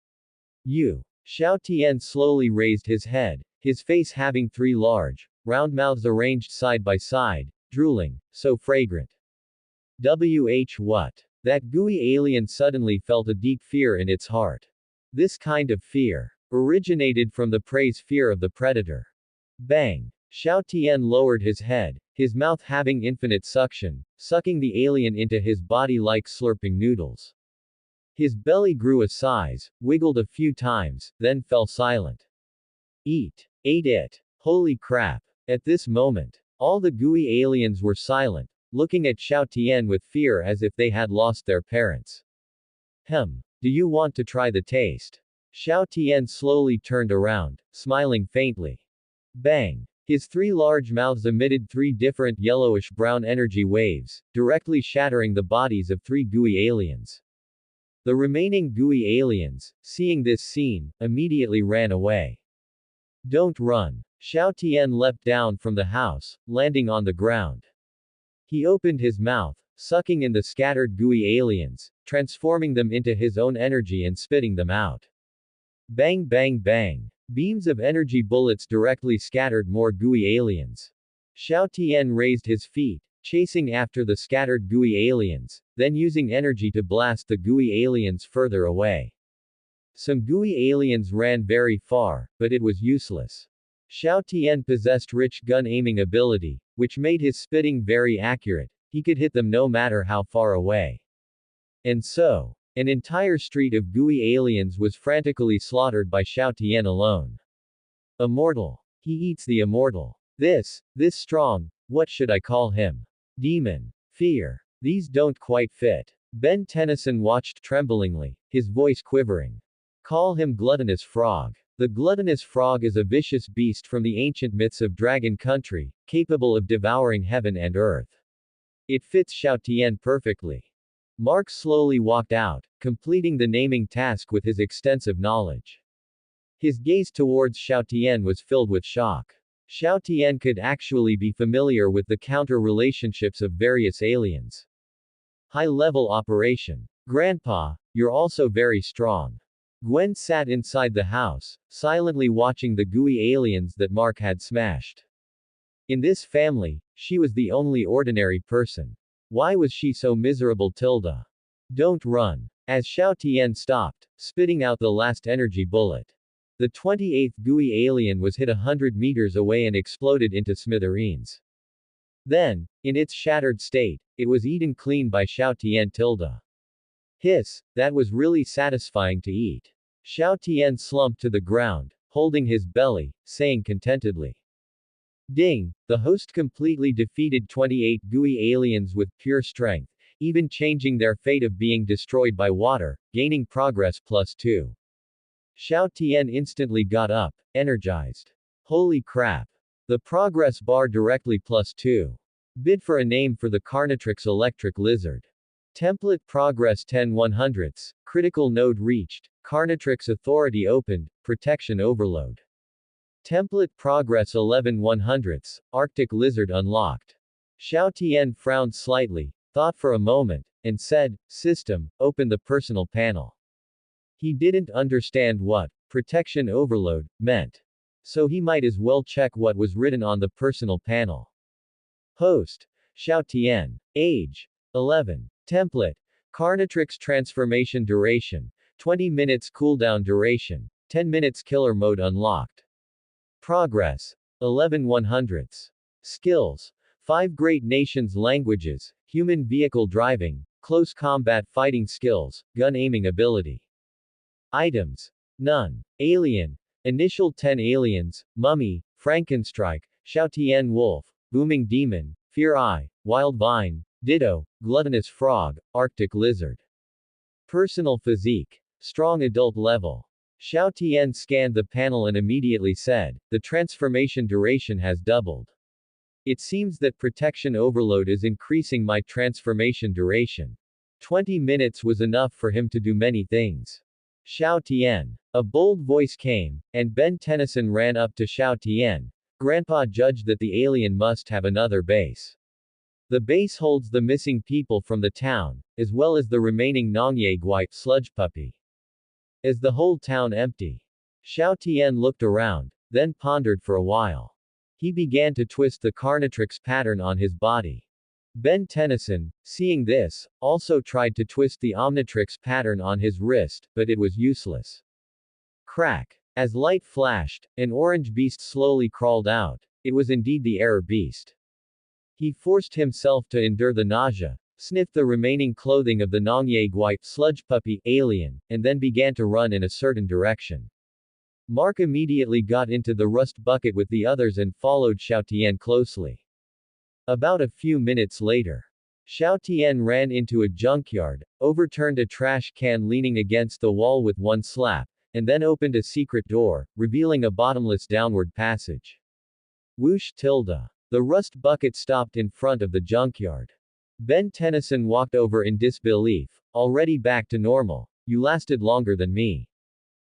You. Xiao Tian slowly raised his head, his face having three large, round mouths arranged side by side, drooling, so fragrant. What? That gooey alien suddenly felt a deep fear in its heart. This kind of fear originated from the prey's fear of the predator. Bang! Xiao Tian lowered his head, his mouth having infinite suction, sucking the alien into his body like slurping noodles. His belly grew a size, wiggled a few times, then fell silent. Eat. Ate it. Holy crap. At this moment, all the gooey aliens were silent, looking at Xiao Tian with fear as if they had lost their parents. Do you want to try the taste? Xiao Tian slowly turned around, smiling faintly. Bang! His three large mouths emitted three different yellowish-brown energy waves, directly shattering the bodies of three gooey aliens. The remaining gooey aliens, seeing this scene, immediately ran away. Don't run. Xiao Tian leapt down from the house, landing on the ground. He opened his mouth, sucking in the scattered gooey aliens, transforming them into his own energy and spitting them out. Bang bang bang. Beams of energy bullets directly scattered more gooey aliens. Xiao Tian raised his feet, chasing after the scattered gooey aliens, then using energy to blast the gooey aliens further away. Some gooey aliens ran very far, but it was useless. Xiao Tian possessed rich gun aiming ability, which made his spitting very accurate. He could hit them no matter how far away. And so, an entire street of gooey aliens was frantically slaughtered by Xiao Tian alone. Immortal. He eats the immortal. This strong, what should I call him? Demon. Fear. These don't quite fit. Ben Tennyson watched tremblingly, his voice quivering. Call him Gluttonous Frog. The gluttonous frog is a vicious beast from the ancient myths of Dragon Country, capable of devouring heaven and earth. It fits Xiao Tian perfectly. Mark slowly walked out, completing the naming task with his extensive knowledge. His gaze towards Xiao Tian was filled with shock. Xiao Tian could actually be familiar with the counter-relationships of various aliens. High-level operation. Grandpa, you're also very strong. Gwen sat inside the house, silently watching the gooey aliens that Mark had smashed. In this family, she was the only ordinary person. Why was she so miserable? Don't run. As Xiao Tian stopped, spitting out the last energy bullet. The 28th gooey alien was hit 100 meters away and exploded into smithereens. Then, in its shattered state, it was eaten clean by Xiao Tian. Hiss, that was really satisfying to eat. Xiao Tian slumped to the ground, holding his belly, saying contentedly. Ding! The host completely defeated 28 gooey aliens with pure strength, even changing their fate of being destroyed by water, gaining progress +2. Xiao Tian instantly got up, energized. Holy crap. The progress bar directly +2. Bid for a name for the Carnatrix electric lizard. Template progress 10 100ths, critical node reached, Carnatrix authority opened, protection overload. Template progress 11 100ths, Arctic lizard unlocked. Xiao Tian frowned slightly, thought for a moment, and said, System, open the personal panel. He didn't understand what protection overload meant. So he might as well check what was written on the personal panel. Host. Xiao Tian. Age. 11. Template. Carnatrix transformation duration. 20 minutes cooldown duration. 10 minutes killer mode unlocked. Progress. 11 100ths. Skills. 5 Great Nations languages, human vehicle driving, close combat fighting skills, gun aiming ability. Items. None. Alien. Initial 10 aliens, Mummy, Frankenstrike, Xiao Tian Wolf, Booming Demon, Fear Eye, Wild Vine, Ditto, Gluttonous Frog, Arctic Lizard. Personal physique. Strong adult level. Xiao Tian scanned the panel and immediately said, the transformation duration has doubled. It seems that protection overload is increasing my transformation duration. 20 minutes was enough for him to do many things. Xiao Tian. A bold voice came, and Ben Tennyson ran up to Xiao Tian. Grandpa judged that the alien must have another base. The base holds the missing people from the town, as well as the remaining Nongye Guai sludge puppy. Is the whole town empty? Xiao Tian looked around, then pondered for a while. He began to twist the Carnatrix pattern on his body. Ben Tennyson, seeing this, also tried to twist the Omnitrix pattern on his wrist, but it was useless. Crack. As light flashed, an orange beast slowly crawled out. It was indeed the error beast. He forced himself to endure the nausea, sniffed the remaining clothing of the Nongye Guai sludge puppy alien, and then began to run in a certain direction. Mark immediately got into the rust bucket with the others and followed Xiao Tian closely. About a few minutes later, Xiao Tian ran into a junkyard, overturned a trash can leaning against the wall with one slap, and then opened a secret door, revealing a bottomless downward passage. Whoosh tilde. The rust bucket stopped in front of the junkyard. Ben Tennyson walked over in disbelief. Already back to normal. You lasted longer than me.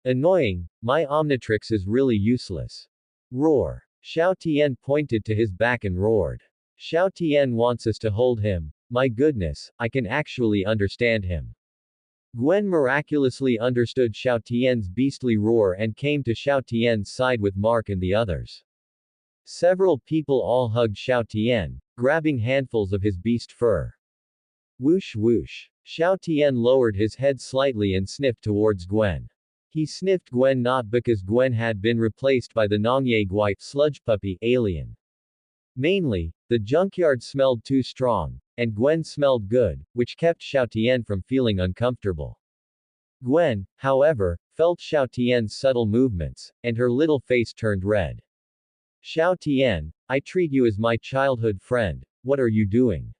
Annoying, my Omnitrix is really useless. Roar. Xiao Tian pointed to his back and roared. Xiao Tian wants us to hold him. My goodness, I can actually understand him. Gwen miraculously understood Xiao Tian's beastly roar and came to Xiao Tian's side with Mark and the others. Several people all hugged Xiao Tian, grabbing handfuls of his beast fur. Whoosh whoosh. Xiao Tian lowered his head slightly and sniffed towards Gwen. He sniffed Gwen not because Gwen had been replaced by the Nongye Guai sludge puppy alien. Mainly, the junkyard smelled too strong, and Gwen smelled good, which kept Xiao Tian from feeling uncomfortable. Gwen, however, felt Xiao Tian's subtle movements, and her little face turned red. Xiao Tian, I treat you as my childhood friend, what are you doing?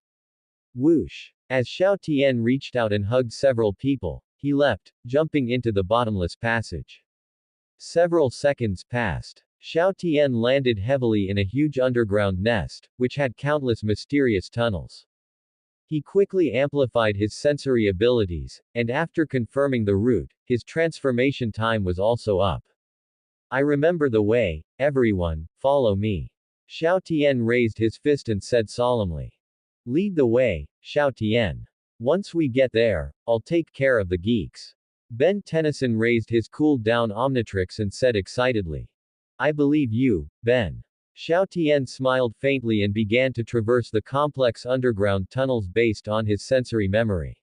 Whoosh. As Xiao Tian reached out and hugged several people, he leapt, jumping into the bottomless passage. Several seconds passed. Xiao Tian landed heavily in a huge underground nest, which had countless mysterious tunnels. He quickly amplified his sensory abilities, and after confirming the route, his transformation time was also up. I remember the way, everyone, follow me. Xiao Tian raised his fist and said solemnly. Lead the way, Xiao Tian. Once we get there, I'll take care of the geeks. Ben Tennyson raised his cooled-down Omnitrix and said excitedly. I believe you, Ben. Xiao Tian smiled faintly and began to traverse the complex underground tunnels based on his sensory memory.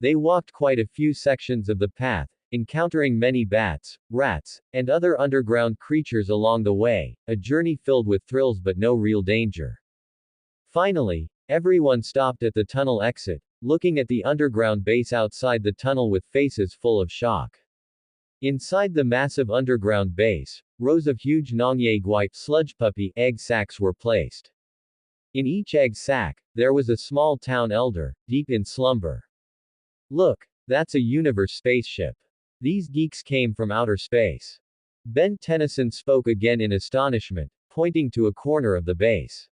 They walked quite a few sections of the path, encountering many bats, rats, and other underground creatures along the way, a journey filled with thrills but no real danger. Finally, everyone stopped at the tunnel exit, looking at the underground base outside the tunnel with faces full of shock. Inside the massive underground base, rows of huge Nongye Guai sludge puppy egg sacs were placed. In each egg sac, there was a small town elder, deep in slumber. Look, that's a universe spaceship. These geeks came from outer space. Ben Tennyson spoke again in astonishment, pointing to a corner of the base.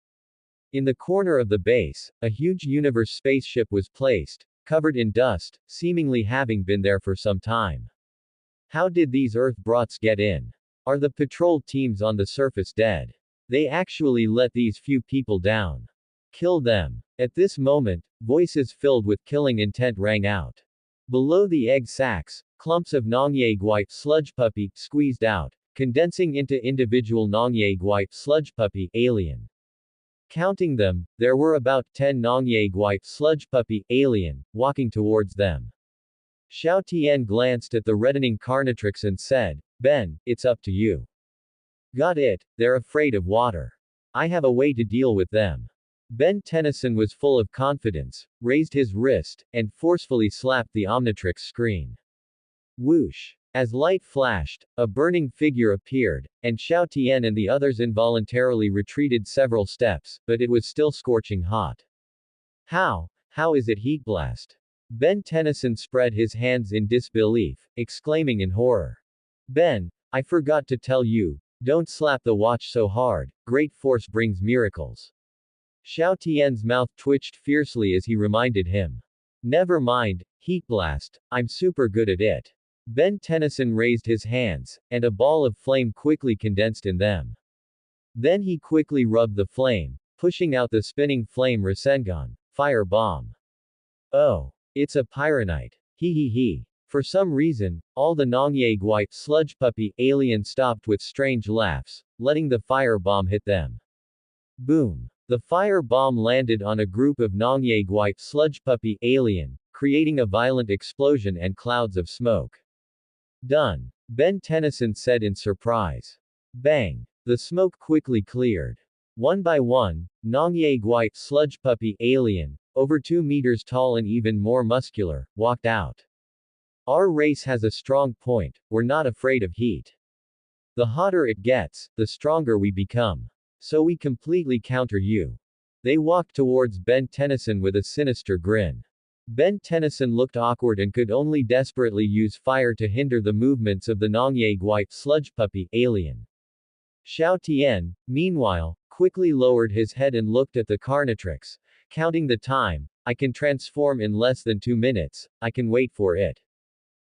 In the corner of the base, a huge universe spaceship was placed, covered in dust, seemingly having been there for some time. How did these Earth brats get in? Are the patrol teams on the surface dead? They actually let these few people down. Kill them. At this moment, voices filled with killing intent rang out. Below the egg sacs, clumps of Nongye sludge puppy squeezed out, condensing into individual Nongye sludge puppy alien. Counting them, there were about 10 Nongye sludge puppy alien walking towards them. Xiao Tian glanced at the reddening Carnatrix and said, Ben, it's up to you. Got it, they're afraid of water. I have a way to deal with them. Ben Tennyson was full of confidence, raised his wrist, and forcefully slapped the Omnitrix screen. Whoosh! As light flashed, a burning figure appeared, and Xiao Tian and the others involuntarily retreated several steps, but it was still scorching hot. How is it heat blast? Ben Tennyson spread his hands in disbelief, exclaiming in horror. Ben, I forgot to tell you, don't slap the watch so hard, great force brings miracles. Xiao Tian's mouth twitched fiercely as he reminded him. Never mind, heat blast, I'm super good at it. Ben Tennyson raised his hands, and a ball of flame quickly condensed in them. Then he quickly rubbed the flame, pushing out the spinning flame Rasengan, fire bomb. Oh. It's a pyronite. He. For some reason, all the Nongye sludge puppy alien stopped with strange laughs, letting the fire bomb hit them. Boom. The fire bomb landed on a group of Nongye sludge puppy alien, creating a violent explosion and clouds of smoke. Done. Ben Tennyson said in surprise. Bang. The smoke quickly cleared. One by one, Nongye sludge puppy alien, over 2 meters tall and even more muscular, walked out. Our race has a strong point, we're not afraid of heat. The hotter it gets, the stronger we become. So we completely counter you. They walked towards Ben Tennyson with a sinister grin. Ben Tennyson looked awkward and could only desperately use fire to hinder the movements of the Nongye sludge puppy alien. Xiao Tian, meanwhile, quickly lowered his head and looked at the Carnatrix. Counting the time, I can transform in less than 2 minutes, I can wait for it.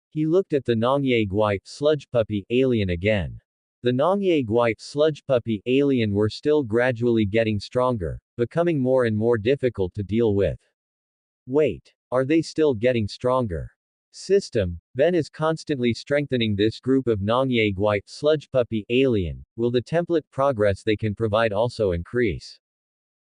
He looked at the Nongye sludge puppy alien again. The Nongye sludge puppy alien were still gradually getting stronger, becoming more and more difficult to deal with. Wait, are they still getting stronger? System, Ben is constantly strengthening this group of Nongye sludge puppy alien, will the template progress they can provide also increase?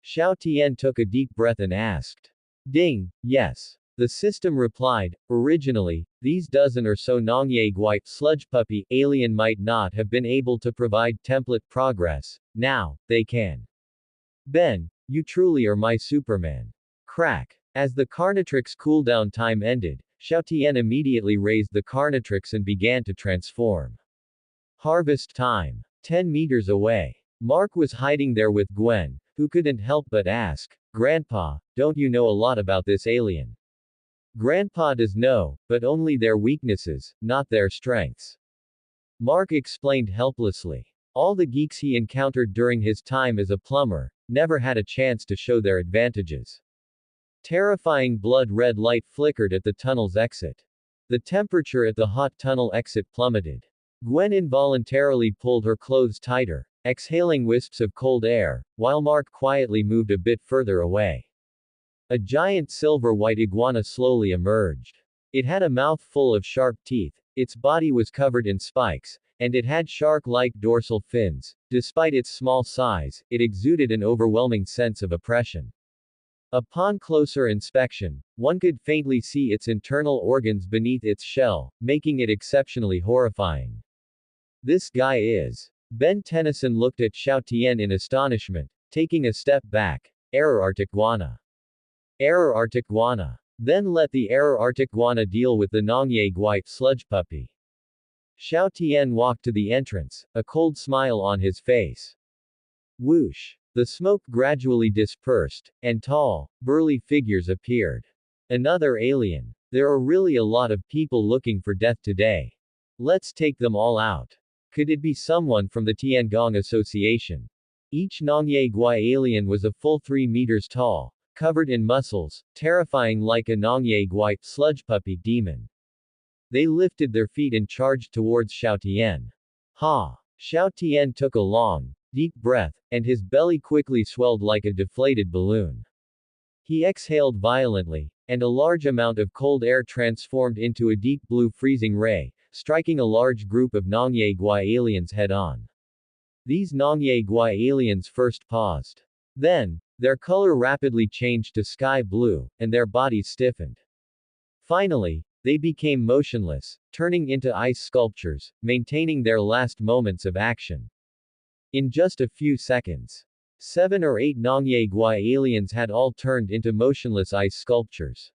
Xiao Tian took a deep breath and asked. Ding, yes. The system replied, originally, these dozen or so Nongye sludge puppy alien might not have been able to provide template progress, now, they can. Ben, you truly are my Superman. Crack. As the Carnatrix cooldown time ended, Xiao Tian immediately raised the Carnatrix and began to transform. Harvest time. 10 meters away. Mark was hiding there with Gwen, who couldn't help but ask, Grandpa, don't you know a lot about this alien? Grandpa does know, but only their weaknesses, not their strengths. Mark explained helplessly. All the geeks he encountered during his time as a plumber, never had a chance to show their advantages. Terrifying blood-red light flickered at the tunnel's exit. The temperature at the hot tunnel exit plummeted. Gwen involuntarily pulled her clothes tighter, exhaling wisps of cold air, while Mark quietly moved a bit further away. A giant silver-white iguana slowly emerged. It had a mouth full of sharp teeth, its body was covered in spikes, and it had shark-like dorsal fins. Despite its small size, it exuded an overwhelming sense of oppression. Upon closer inspection, one could faintly see its internal organs beneath its shell, making it exceptionally horrifying. This guy is. Ben Tennyson looked at Xiao Tian in astonishment, taking a step back. Error Articguana. Error Articguana. Then let the Error Articguana deal with the Nongye sludge puppy. Xiao Tian walked to the entrance, a cold smile on his face. Whoosh. The smoke gradually dispersed, and tall, burly figures appeared. Another alien. There are really a lot of people looking for death today. Let's take them all out. Could it be someone from the Tiangong Association? Each Nongye Gui alien was a full 3 meters tall, covered in muscles, terrifying like a Nongye Gui sludge puppy demon. They lifted their feet and charged towards Xiao Tian. Ha! Xiao Tian took a long, deep breath, and his belly quickly swelled like a deflated balloon. He exhaled violently, and a large amount of cold air transformed into a deep blue freezing ray, striking a large group of Nongye Gui aliens head-on. These Nongye Gui aliens first paused. Then, their color rapidly changed to sky blue, and their bodies stiffened. Finally, they became motionless, turning into ice sculptures, maintaining their last moments of action. In just a few seconds, 7 or 8 Nongye Gui aliens had all turned into motionless ice sculptures.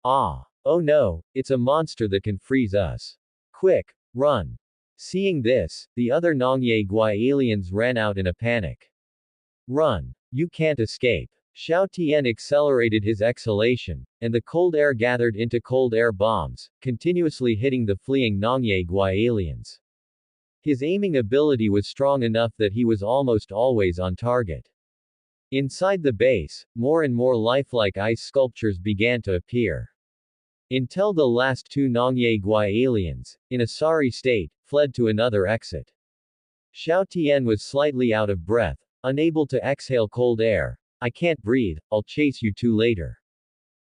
Ah! Oh no, it's a monster that can freeze us. Quick, run! Seeing this, the other Nongye Gui aliens ran out in a panic. Run! You can't escape. Xiao Tian accelerated his exhalation, and the cold air gathered into cold air bombs, continuously hitting the fleeing Nongye Gui aliens. His aiming ability was strong enough that he was almost always on target. Inside the base, more and more lifelike ice sculptures began to appear. Until the last 2 Nongye Gui aliens, in a sorry state, fled to another exit. Xiao Tian was slightly out of breath, unable to exhale cold air. I can't breathe, I'll chase you 2 later.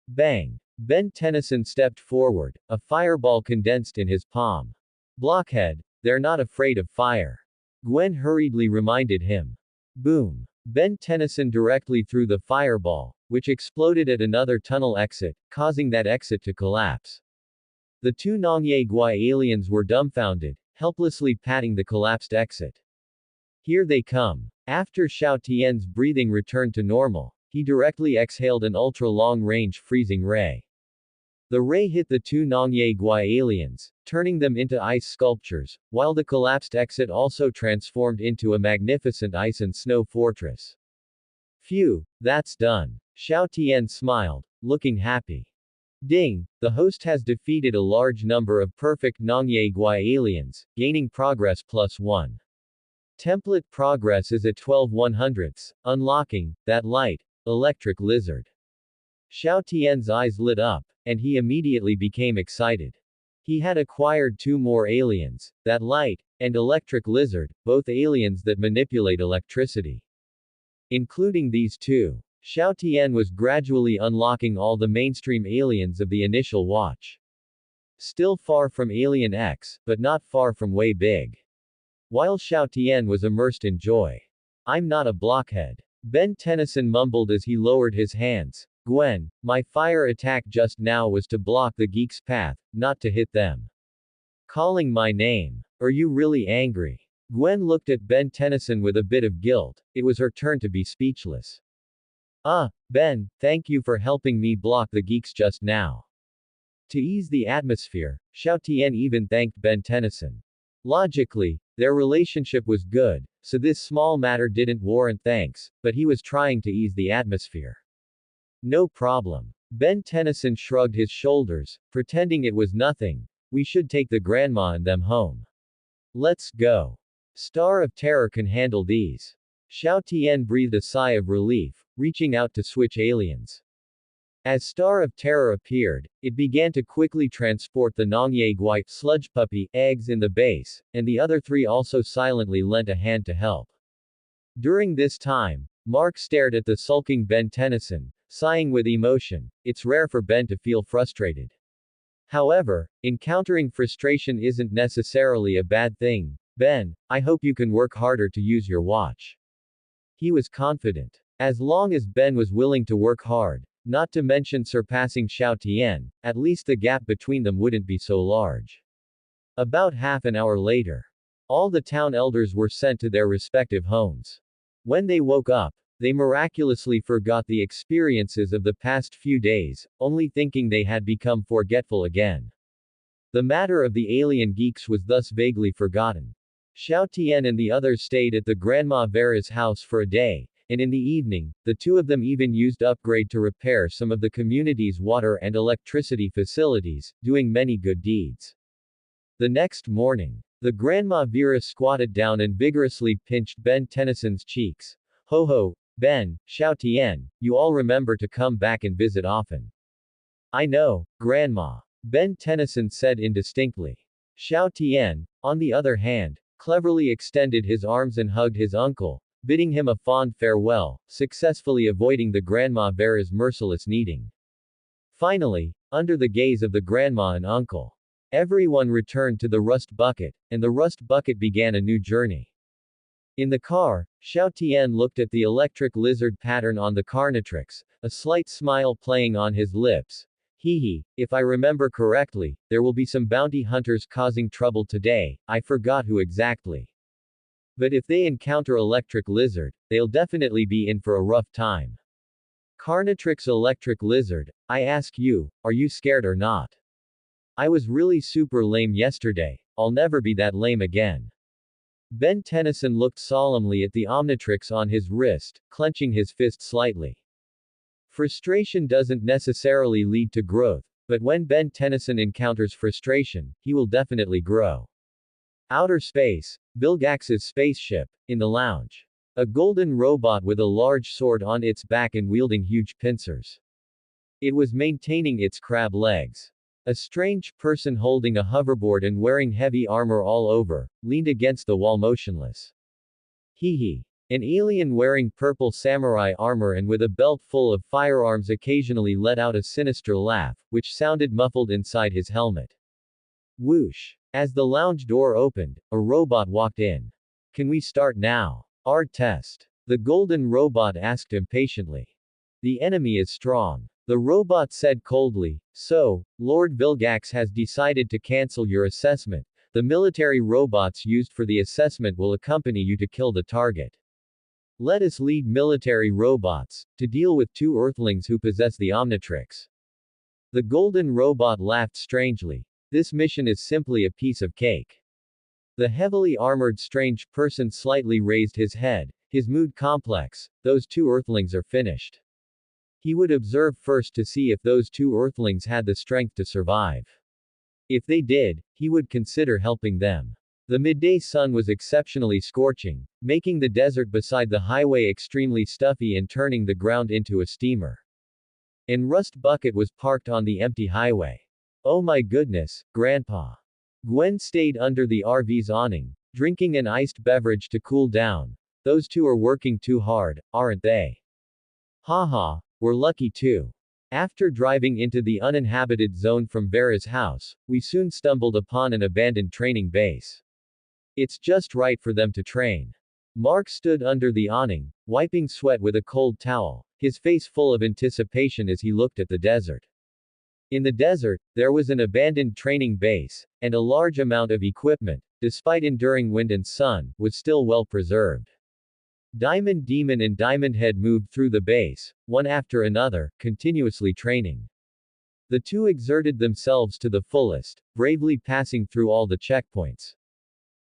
Bang! Ben Tennyson stepped forward, a fireball condensed in his palm. Blockhead, they're not afraid of fire. Gwen hurriedly reminded him. Boom! Ben Tennyson directly threw the fireball, which exploded at another tunnel exit, causing that exit to collapse. The 2 Nongye Gui aliens were dumbfounded, helplessly patting the collapsed exit. Here they come. After Xiao Tian's breathing returned to normal, he directly exhaled an ultra-long-range freezing ray. The ray hit the 2 Nongye Gui aliens, turning them into ice sculptures, while the collapsed exit also transformed into a magnificent ice and snow fortress. Phew, that's done. Xiao Tian smiled, looking happy. Ding, the host has defeated a large number of perfect Nongye Gui aliens, gaining progress +1. Template progress is at 12/100ths, unlocking, that light, electric lizard. Xiao Tian's eyes lit up, and he immediately became excited. He had acquired 2 more aliens, that light, and electric lizard, both aliens that manipulate electricity. Including these 2, Xiao Tian was gradually unlocking all the mainstream aliens of the initial watch. Still far from Alien X, but not far from way big. While Xiao Tian was immersed in joy. I'm not a blockhead. Ben Tennyson mumbled as he lowered his hands. Gwen, my fire attack just now was to block the geek's path, not to hit them. Calling my name. Are you really angry? Gwen looked at Ben Tennyson with a bit of guilt. It was her turn to be speechless. Ben, thank you for helping me block the geeks just now. To ease the atmosphere, Xiao Tian even thanked Ben Tennyson. Logically, their relationship was good, so this small matter didn't warrant thanks, but he was trying to ease the atmosphere. No problem. Ben Tennyson shrugged his shoulders, pretending it was nothing. We should take the grandma and them home. Let's go. Star of Terror can handle these. Xiao Tian breathed a sigh of relief, reaching out to switch aliens. As Star of Terror appeared, it began to quickly transport the Nongye Gui sludge puppy eggs in the base, and the other 3 also silently lent a hand to help. During this time, Mark stared at the sulking Ben Tennyson, sighing with emotion. It's rare for Ben to feel frustrated. However, encountering frustration isn't necessarily a bad thing. Ben, I hope you can work harder to use your watch. He was confident. As long as Ben was willing to work hard, not to mention surpassing Xiao Tian, at least the gap between them wouldn't be so large. About half an hour later, all the town elders were sent to their respective homes. When they woke up, they miraculously forgot the experiences of the past few days, only thinking they had become forgetful again. The matter of the alien geeks was thus vaguely forgotten. Xiao Tian and the others stayed at the Grandma Vera's house for a day, and in the evening, the two of them even used upgrade to repair some of the community's water and electricity facilities, doing many good deeds. The next morning, the Grandma Vera squatted down and vigorously pinched Ben Tennyson's cheeks. Ho ho, Ben, Xiao Tian, you all remember to come back and visit often. I know, Grandma, Ben Tennyson said indistinctly. Xiao Tian, on the other hand, cleverly extended his arms and hugged his uncle, bidding him a fond farewell, successfully avoiding the Grandma Vera's merciless kneading. Finally, under the gaze of the grandma and uncle, everyone returned to the rust bucket, and the rust bucket began a new journey. In the car, Xiao Tian looked at the electric lizard pattern on the Carnatrix, a slight smile playing on his lips. Hee hee, if I remember correctly, there will be some bounty hunters causing trouble today, I forgot who exactly. But if they encounter electric lizard, they'll definitely be in for a rough time. Carnatrix electric lizard, I ask you, are you scared or not? I was really super lame yesterday, I'll never be that lame again. Ben Tennyson looked solemnly at the Omnitrix on his wrist, clenching his fist slightly. Frustration doesn't necessarily lead to growth, but when Ben Tennyson encounters frustration, he will definitely grow. Outer space, Vilgax's spaceship, in the lounge. A golden robot with a large sword on its back and wielding huge pincers. It was maintaining its crab legs. A strange person holding a hoverboard and wearing heavy armor all over, leaned against the wall motionless. Hee hee. An alien wearing purple samurai armor and with a belt full of firearms occasionally let out a sinister laugh, which sounded muffled inside his helmet. Whoosh. As the lounge door opened, a robot walked in. Can we start now? Art test. The golden robot asked impatiently. The enemy is strong. The robot said coldly, so, Lord Vilgax has decided to cancel your assessment. The military robots used for the assessment will accompany you to kill the target. Let us lead military robots, to deal with two Earthlings who possess the Omnitrix. The golden robot laughed strangely. This mission is simply a piece of cake. The heavily armored strange person slightly raised his head, his mood complex. Those two Earthlings are finished. He would observe first to see if those two Earthlings had the strength to survive. If they did, he would consider helping them. The midday sun was exceptionally scorching, making the desert beside the highway extremely stuffy and turning the ground into a steamer. An rust bucket was parked on the empty highway. Oh my goodness, Grandpa. Gwen stayed under the RV's awning, drinking an iced beverage to cool down. Those two are working too hard, aren't they? Haha, we're lucky too. After driving into the uninhabited zone from Vera's house, we soon stumbled upon an abandoned training base. It's just right for them to train. Mark stood under the awning, wiping sweat with a cold towel, his face full of anticipation as he looked at the desert. In the desert, there was an abandoned training base, and a large amount of equipment, despite enduring wind and sun, was still well preserved. Diamond Demon and Diamond Head moved through the base, one after another, continuously training. The two exerted themselves to the fullest, bravely passing through all the checkpoints.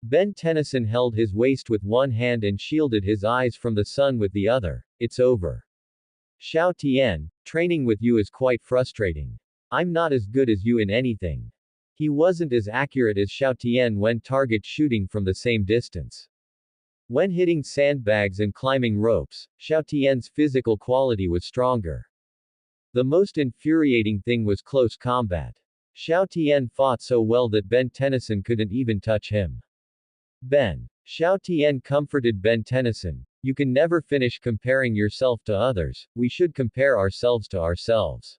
Ben Tennyson held his waist with one hand and shielded his eyes from the sun with the other. It's over. Xiao Tian, training with you is quite frustrating. I'm not as good as you in anything. He wasn't as accurate as Xiao Tian when target shooting from the same distance. When hitting sandbags and climbing ropes, Xiao Tian's physical quality was stronger. The most infuriating thing was close combat. Xiao Tian fought so well that Ben Tennyson couldn't even touch him. Ben. Xiao Tian comforted Ben Tennyson. You can never finish comparing yourself to others, we should compare ourselves to ourselves.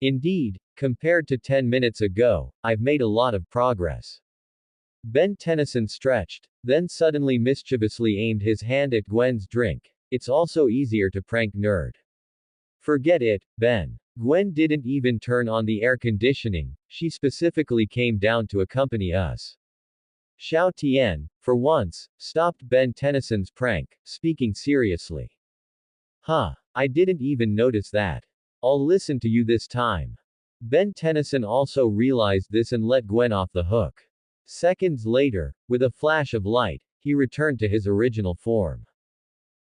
Indeed, compared to 10 minutes ago, I've made a lot of progress. Ben Tennyson stretched, then suddenly mischievously aimed his hand at Gwen's drink. It's also easier to prank nerd. Forget it, Ben. Gwen didn't even turn on the air conditioning, she specifically came down to accompany us. Xiao Tian, for once, stopped Ben Tennyson's prank, speaking seriously. Huh, I didn't even notice that. I'll listen to you this time. Ben Tennyson also realized this and let Gwen off the hook. Seconds later, with a flash of light, he returned to his original form.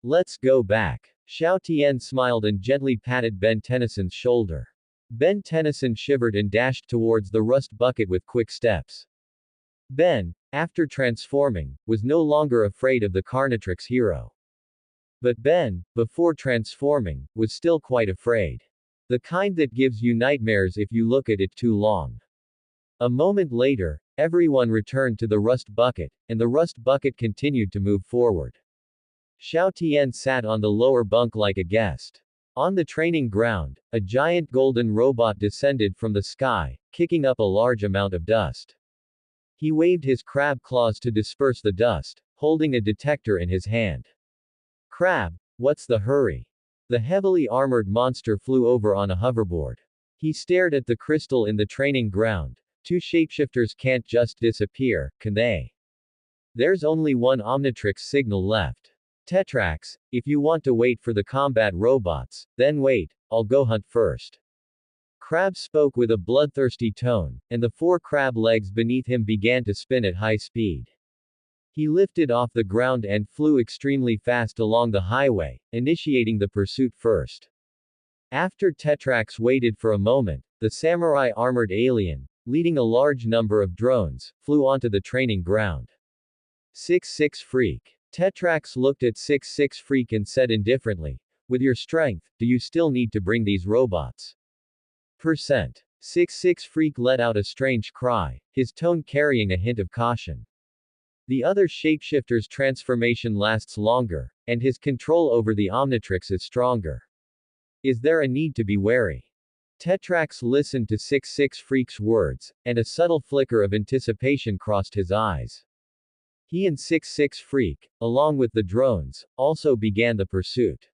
Let's go back. Xiao Tian smiled and gently patted Ben Tennyson's shoulder. Ben Tennyson shivered and dashed towards the rust bucket with quick steps. Ben, after transforming, was no longer afraid of the Carnatrix hero. But Ben, before transforming, was still quite afraid. The kind that gives you nightmares if you look at it too long. A moment later, everyone returned to the rust bucket, and the rust bucket continued to move forward. Xiao Tian sat on the lower bunk like a guest. On the training ground, a giant golden robot descended from the sky, kicking up a large amount of dust. He waved his crab claws to disperse the dust, holding a detector in his hand. Crab, what's the hurry? The heavily armored monster flew over on a hoverboard. He stared at the crystal in the training ground. Two shapeshifters can't just disappear, can they? There's only one Omnitrix signal left. Tetrax, if you want to wait for the combat robots, then wait, I'll go hunt first. Crab spoke with a bloodthirsty tone, and the four crab legs beneath him began to spin at high speed. He lifted off the ground and flew extremely fast along the highway, initiating the pursuit first. After Tetrax waited for a moment, the samurai armored alien, leading a large number of drones, flew onto the training ground. 6-6 Freak. Tetrax looked at 6-6 Freak and said indifferently, with your strength, do you still need to bring these robots? 6-6 Freak let out a strange cry, his tone carrying a hint of caution. The other shapeshifter's transformation lasts longer, and his control over the Omnitrix is stronger. Is there a need to be wary? Tetrax listened to 6-6 Freak's words, and a subtle flicker of anticipation crossed his eyes. He and 6-6 Freak, along with the drones, also began the pursuit.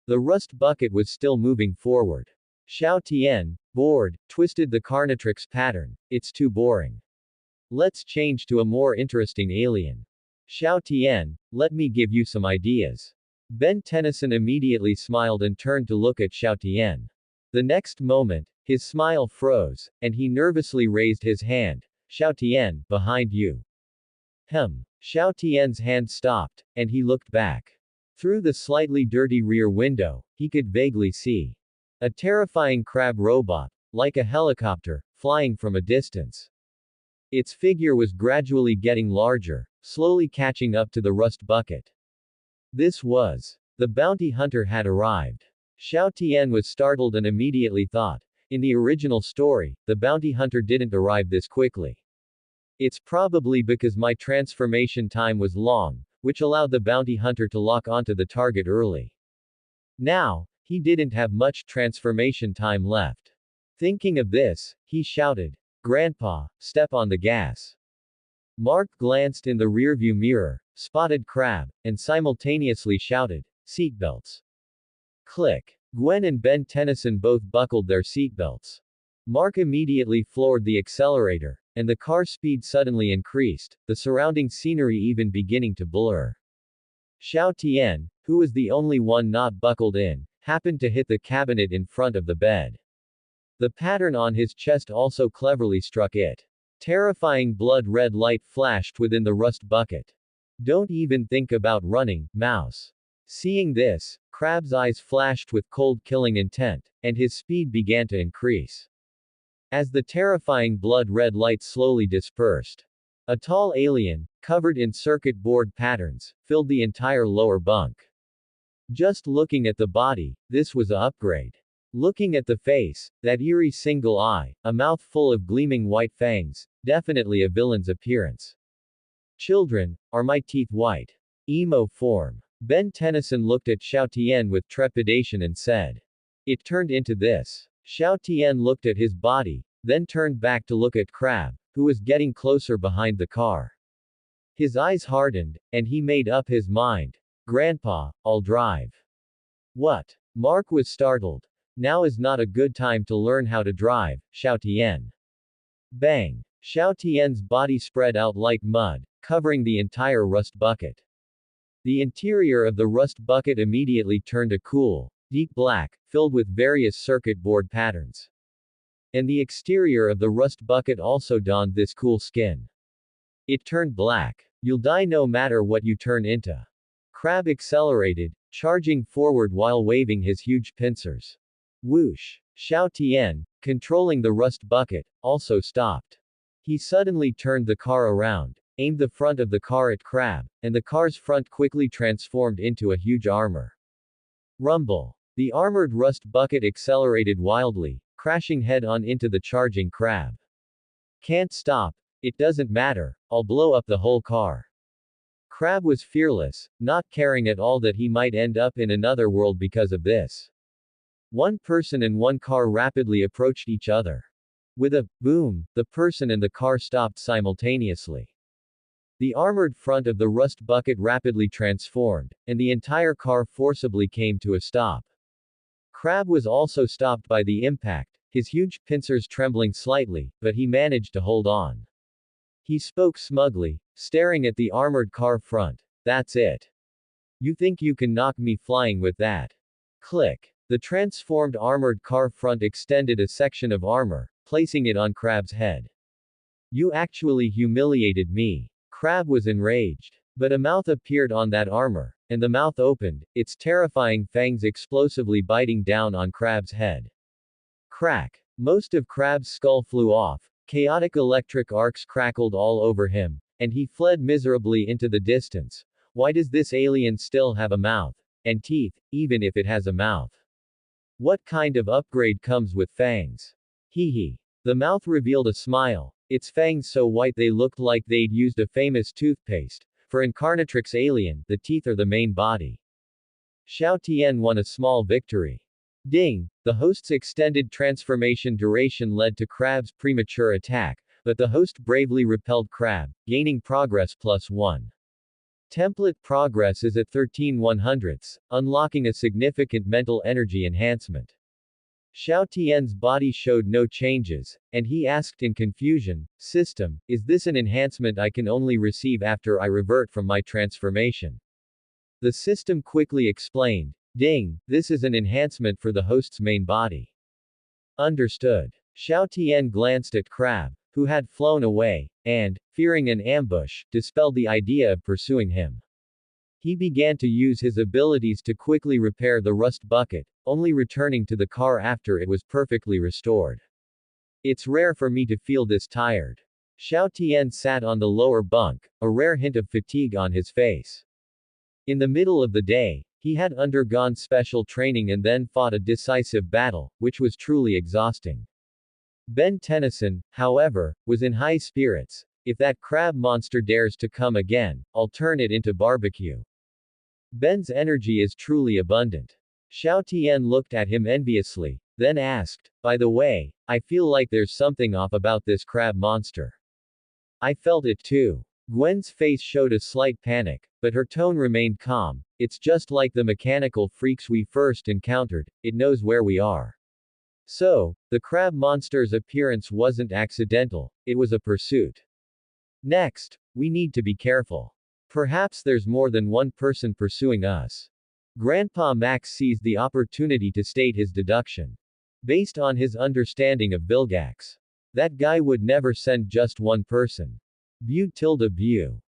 The rust bucket was still moving forward. Xiao Tian, bored, twisted the Carnatrix pattern. It's too boring. Let's change to a more interesting alien. Xiao Tian, let me give you some ideas. Ben Tennyson immediately smiled and turned to look at Xiao Tian. The next moment, his smile froze, and he nervously raised his hand. Xiao Tian, behind you. Xiao Tian's hand stopped, and he looked back. Through the slightly dirty rear window, he could vaguely see a terrifying crab robot, like a helicopter, flying from a distance. Its figure was gradually getting larger, slowly catching up to the rust bucket. This was the bounty hunter had arrived. Xiao Tian was startled and immediately thought, in the original story, the bounty hunter didn't arrive this quickly. It's probably because my transformation time was long, which allowed the bounty hunter to lock onto the target early. Now, he didn't have much transformation time left. Thinking of this, he shouted, Grandpa, step on the gas. Mark glanced in the rearview mirror, spotted Crab, and simultaneously shouted, seatbelts. Click. Gwen and Ben Tennyson both buckled their seatbelts. Mark immediately floored the accelerator, and the car speed suddenly increased, the surrounding scenery even beginning to blur. Xiao Tian, who was the only one not buckled in, happened to hit the cabinet in front of the bed. The pattern on his chest also cleverly struck it. Terrifying blood-red light flashed within the rust bucket. Don't even think about running, mouse. Seeing this, Crab's eyes flashed with cold-killing intent, and his speed began to increase. As the terrifying blood-red light slowly dispersed, a tall alien, covered in circuit board patterns, filled the entire lower bunk. Just looking at the body, this was a upgrade. Looking at the face, that eerie single eye, a mouth full of gleaming white fangs, definitely a villain's appearance. Children, are my teeth white? Emo form. Ben Tennyson looked at Xiao Tian with trepidation and said. It turned into this. Xiao Tian looked at his body, then turned back to look at Crab, who was getting closer behind the car. His eyes hardened, and he made up his mind. Grandpa, I'll drive. What? Mark was startled. Now is not a good time to learn how to drive, Xiao Tian. Bang. Xiao Tian's body spread out like mud, covering the entire rust bucket. The interior of the rust bucket immediately turned a cool, deep black, filled with various circuit board patterns. And the exterior of the rust bucket also donned this cool skin. It turned black. You'll die no matter what you turn into. Crab accelerated, charging forward while waving his huge pincers. Whoosh! Xiao Tian, controlling the rust bucket, also stopped. He suddenly turned the car around, aimed the front of the car at Crab, and the car's front quickly transformed into a huge armor. Rumble. The armored rust bucket accelerated wildly, crashing head-on into the charging Crab. Can't stop. It doesn't matter, I'll blow up the whole car. Crab was fearless, not caring at all that he might end up in another world because of this. One person and one car rapidly approached each other. With a boom, the person and the car stopped simultaneously. The armored front of the rust bucket rapidly transformed, and the entire car forcibly came to a stop. Crab was also stopped by the impact, his huge pincers trembling slightly, but he managed to hold on. He spoke smugly, staring at the armored car front. That's it. You think you can knock me flying with that? Click. The transformed armored car front extended a section of armor, placing it on Crab's head. You actually humiliated me. Crab was enraged. But a mouth appeared on that armor, and the mouth opened, its terrifying fangs explosively biting down on Crab's head. Crack! Most of Crab's skull flew off, chaotic electric arcs crackled all over him, and he fled miserably into the distance. Why does this alien still have a mouth? And teeth, even if it has a mouth? What kind of upgrade comes with fangs? Hee hee. The mouth revealed a smile, its fangs so white they looked like they'd used a famous toothpaste. For Incarnatrix alien, the teeth are the main body. Xiao Tian won a small victory. Ding! The host's extended transformation duration led to Crab's premature attack, but the host bravely repelled Crab, gaining progress +1. Template progress is at 13/100ths, unlocking a significant mental energy enhancement. Xiao Tian's body showed no changes, and he asked in confusion, System, is this an enhancement I can only receive after I revert from my transformation? The system quickly explained, Ding, this is an enhancement for the host's main body. Understood. Xiao Tian glanced at Crab, who had flown away, and, fearing an ambush, dispelled the idea of pursuing him. He began to use his abilities to quickly repair the rust bucket, only returning to the car after it was perfectly restored. It's rare for me to feel this tired. Xiao Tian sat on the lower bunk, a rare hint of fatigue on his face. In the middle of the day, he had undergone special training and then fought a decisive battle, which was truly exhausting. Ben Tennyson, however, was in high spirits. If that crab monster dares to come again, I'll turn it into barbecue. Ben's energy is truly abundant. Xiao Tian looked at him enviously, then asked, by the way, I feel like there's something off about this crab monster. I felt it too. Gwen's face showed a slight panic, but her tone remained calm. It's just like the mechanical freaks we first encountered, it knows where we are. So, the crab monster's appearance wasn't accidental, it was a pursuit. Next, we need to be careful. Perhaps there's more than one person pursuing us. Grandpa Max seized the opportunity to state his deduction. Based on his understanding of Bilgax. That guy would never send just one person. Bu.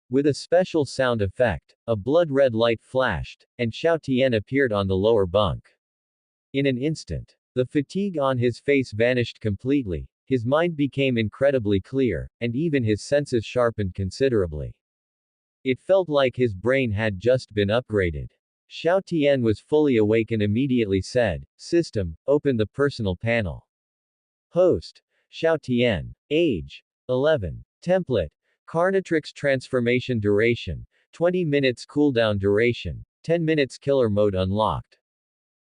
With a special sound effect, a blood-red light flashed, and Xiao Tian appeared on the lower bunk. In an instant, the fatigue on his face vanished completely, his mind became incredibly clear, and even his senses sharpened considerably. It felt like his brain had just been upgraded. Xiao Tian was fully awake and immediately said, System, open the personal panel. Host. Xiao Tian. Age. 11. Template. Carnatrix transformation duration. 20 minutes cooldown duration. 10 minutes killer mode unlocked.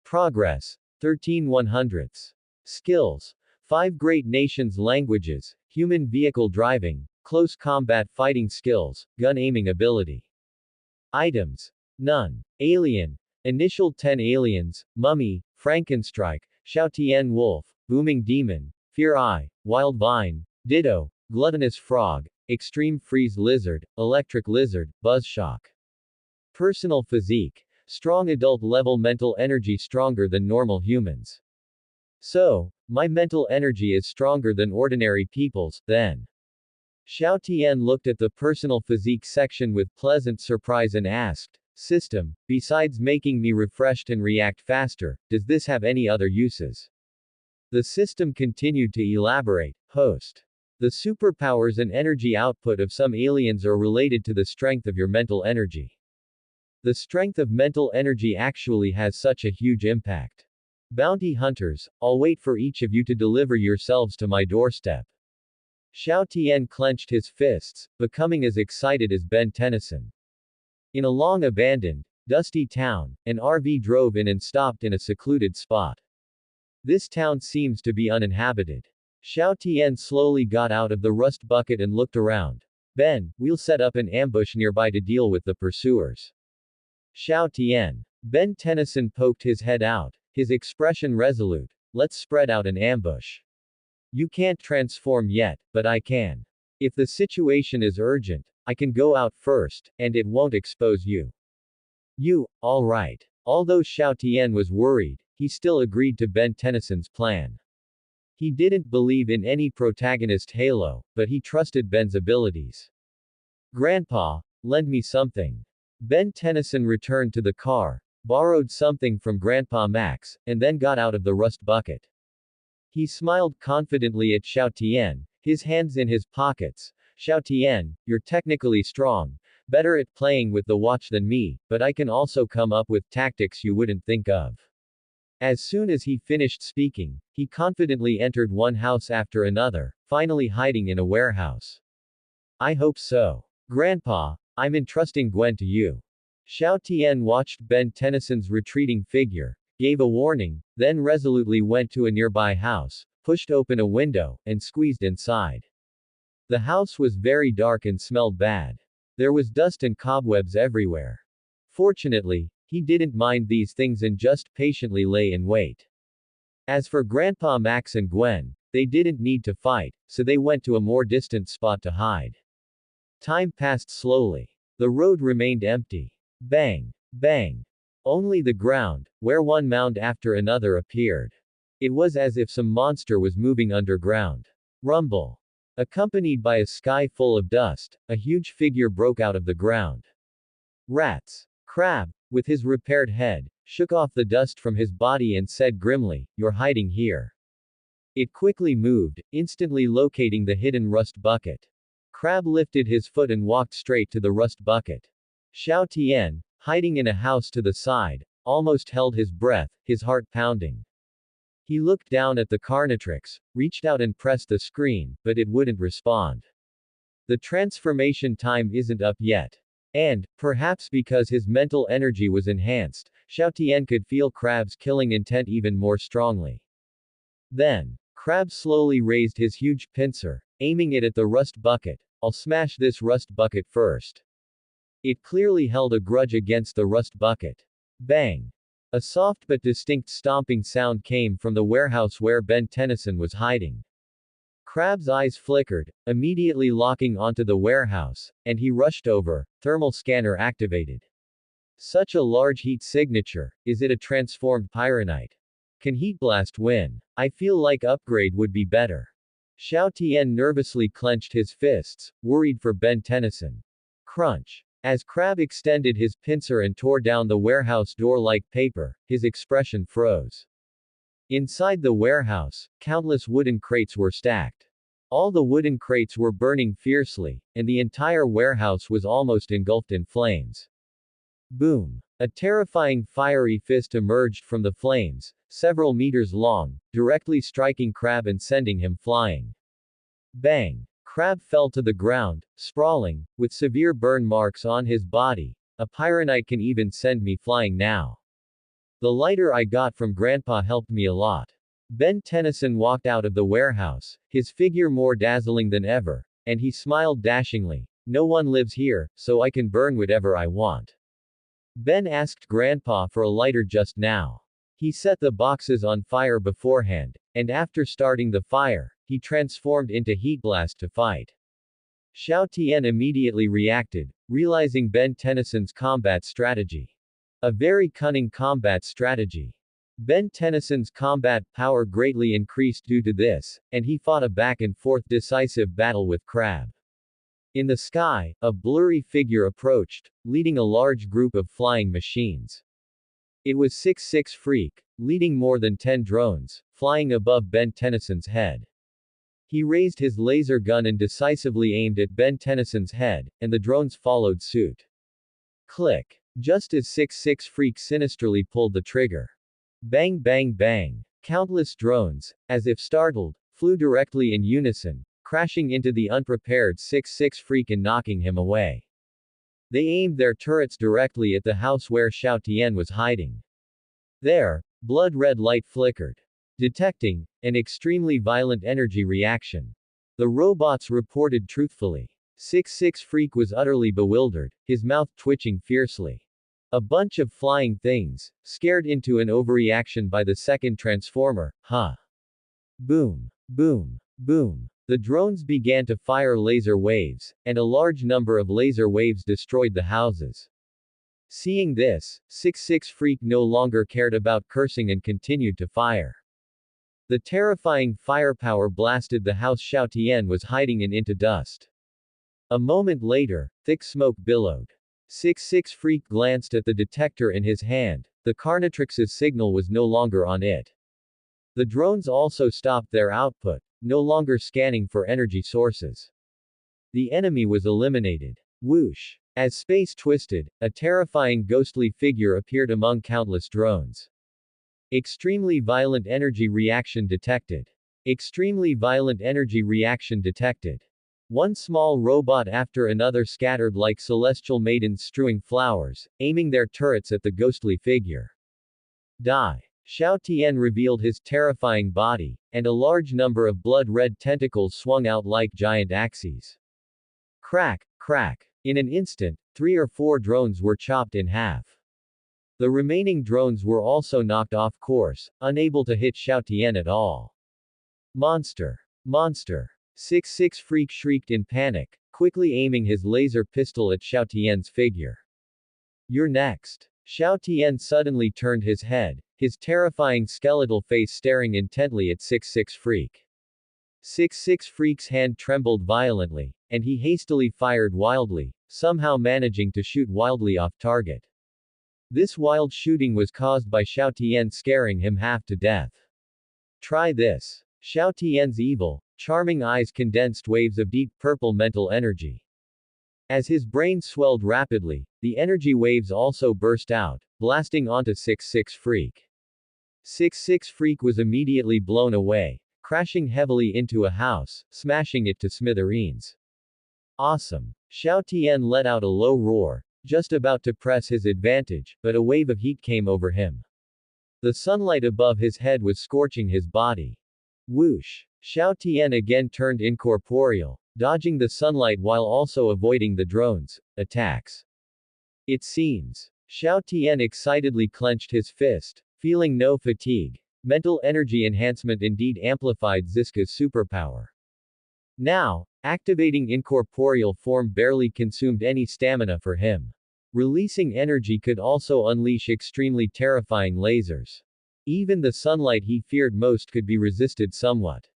Progress. 13/100ths. Skills. 5 Great Nations languages, human vehicle driving, close combat fighting skills, gun aiming ability. Items. None. Alien. Initial 10 aliens, Mummy, Frankenstrike, Xiao Tian Wolf, Booming Demon, Fear Eye, Wild Vine, Ditto, Gluttonous Frog, Extreme Freeze Lizard, Electric Lizard, Buzzshock. Personal physique. Strong adult level mental energy stronger than normal humans. So, my mental energy is stronger than ordinary people's, then. Xiao Tian looked at the personal physique section with pleasant surprise and asked, System, besides making me refreshed and react faster, does this have any other uses? The system continued to elaborate. Host. The superpowers and energy output of some aliens are related to the strength of your mental energy. The strength of mental energy actually has such a huge impact. Bounty hunters, I'll wait for each of you to deliver yourselves to my doorstep. Xiao Tian clenched his fists, becoming as excited as Ben Tennyson. In a long abandoned, dusty town, an RV drove in and stopped in a secluded spot. This town seems to be uninhabited. Xiao Tian slowly got out of the rust bucket and looked around. Ben, we'll set up an ambush nearby to deal with the pursuers. Xiao Tian. Ben Tennyson poked his head out, his expression resolute. Let's spread out an ambush. You can't transform yet, but I can. If the situation is urgent, I can go out first, and it won't expose you. You, alright. Although Xiao Tian was worried, he still agreed to Ben Tennyson's plan. He didn't believe in any protagonist halo, but he trusted Ben's abilities. Grandpa, lend me something. Ben Tennyson returned to the car, borrowed something from Grandpa Max, and then got out of the rust bucket. He smiled confidently at Xiao Tian, his hands in his pockets. Xiao Tian, you're technically strong, better at playing with the watch than me, but I can also come up with tactics you wouldn't think of. As soon as he finished speaking, he confidently entered one house after another, finally hiding in a warehouse. I hope so. Grandpa, I'm entrusting Gwen to you. Xiao Tian watched Ben Tennyson's retreating figure, gave a warning, then resolutely went to a nearby house, pushed open a window, and squeezed inside. The house was very dark and smelled bad. There was dust and cobwebs everywhere. Fortunately, he didn't mind these things and just patiently lay in wait. As for Grandpa Max and Gwen, they didn't need to fight, so they went to a more distant spot to hide. Time passed slowly. The road remained empty. Bang! Bang! Only the ground, where one mound after another appeared. It was as if some monster was moving underground. Rumble. Accompanied by a sky full of dust, a huge figure broke out of the ground. Rats. Crab, with his repaired head, shook off the dust from his body and said grimly, "You're hiding here." It quickly moved, instantly locating the hidden rust bucket. Crab lifted his foot and walked straight to the rust bucket. Xiao Tian, hiding in a house to the side, almost held his breath, his heart pounding. He looked down at the Carnatrix, reached out and pressed the screen, but it wouldn't respond. The transformation time isn't up yet. And, perhaps because his mental energy was enhanced, Xiao Tian could feel Crab's killing intent even more strongly. Then, Crab slowly raised his huge pincer, aiming it at the rust bucket. I'll smash this rust bucket first. It clearly held a grudge against the rust bucket. Bang! A soft but distinct stomping sound came from the warehouse where Ben Tennyson was hiding. Crab's eyes flickered, immediately locking onto the warehouse, and he rushed over, thermal scanner activated. Such a large heat signature, is it a transformed pyronite? Can Heat Blast win? I feel like upgrade would be better. Xiao Tian nervously clenched his fists, worried for Ben Tennyson. Crunch. As Crab extended his pincer and tore down the warehouse door like paper, his expression froze. Inside the warehouse, countless wooden crates were stacked. All the wooden crates were burning fiercely, and the entire warehouse was almost engulfed in flames. Boom! A terrifying fiery fist emerged from the flames, several meters long, directly striking Crab and sending him flying. Bang! Crab fell to the ground, sprawling, with severe burn marks on his body. A pyronite can even send me flying now. The lighter I got from Grandpa helped me a lot. Ben Tennyson walked out of the warehouse, his figure more dazzling than ever, and he smiled dashingly. No one lives here, so I can burn whatever I want. Ben asked Grandpa for a lighter just now. He set the boxes on fire beforehand, and after starting the fire, he transformed into Heat Blast to fight. Xiao Tian immediately reacted, realizing Ben Tennyson's combat strategy. A very cunning combat strategy. Ben Tennyson's combat power greatly increased due to this, and he fought a back-and-forth decisive battle with Crab. In the sky, a blurry figure approached, leading a large group of flying machines. It was 6-6 Freak, leading more than 10 drones, flying above Ben Tennyson's head. He raised his laser gun and decisively aimed at Ben Tennyson's head, and the drones followed suit. Click. Just as 6-6 Freak sinisterly pulled the trigger. Bang bang bang. Countless drones, as if startled, flew directly in unison, crashing into the unprepared 6-6 Freak and knocking him away. They aimed their turrets directly at the house where Xiao Tian was hiding. There, blood-red light flickered, detecting an extremely violent energy reaction. The robots reported truthfully. 6-6 Freak was utterly bewildered, his mouth twitching fiercely. A bunch of flying things, scared into an overreaction by the second transformer, huh? Boom. Boom. Boom. The drones began to fire laser waves, and a large number of laser waves destroyed the houses. Seeing this, 6-6 Freak no longer cared about cursing and continued to fire. The terrifying firepower blasted the house Xiao Tian was hiding in into dust. A moment later, thick smoke billowed. 6-6 Freak glanced at the detector in his hand. The Carnatrix's signal was no longer on it. The drones also stopped their output, no longer scanning for energy sources. The enemy was eliminated. Whoosh. As space twisted, a terrifying ghostly figure appeared among countless drones. Extremely violent energy reaction detected. Extremely violent energy reaction detected. One small robot after another scattered like celestial maidens strewing flowers, aiming their turrets at the ghostly figure. Die. Xiao Tian revealed his terrifying body, and a large number of blood-red tentacles swung out like giant axes. Crack, crack. In an instant, 3 or 4 drones were chopped in half. The remaining drones were also knocked off course, unable to hit Xiao Tian at all. Monster! Monster! 6-6 Freak shrieked in panic, quickly aiming his laser pistol at Xiao Tian's figure. You're next. Xiao Tian suddenly turned his head, his terrifying skeletal face staring intently at 6-6 Freak. 6-6 Freak's hand trembled violently, and he hastily fired wildly, somehow managing to shoot wildly off target. This wild shooting was caused by Xiao Tian scaring him half to death. Try this. Xiao Tian's evil, charming eyes condensed waves of deep purple mental energy. As his brain swelled rapidly, the energy waves also burst out, blasting onto 6-6 Freak. 6-6 Freak was immediately blown away, crashing heavily into a house, smashing it to smithereens. Awesome. Xiao Tian let out a low roar, just about to press his advantage, but a wave of heat came over him. The sunlight above his head was scorching his body. Whoosh. Xiao Tian again turned incorporeal, dodging the sunlight while also avoiding the drones' attacks. It seems. Xiao Tian excitedly clenched his fist, feeling no fatigue. Mental energy enhancement indeed amplified Ziska's superpower. Now, activating incorporeal form barely consumed any stamina for him. Releasing energy could also unleash extremely terrifying lasers. Even the sunlight he feared most could be resisted somewhat.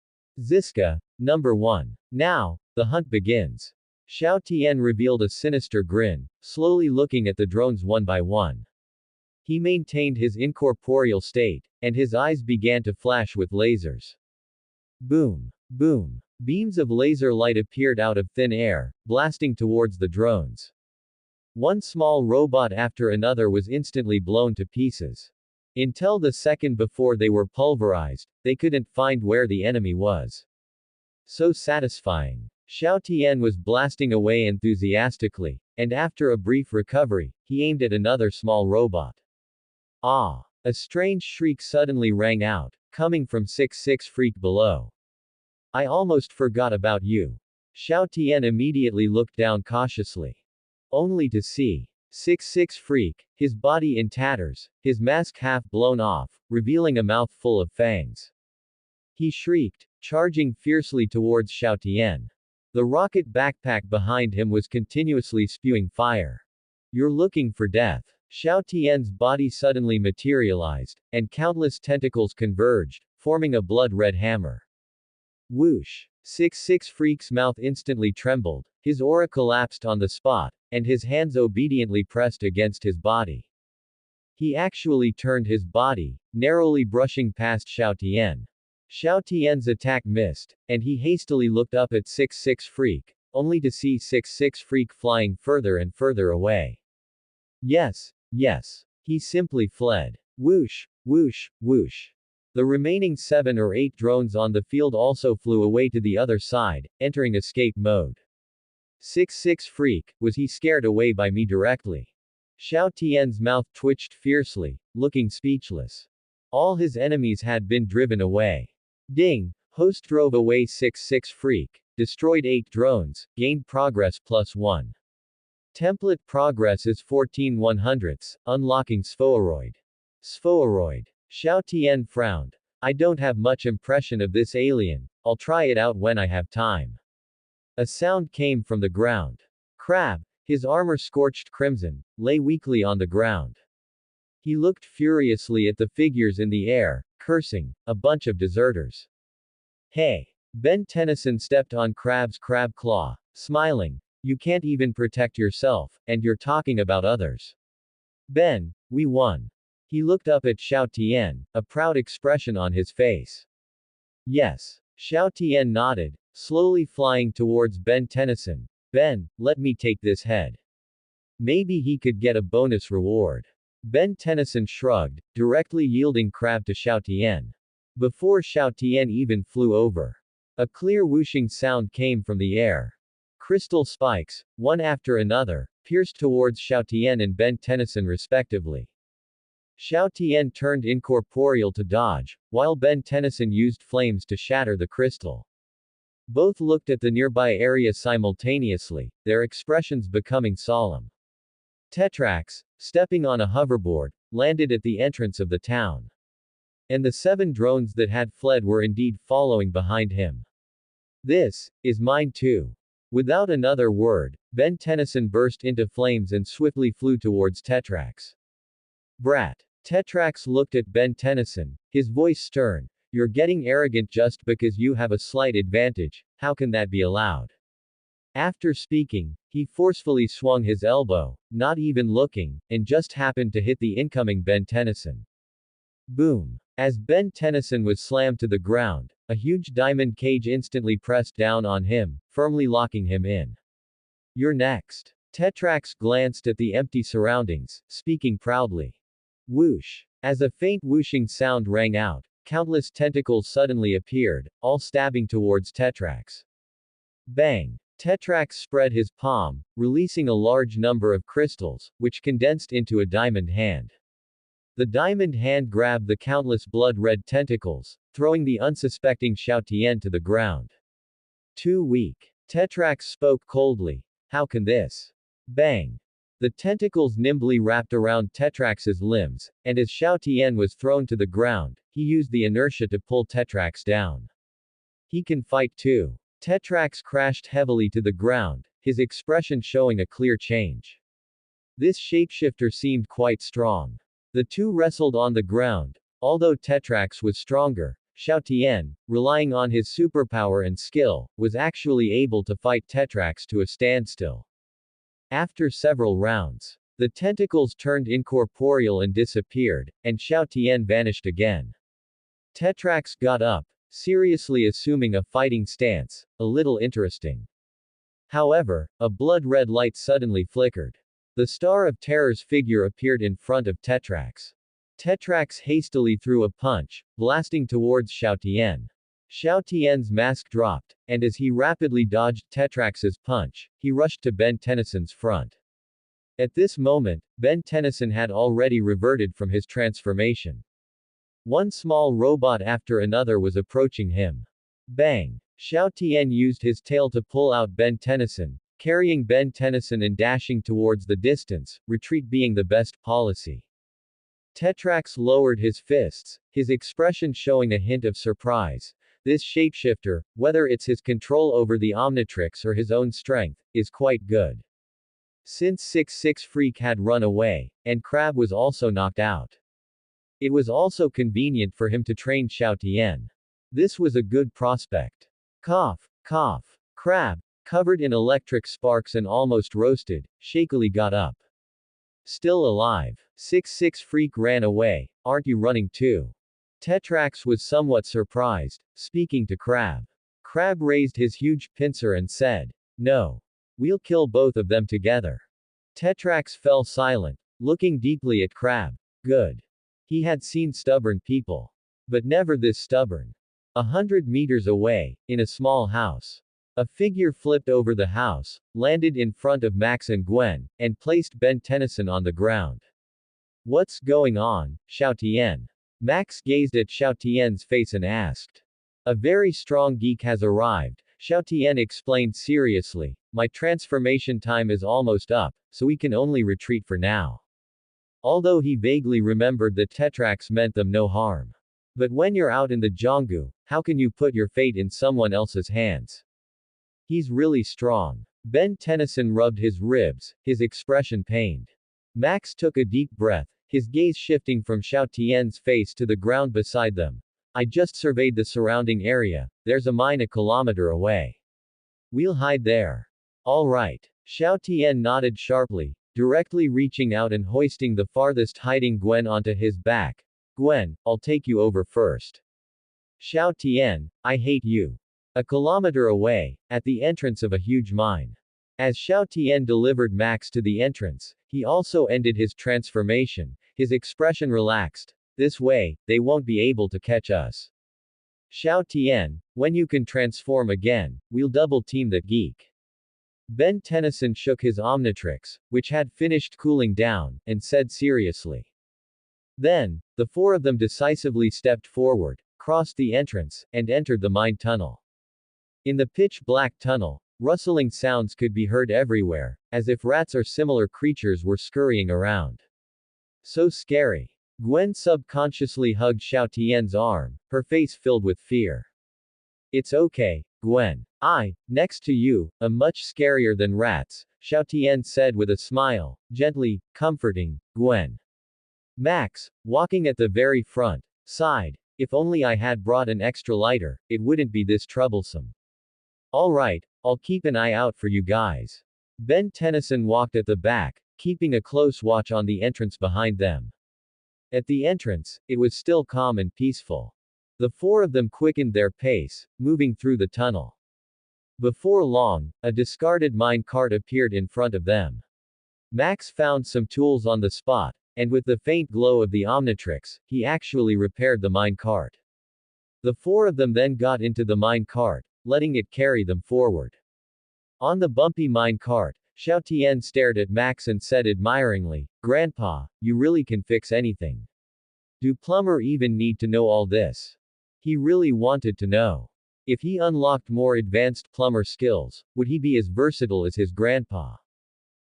Ziska, number 1. Now, the hunt begins. Xiao Tian revealed a sinister grin, slowly looking at the drones one by one. He maintained his incorporeal state, and his eyes began to flash with lasers. Boom. Boom. Beams of laser light appeared out of thin air, blasting towards the drones. One small robot after another was instantly blown to pieces. Until the second before they were pulverized, they couldn't find where the enemy was. So satisfying. Xiao Tian was blasting away enthusiastically, and after a brief recovery, he aimed at another small robot. Ah! A strange shriek suddenly rang out, coming from 6-6 Freak below. I almost forgot about you. Xiao Tian immediately looked down cautiously. Only to see 6-6 Freak, his body in tatters, his mask half blown off, revealing a mouth full of fangs. He shrieked, charging fiercely towards Xiao Tian. The rocket backpack behind him was continuously spewing fire. You're looking for death. Xiao Tian's body suddenly materialized, and countless tentacles converged, forming a blood-red hammer. Whoosh! 6-6 Freak's mouth instantly trembled, his aura collapsed on the spot, and his hands obediently pressed against his body. He actually turned his body, narrowly brushing past Xiao Tian. Xiao Tian's attack missed, and he hastily looked up at 6-6 Freak, only to see 6-6 Freak flying further and further away. Yes, yes. He simply fled. Whoosh, whoosh, whoosh. The remaining 7 or 8 drones on the field also flew away to the other side, entering escape mode. 6-6 Freak, was he scared away by me directly? Xiao Tian's mouth twitched fiercely, looking speechless. All his enemies had been driven away. Ding! Host drove away 6-6 Freak, destroyed 8 drones, gained progress +1. Template progress is 14/100ths, unlocking Sphoeroid. Sphoeroid. Xiao Tian frowned. I don't have much impression of this alien, I'll try it out when I have time. A sound came from the ground. Crab, his armor scorched crimson, lay weakly on the ground. He looked furiously at the figures in the air, cursing, a bunch of deserters. Hey! Ben Tennyson stepped on Crab's crab claw, smiling. You can't even protect yourself, and you're talking about others. Ben, we won. He looked up at Xiao Tian, a proud expression on his face. Yes. Xiao Tian nodded, slowly flying towards Ben Tennyson. Ben, let me take this head. Maybe he could get a bonus reward. Ben Tennyson shrugged, directly yielding Crab to Xiao Tian. Before Xiao Tian even flew over, a clear whooshing sound came from the air. Crystal spikes, one after another, pierced towards Xiao Tian and Ben Tennyson respectively. Xiao Tian turned incorporeal to dodge, while Ben Tennyson used flames to shatter the crystal. Both looked at the nearby area simultaneously, their expressions becoming solemn. Tetrax, stepping on a hoverboard, landed at the entrance of the town. And the 7 drones that had fled were indeed following behind him. This is mine too. Without another word, Ben Tennyson burst into flames and swiftly flew towards Tetrax. Brat. Tetrax looked at Ben Tennyson, his voice stern. You're getting arrogant just because you have a slight advantage, how can that be allowed? After speaking, he forcefully swung his elbow, not even looking, and just happened to hit the incoming Ben Tennyson. Boom. As Ben Tennyson was slammed to the ground, a huge diamond cage instantly pressed down on him, firmly locking him in. You're next. Tetrax glanced at the empty surroundings, speaking proudly. Whoosh. As a faint whooshing sound rang out, countless tentacles suddenly appeared, all stabbing towards Tetrax. Bang. Tetrax spread his palm, releasing a large number of crystals, which condensed into a diamond hand. The diamond hand grabbed the countless blood-red tentacles, throwing the unsuspecting Xiao Tian to the ground. Too weak. Tetrax spoke coldly. How can this? Bang. The tentacles nimbly wrapped around Tetrax's limbs, and as Xiao Tian was thrown to the ground, he used the inertia to pull Tetrax down. He can fight too. Tetrax crashed heavily to the ground, his expression showing a clear change. This shapeshifter seemed quite strong. The two wrestled on the ground. Although Tetrax was stronger, Xiao Tian, relying on his superpower and skill, was actually able to fight Tetrax to a standstill. After several rounds, the tentacles turned incorporeal and disappeared, and Xiao Tian vanished again. Tetrax got up, seriously assuming a fighting stance, a little interesting. However, a blood-red light suddenly flickered. The Star of Terror's figure appeared in front of Tetrax. Tetrax hastily threw a punch, blasting towards Xiao Tian. Xiao Tian's mask dropped, and as he rapidly dodged Tetrax's punch, he rushed to Ben Tennyson's front. At this moment, Ben Tennyson had already reverted from his transformation. One small robot after another was approaching him. Bang! Xiao Tian used his tail to pull out Ben Tennyson, carrying Ben Tennyson and dashing towards the distance, retreat being the best policy. Tetrax lowered his fists, his expression showing a hint of surprise. This shapeshifter, whether it's his control over the Omnitrix or his own strength, is quite good. Since 6-6 Freak had run away, and Crab was also knocked out, it was also convenient for him to train Xiao Tian. This was a good prospect. Cough. Cough. Crab, covered in electric sparks and almost roasted, shakily got up. Still alive. 6-6 Freak ran away. Aren't you running too? Tetrax was somewhat surprised, speaking to Crab. Crab raised his huge pincer and said, "No. We'll kill both of them together." Tetrax fell silent, looking deeply at Crab. Good. He had seen stubborn people. But never this stubborn. 100 meters away, in a small house. A figure flipped over the house, landed in front of Max and Gwen, and placed Ben Tennyson on the ground. "What's going on, Xiao Tian?" Max gazed at Xiao Tian's face and asked. "A very strong geek has arrived," Xiao Tian explained seriously. "My transformation time is almost up, so we can only retreat for now." Although he vaguely remembered that Tetrax meant them no harm. But when you're out in the Zhonggu, how can you put your fate in someone else's hands? He's really strong. Ben Tennyson rubbed his ribs, his expression pained. Max took a deep breath, his gaze shifting from Xiao Tian's face to the ground beside them. "I just surveyed the surrounding area, there's a mine a kilometer away. We'll hide there." "All right." Xiao Tian nodded sharply, directly reaching out and hoisting the farthest hiding Gwen onto his back. "Gwen, I'll take you over first." "Xiao Tian, I hate you." A kilometer away, at the entrance of a huge mine. As Xiao Tian delivered Max to the entrance, he also ended his transformation, his expression relaxed. "This way, they won't be able to catch us." "Xiao Tian, when you can transform again, we'll double team that geek." Ben Tennyson shook his Omnitrix, which had finished cooling down, and said seriously. Then, the four of them decisively stepped forward, crossed the entrance, and entered the mine tunnel. In the pitch-black tunnel, rustling sounds could be heard everywhere, as if rats or similar creatures were scurrying around. So scary. Gwen subconsciously hugged Xiao Tian's arm, her face filled with fear. "It's okay, Gwen. Next to you, am much scarier than rats," Xiao Tian said with a smile, gently comforting Gwen. Max, walking at the very front, sighed. "If only I had brought an extra lighter, it wouldn't be this troublesome." "All right, I'll keep an eye out for you guys." Ben Tennyson walked at the back, keeping a close watch on the entrance behind them. At the entrance, it was still calm and peaceful. The four of them quickened their pace, moving through the tunnel. Before long, a discarded mine cart appeared in front of them. Max found some tools on the spot, and with the faint glow of the Omnitrix, he actually repaired the mine cart. The four of them then got into the mine cart, letting it carry them forward. On the bumpy mine cart, Xiao Tian stared at Max and said admiringly, "Grandpa, you really can fix anything. Do plumber even need to know all this?" He really wanted to know. If he unlocked more advanced plumber skills, would he be as versatile as his grandpa?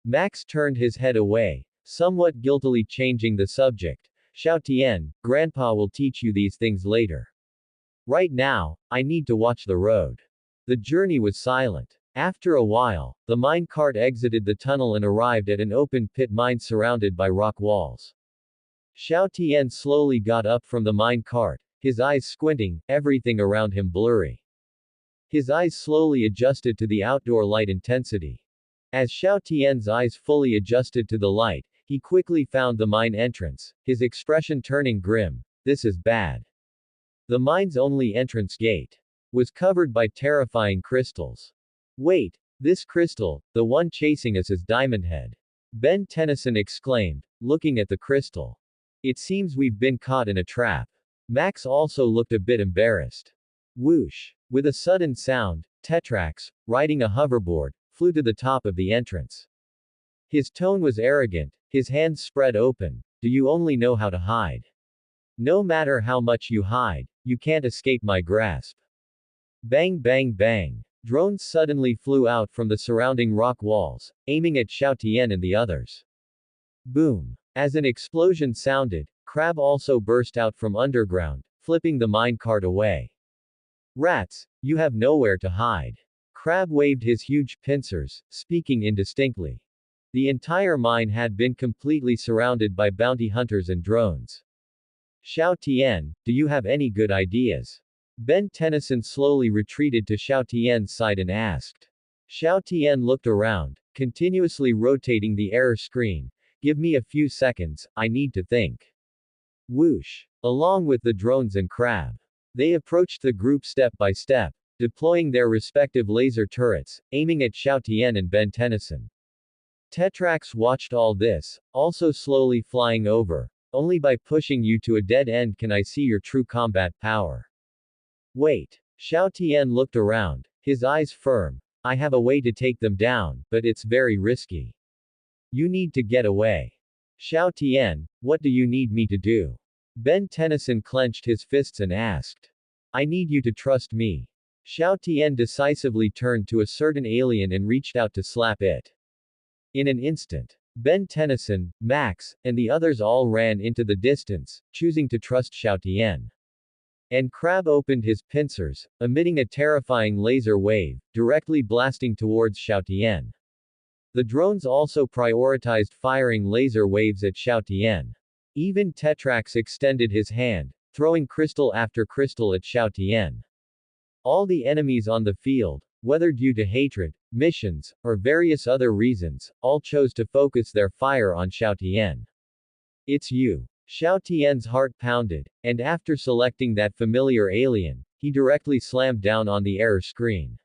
Max turned his head away, somewhat guiltily changing the subject. "Xiao Tian, Grandpa will teach you these things later. Right now, I need to watch the road." The journey was silent. After a while, the mine cart exited the tunnel and arrived at an open pit mine surrounded by rock walls. Xiao Tian slowly got up from the mine cart, his eyes squinting, everything around him blurry. His eyes slowly adjusted to the outdoor light intensity. As Xiao Tian's eyes fully adjusted to the light, he quickly found the mine entrance, his expression turning grim. "This is bad." The mine's only entrance gate was covered by terrifying crystals. "Wait, this crystal, the one chasing us is Diamond Head," Ben Tennyson exclaimed, looking at the crystal. "It seems we've been caught in a trap." Max also looked a bit embarrassed. Whoosh! With a sudden sound, Tetrax, riding a hoverboard, flew to the top of the entrance. His tone was arrogant, his hands spread open. "Do you only know how to hide? No matter how much you hide, you can't escape my grasp." Bang bang bang. Drones suddenly flew out from the surrounding rock walls, aiming at Xiao Tian and the others. Boom. As an explosion sounded, Crab also burst out from underground, flipping the mine cart away. "Rats, you have nowhere to hide." Crab waved his huge pincers, speaking indistinctly. The entire mine had been completely surrounded by bounty hunters and drones. "Xiao Tian, do you have any good ideas?" Ben Tennyson slowly retreated to Xiao Tian's side and asked. Xiao Tian looked around, continuously rotating the error screen. Give me a few seconds, I need to think. Whoosh. Along with the drones and crab. They approached the group step by step, deploying their respective laser turrets, aiming at Xiao Tian and Ben Tennyson. Tetrax watched all this, also slowly flying over. Only by pushing you to a dead end can I see your true combat power. Wait. Xiao Tian looked around, his eyes firm. I have a way to take them down, but it's very risky. You need to get away. Xiao Tian, what do you need me to do? Ben Tennyson clenched his fists and asked. I need you to trust me. Xiao Tian decisively turned to a certain alien and reached out to slap it. In an instant, Ben Tennyson, Max, and the others all ran into the distance, choosing to trust Xiao Tian. And Crab opened his pincers, emitting a terrifying laser wave, directly blasting towards Xiao Tian. The drones also prioritized firing laser waves at Xiao Tian. Even Tetrax extended his hand, throwing crystal after crystal at Xiao Tian. All the enemies on the field, whether due to hatred, missions, or various other reasons, all chose to focus their fire on Xiao Tian. It's you. Xiao Tian's heart pounded, and after selecting that familiar alien, he directly slammed down on the error screen.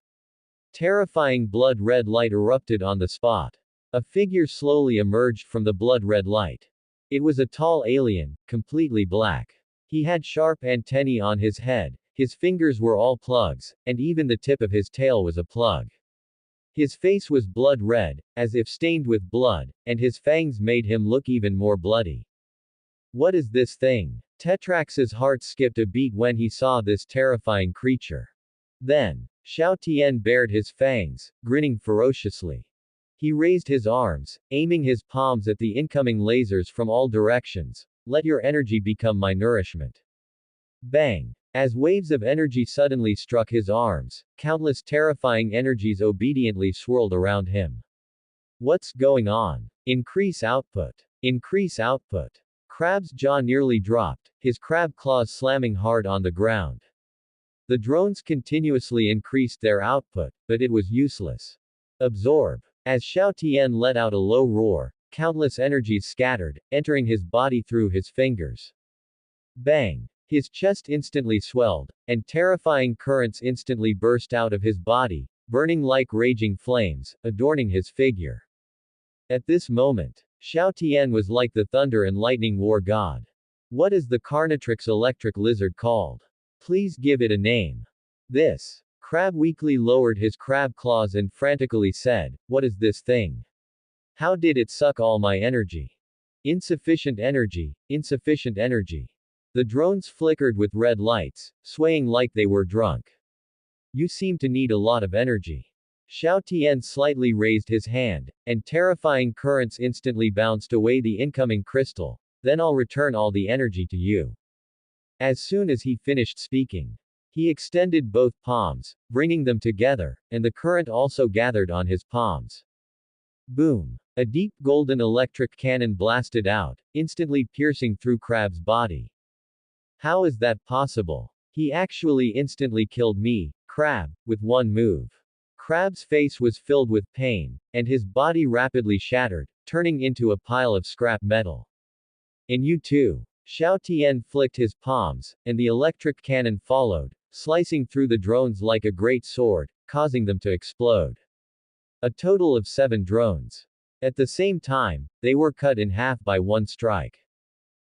Terrifying blood-red light erupted on the spot. A figure slowly emerged from the blood-red light. It was a tall alien, completely black. He had sharp antennae on his head, his fingers were all plugs, and even the tip of his tail was a plug. His face was blood-red, as if stained with blood, and his fangs made him look even more bloody. What is this thing? Tetrax's heart skipped a beat when he saw this terrifying creature. Then, Xiao Tian bared his fangs, grinning ferociously. He raised his arms, aiming his palms at the incoming lasers from all directions. Let your energy become my nourishment. Bang! As waves of energy suddenly struck his arms, countless terrifying energies obediently swirled around him. What's going on? Increase output. Increase output. Crab's jaw nearly dropped, his crab claws slamming hard on the ground. The drones continuously increased their output, but it was useless. Absorb. As Xiao Tian let out a low roar, countless energies scattered, entering his body through his fingers. Bang! His chest instantly swelled, and terrifying currents instantly burst out of his body, burning like raging flames, adorning his figure. At this moment, Xiao Tian was like the thunder and lightning war god. What is the Carnatrix electric lizard called? Please give it a name. This. Crab weakly lowered his crab claws and frantically said, what is this thing? How did it suck all my energy? Insufficient energy, insufficient energy. The drones flickered with red lights, swaying like they were drunk. You seem to need a lot of energy. Xiao Tian slightly raised his hand, and terrifying currents instantly bounced away the incoming crystal. Then I'll return all the energy to you. As soon as he finished speaking, he extended both palms, bringing them together, and the current also gathered on his palms. Boom! A deep golden electric cannon blasted out, instantly piercing through Crab's body. How is that possible? He actually instantly killed me, Crab, with one move. Crab's face was filled with pain, and his body rapidly shattered, turning into a pile of scrap metal. And you too. Xiao Tian flicked his palms, and the electric cannon followed, slicing through the drones like a great sword, causing them to explode. A total of 7 drones. At the same time, they were cut in half by one strike.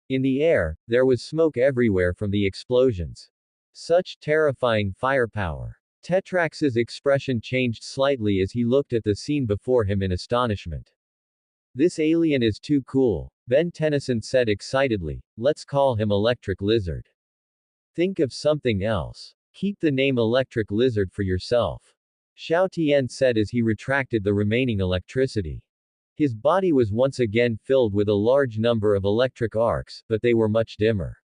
In the air, there was smoke everywhere from the explosions. Such terrifying firepower. Tetrax's expression changed slightly as he looked at the scene before him in astonishment. This alien is too cool, Ben Tennyson said excitedly. Let's call him Electric Lizard. Think of something else. Keep the name Electric Lizard for yourself. Xiao Tian said as he retracted the remaining electricity. His body was once again filled with a large number of electric arcs, but they were much dimmer.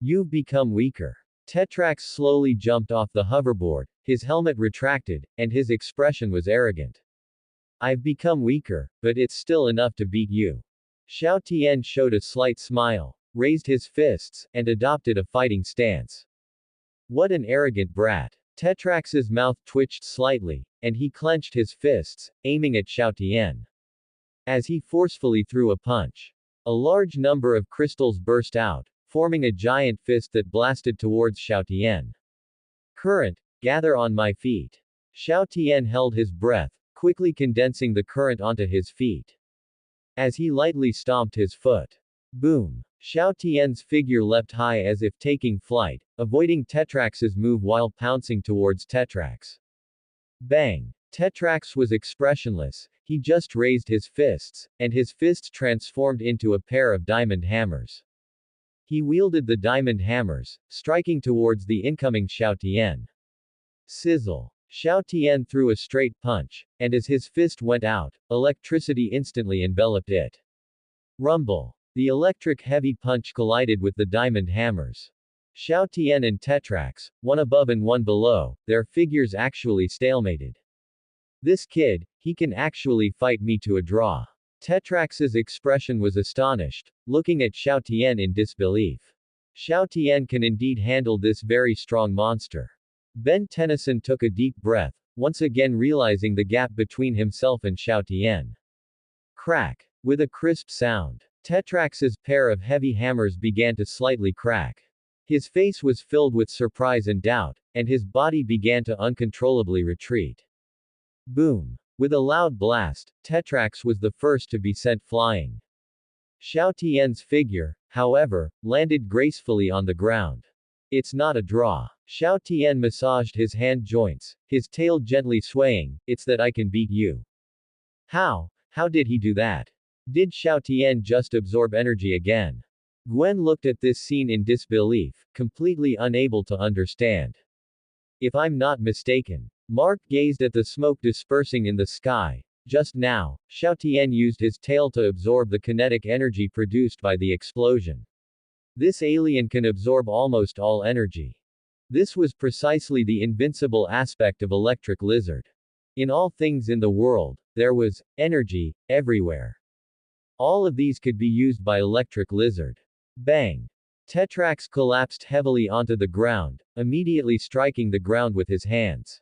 You've become weaker. Tetrax slowly jumped off the hoverboard, his helmet retracted, and his expression was arrogant. I've become weaker, but it's still enough to beat you. Xiao Tian showed a slight smile, raised his fists, and adopted a fighting stance. What an arrogant brat. Tetrax's mouth twitched slightly, and he clenched his fists, aiming at Xiao Tian. As he forcefully threw a punch, a large number of crystals burst out, forming a giant fist that blasted towards Xiao Tian. Current, gather on my feet. Xiao Tian held his breath, quickly condensing the current onto his feet. As he lightly stomped his foot. Boom! Xiao Tian's figure leapt high as if taking flight, avoiding Tetrax's move while pouncing towards Tetrax. Bang! Tetrax was expressionless, he just raised his fists, and his fists transformed into a pair of diamond hammers. He wielded the diamond hammers, striking towards the incoming Xiao Tian. Sizzle! Xiao Tian threw a straight punch, and as his fist went out, electricity instantly enveloped it. Rumble! The electric heavy punch collided with the diamond hammers. Xiao Tian and Tetrax, one above and one below, their figures actually stalemated. This kid, he can actually fight me to a draw. Tetrax's expression was astonished, looking at Xiao Tian in disbelief. Xiao Tian can indeed handle this very strong monster. Ben Tennyson took a deep breath, once again realizing the gap between himself and Xiao Tian. Crack! With a crisp sound, Tetrax's pair of heavy hammers began to slightly crack. His face was filled with surprise and doubt, and his body began to uncontrollably retreat. Boom! With a loud blast, Tetrax was the first to be sent flying. Xiao Tian's figure, however, landed gracefully on the ground. It's not a draw. Xiao Tian massaged his hand joints, his tail gently swaying. It's that I can beat you. How? How did he do that? Did Xiao Tian just absorb energy again? Gwen looked at this scene in disbelief, completely unable to understand. If I'm not mistaken, Mark gazed at the smoke dispersing in the sky. Just now, Xiao Tian used his tail to absorb the kinetic energy produced by the explosion. This alien can absorb almost all energy. This was precisely the invincible aspect of Electric Lizard. In all things in the world, there was energy everywhere. All of these could be used by Electric Lizard. Bang! Tetrax collapsed heavily onto the ground, immediately striking the ground with his hands.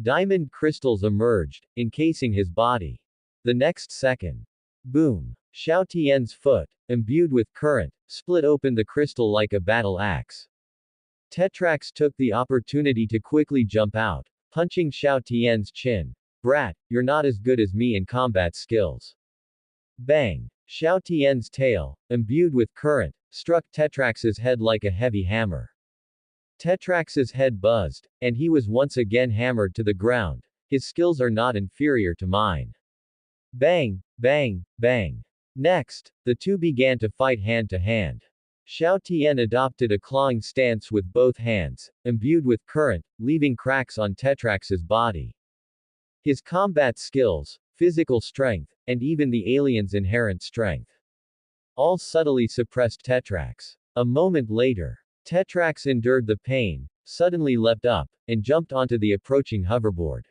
Diamond crystals emerged, encasing his body. The next second. Boom! Xiao Tian's foot, imbued with current, split open the crystal like a battle axe. Tetrax took the opportunity to quickly jump out, punching Xiao Tian's chin. Brat, you're not as good as me in combat skills. Bang! Xiao Tian's tail, imbued with current, struck Tetrax's head like a heavy hammer. Tetrax's head buzzed, and he was once again hammered to the ground. His skills are not inferior to mine. Bang! Bang! Bang! Next, the two began to fight hand to hand. Xiao Tian adopted a clawing stance with both hands, imbued with current, leaving cracks on Tetrax's body. His combat skills, physical strength, and even the alien's inherent strength, all subtly suppressed Tetrax. A moment later, Tetrax endured the pain, suddenly leapt up, and jumped onto the approaching hoverboard.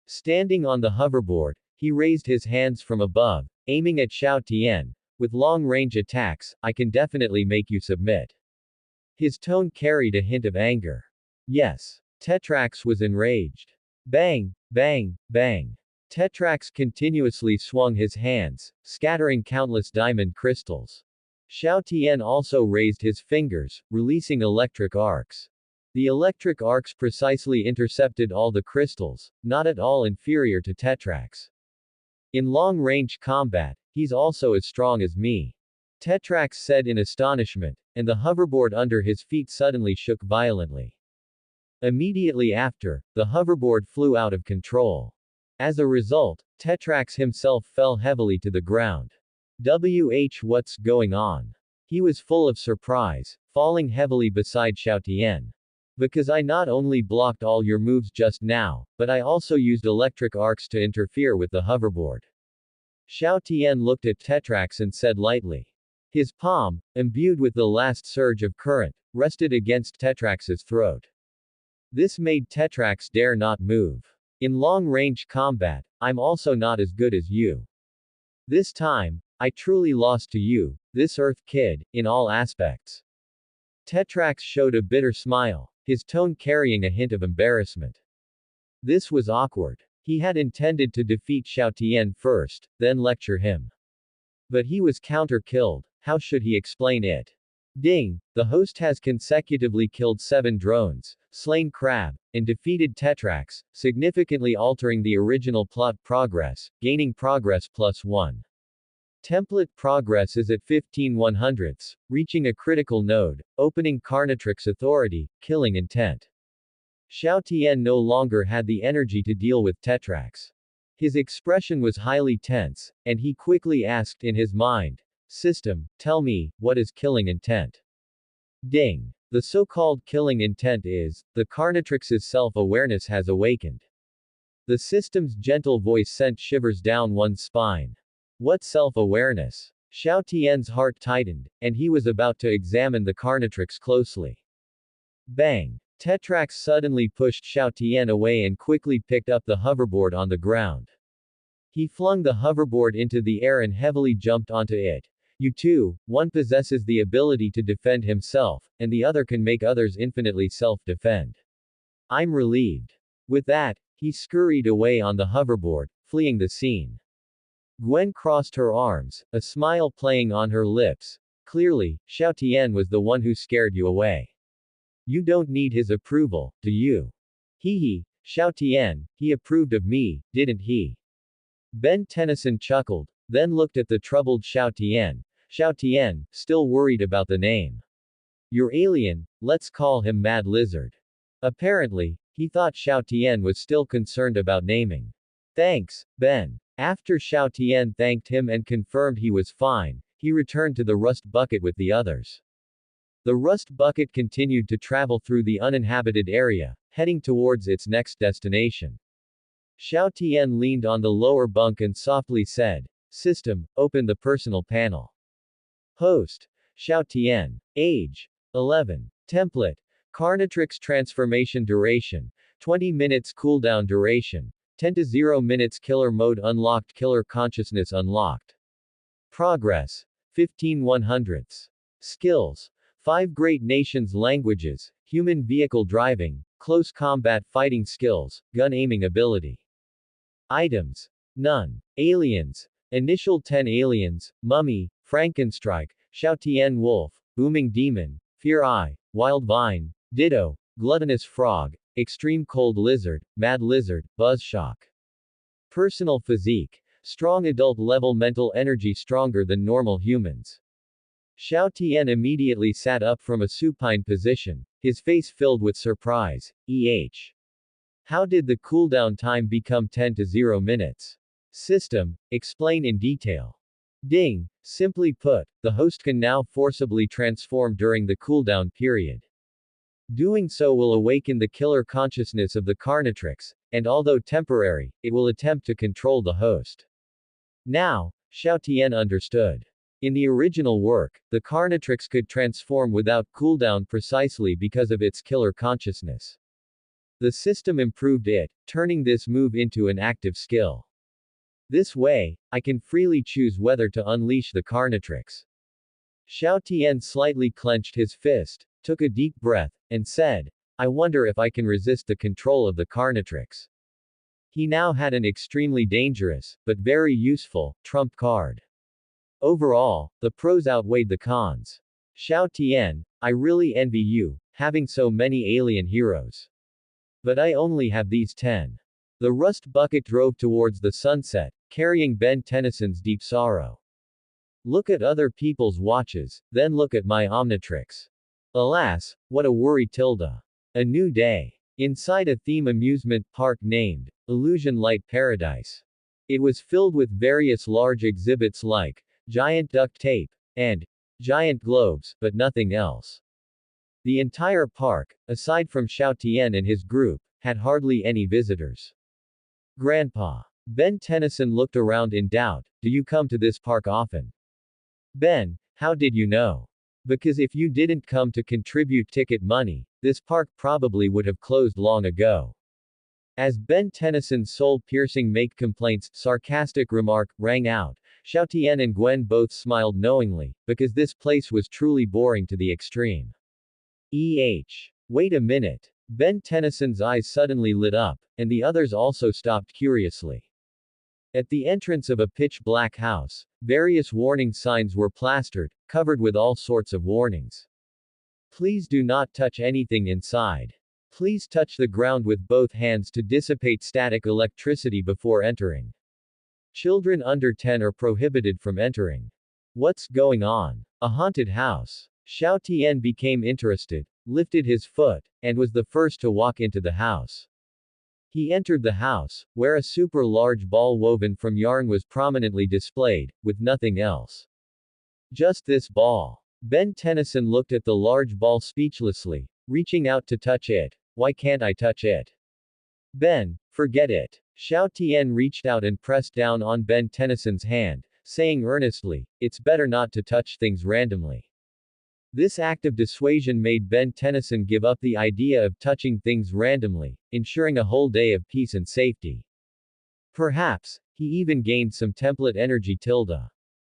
Standing on the hoverboard, he raised his hands from above, aiming at Xiao Tian. With long-range attacks, I can definitely make you submit. His tone carried a hint of anger. Yes. Tetrax was enraged. Bang! Bang! Bang! Tetrax continuously swung his hands, scattering countless diamond crystals. Xiao Tian also raised his fingers, releasing electric arcs. The electric arcs precisely intercepted all the crystals, not at all inferior to Tetrax. In long-range combat, he's also as strong as me. Tetrax said in astonishment, and the hoverboard under his feet suddenly shook violently. Immediately after, the hoverboard flew out of control. As a result, Tetrax himself fell heavily to the ground. What's going on? He was full of surprise, falling heavily beside Xiao Tian. Because I not only blocked all your moves just now, but I also used electric arcs to interfere with the hoverboard. Xiao Tian looked at Tetrax and said lightly. His palm, imbued with the last surge of current, rested against Tetrax's throat. This made Tetrax dare not move. In long-range combat, I'm also not as good as you. This time, I truly lost to you, this Earth kid, in all aspects. Tetrax showed a bitter smile. his tone carrying a hint of embarrassment. This was awkward. He had intended to defeat Xiao Tian first, then lecture him. But he was counter-killed. How should he explain it? Ding! The host has consecutively killed 7 drones, slain Crab, and defeated Tetrax, significantly altering the original plot progress, gaining progress +1. Template progress is at 15/100ths, reaching a critical node, opening Carnatrix authority, killing intent. Xiao Tian no longer had the energy to deal with Tetrax. His expression was highly tense, and he quickly asked in his mind, "System, tell me, what is killing intent?" Ding! The so-called killing intent is, the Carnatrix's self-awareness has awakened. The system's gentle voice sent shivers down one's spine. What self-awareness? Xiao Tian's heart tightened, and he was about to examine the Carnatrix closely. Bang! Tetrax suddenly pushed Xiao Tian away and quickly picked up the hoverboard on the ground. He flung the hoverboard into the air and heavily jumped onto it. You two, one possesses the ability to defend himself, and the other can make others infinitely self-defend. I'm relieved. With that, he scurried away on the hoverboard, fleeing the scene. Gwen crossed her arms, a smile playing on her lips. Clearly, Xiao Tian was the one who scared you away. You don't need his approval, do you? Hee, Xiao Tian, he approved of me, didn't he? Ben Tennyson chuckled, then looked at the troubled Xiao Tian. Xiao Tian, still worried about the name. Your alien, let's call him Mad Lizard. Apparently, he thought Xiao Tian was still concerned about naming. Thanks, Ben. After Xiao Tian thanked him and confirmed he was fine, he returned to the rust bucket with the others. The rust bucket continued to travel through the uninhabited area, heading towards its next destination. Xiao Tian leaned on the lower bunk and softly said, "System, open the personal panel." Host. Xiao Tian. Age. 11. Template. Carnatrix transformation duration. 20 minutes cooldown duration. 10 to 0 minutes killer mode unlocked killer consciousness unlocked. Progress. 15/100ths. Skills. 5 Great Nations languages, human vehicle driving, close combat fighting skills, gun aiming ability. Items. None. Aliens. Initial 10 aliens, Mummy, Frankenstrike, Xiao Tian Wolf, Booming Demon, Fear Eye, Wild Vine, Ditto, Gluttonous Frog, Extreme Cold Lizard, Mad Lizard, Buzzshock. Personal physique. Strong adult level mental energy stronger than normal humans. Xiao Tian immediately sat up from a supine position, his face filled with surprise. How did the cooldown time become 10 to 0 minutes? System, explain in detail. Ding, simply put, the host can now forcibly transform during the cooldown period. Doing so will awaken the killer consciousness of the Carnatrix, and although temporary, it will attempt to control the host. Now, Xiao Tian understood. In the original work, the Carnatrix could transform without cooldown precisely because of its killer consciousness. The system improved it, turning this move into an active skill. This way, I can freely choose whether to unleash the Carnatrix. Xiao Tian slightly clenched his fist, took a deep breath, and said, I wonder if I can resist the control of the Carnatrix. He now had an extremely dangerous, but very useful, trump card. Overall, the pros outweighed the cons. Xiao Tian, I really envy you, having so many alien heroes. But I only have these 10. The rust bucket drove towards the sunset, carrying Ben Tennyson's deep sorrow. Look at other people's watches, then look at my Omnitrix. Alas, what a worry tilde. A new day. Inside a theme amusement park named Illusion Light Paradise. It was filled with various large exhibits like giant duct tape and giant globes, but nothing else. The entire park, aside from Xiao Tian and his group, had hardly any visitors. Grandpa. Ben Tennyson looked around in doubt. Do you come to this park often? Ben, how did you know? Because if you didn't come to contribute ticket money, this park probably would have closed long ago. As Ben Tennyson's soul-piercing make complaints, sarcastic remark, rang out, Xiao Tian and Gwen both smiled knowingly, because this place was truly boring to the extreme. Wait a minute. Ben Tennyson's eyes suddenly lit up, and the others also stopped curiously. At the entrance of a pitch-black house, various warning signs were plastered, covered with all sorts of warnings. Please do not touch anything inside. Please touch the ground with both hands to dissipate static electricity before entering. Children under 10 are prohibited from entering. What's going on? A haunted house. Xiao Tian became interested, lifted his foot, and was the first to walk into the house. He entered the house, where a super large ball woven from yarn was prominently displayed, with nothing else. Just this ball. Ben Tennyson looked at the large ball speechlessly, reaching out to touch it. Why can't I touch it? Ben, forget it. Xiao Tian reached out and pressed down on Ben Tennyson's hand, saying earnestly, it's better not to touch things randomly. This act of dissuasion made Ben Tennyson give up the idea of touching things randomly, ensuring a whole day of peace and safety. Perhaps, he even gained some template energy.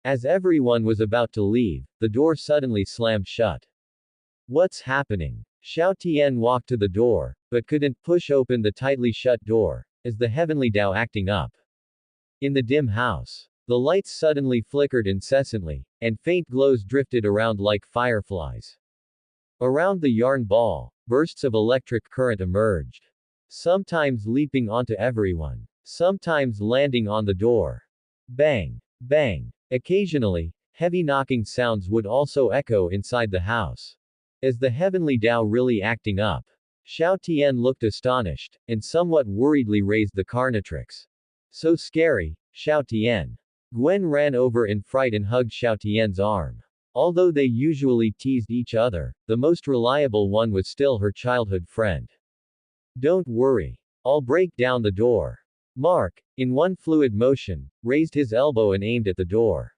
As everyone was about to leave, the door suddenly slammed shut. What's happening? Xiao Tian walked to the door, but couldn't push open the tightly shut door, as the heavenly Tao acting up. In the dim house, the lights suddenly flickered incessantly, and faint glows drifted around like fireflies. Around the yarn ball, bursts of electric current emerged. Sometimes leaping onto everyone, sometimes landing on the door. Bang! Bang! Occasionally, heavy knocking sounds would also echo inside the house. Is the heavenly Tao really acting up? Xiao Tian looked astonished, and somewhat worriedly raised the Carnatrix. So scary, Xiao Tian. Gwen ran over in fright and hugged Xiao Tian's arm. Although they usually teased each other, the most reliable one was still her childhood friend. Don't worry. I'll break down the door. Mark, in one fluid motion, raised his elbow and aimed at the door.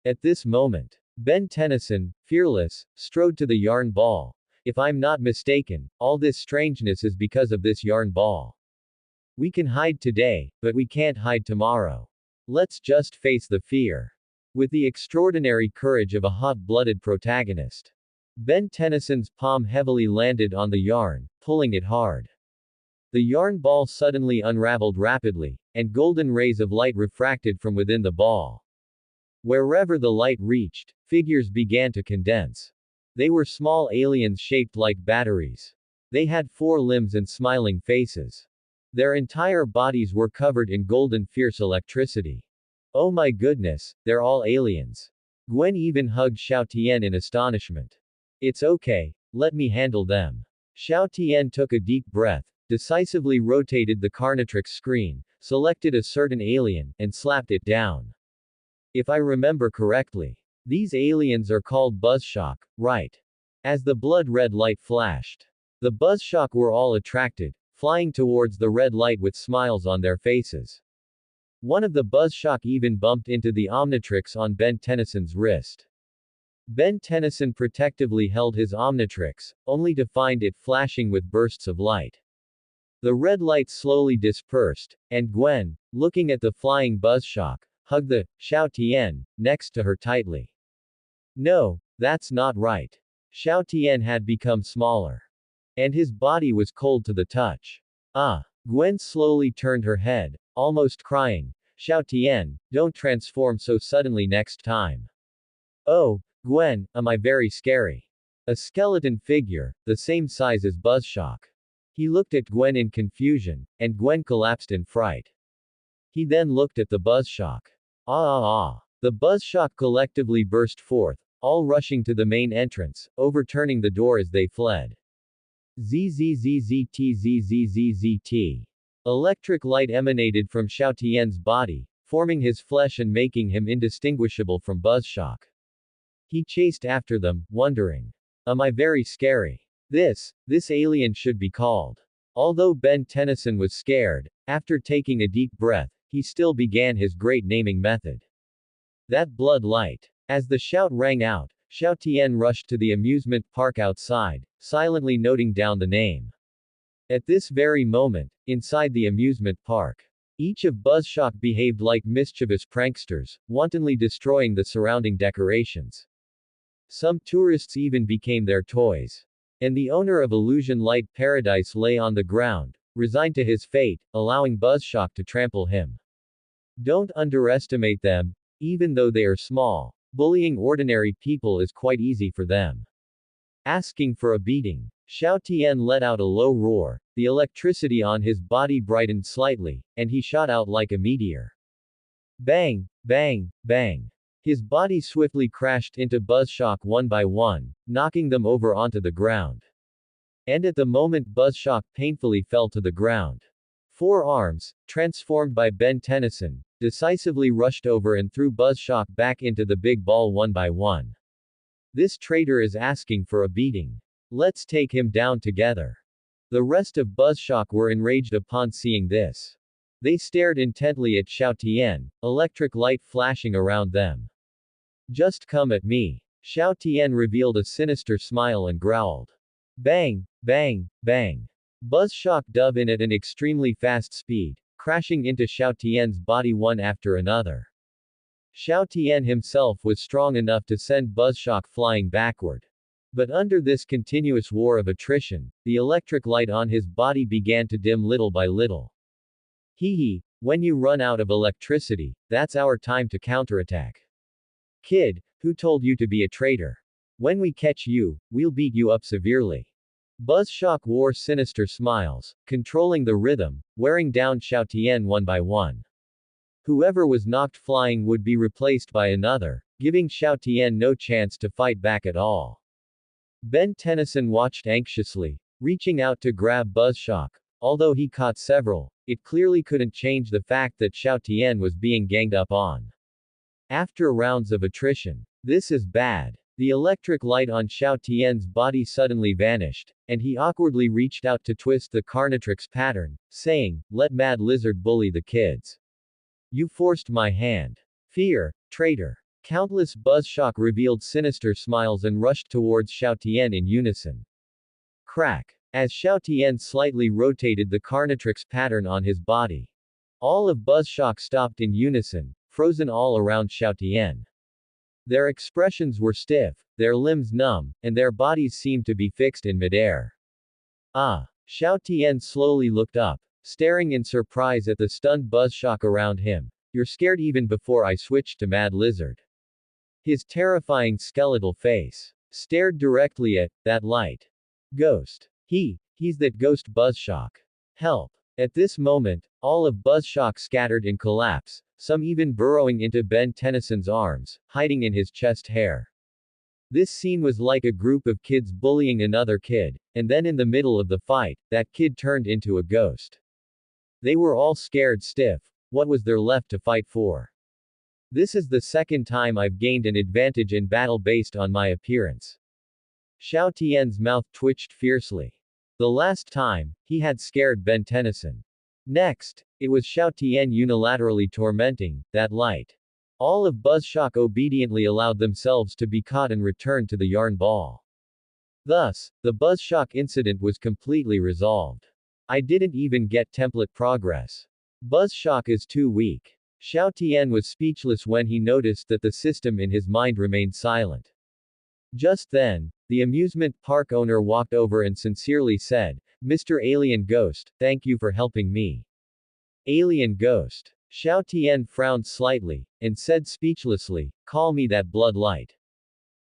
At this moment, Ben Tennyson, fearless, strode to the yarn ball. If I'm not mistaken, all this strangeness is because of this yarn ball. We can hide today, but we can't hide tomorrow. Let's just face the fear. With the extraordinary courage of a hot-blooded protagonist. Ben Tennyson's palm heavily landed on the yarn, pulling it hard. The yarn ball suddenly unraveled rapidly, and golden rays of light refracted from within the ball. Wherever the light reached, figures began to condense. They were small aliens shaped like batteries. They had 4 limbs and smiling faces. Their entire bodies were covered in golden fierce electricity. Oh my goodness, they're all aliens. Gwen even hugged Xiao Tian in astonishment. It's okay, let me handle them. Xiao Tian took a deep breath, decisively rotated the Carnatrix screen, selected a certain alien, and slapped it down. If I remember correctly, these aliens are called Buzzshock, right? As the blood-red light flashed, the Buzzshock were all attracted, flying towards the red light with smiles on their faces. One of the Buzzshock even bumped into the Omnitrix on Ben Tennyson's wrist. Ben Tennyson protectively held his Omnitrix, only to find it flashing with bursts of light. The red light slowly dispersed, and Gwen, looking at the flying Buzzshock, hugged the Xiao Tian next to her tightly. No, that's not right. Xiao Tian had become smaller. And his body was cold to the touch. Ah! Gwen slowly turned her head, almost crying. Xiao Tian, don't transform so suddenly next time. Oh, Gwen, am I very scary? A skeleton figure, the same size as Buzzshock. He looked at Gwen in confusion, and Gwen collapsed in fright. He then looked at the Buzzshock. The Buzzshock collectively burst forth, all rushing to the main entrance, overturning the door as they fled. ZZZZTZZZZT. Electric light emanated from Xiao Tian's body, forming his flesh and making him indistinguishable from Buzzshock. He chased after them, wondering. Am I very scary? This alien should be called. Although Ben Tennyson was scared, after taking a deep breath, he still began his great naming method. That blood light. As the shout rang out, Xiao Tian rushed to the amusement park outside, silently noting down the name. At this very moment, inside the amusement park, each of Buzzshock behaved like mischievous pranksters, wantonly destroying the surrounding decorations. Some tourists even became their toys. And the owner of Illusion Light Paradise lay on the ground, resigned to his fate, allowing Buzzshock to trample him. Don't underestimate them, even though they are small. Bullying ordinary people is quite easy for them. Asking for a beating. Xiao Tian let out a low roar, the electricity on his body brightened slightly, and he shot out like a meteor. Bang, bang, bang. His body swiftly crashed into Buzzshock one by one, knocking them over onto the ground. And at the moment Buzzshock painfully fell to the ground. Four arms, transformed by Ben Tennyson, decisively rushed over and threw Buzzshock back into the big ball one by one. This traitor is asking for a beating. Let's take him down together. The rest of Buzzshock were enraged upon seeing this. They stared intently at Xiao Tian, electric light flashing around them. Just come at me. Xiao Tian revealed a sinister smile and growled. Bang, bang, bang. Buzzshock dove in at an extremely fast speed, crashing into Xiao Tian's body one after another. Xiao Tian himself was strong enough to send Buzzshock flying backward. But under this continuous war of attrition, the electric light on his body began to dim little by little. Hee hee, when you run out of electricity, that's our time to counterattack. Kid, who told you to be a traitor? When we catch you, we'll beat you up severely. Buzzshock wore sinister smiles, controlling the rhythm, wearing down Xiao Tian one by one. Whoever was knocked flying would be replaced by another, giving Xiao Tian no chance to fight back at all. Ben Tennyson watched anxiously, reaching out to grab Buzzshock. Although he caught several, it clearly couldn't change the fact that Xiao Tian was being ganged up on. After rounds of attrition, this is bad. The electric light on Xiao Tian's body suddenly vanished, and he awkwardly reached out to twist the Carnatrix pattern, saying, "Let Mad Lizard bully the kids. You forced my hand. Fear, traitor." Countless Buzzshock revealed sinister smiles and rushed towards Xiao Tian in unison. Crack. As Xiao Tian slightly rotated the Carnatrix pattern on his body. All of Buzzshock stopped in unison, frozen all around Xiao Tian. Their expressions were stiff, their limbs numb, and their bodies seemed to be fixed in midair. Ah! Xiao Tian slowly looked up, staring in surprise at the stunned Buzzshock around him. You're scared even before I switched to Mad Lizard. His terrifying skeletal face stared directly at that light. Ghost. He's that ghost Buzzshock. Help. At this moment, all of Buzzshock scattered in collapse, some even burrowing into Ben Tennyson's arms, hiding in his chest hair. This scene was like a group of kids bullying another kid, and then in the middle of the fight, that kid turned into a ghost. They were all scared stiff. What was there left to fight for? This is the second time I've gained an advantage in battle based on my appearance. Xiao Tian's mouth twitched fiercely. The last time, he had scared Ben Tennyson. Next, it was Xiao Tian unilaterally tormenting that light. All of Buzzshock obediently allowed themselves to be caught and returned to the yarn ball. Thus, the Buzzshock incident was completely resolved. I didn't even get template progress. Buzzshock is too weak. Xiao Tian was speechless when he noticed that the system in his mind remained silent. Just then, the amusement park owner walked over and sincerely said, "Mr. Alien Ghost, thank you for helping me." Alien Ghost. Xiao Tian frowned slightly, and said speechlessly, "Call me that blood light.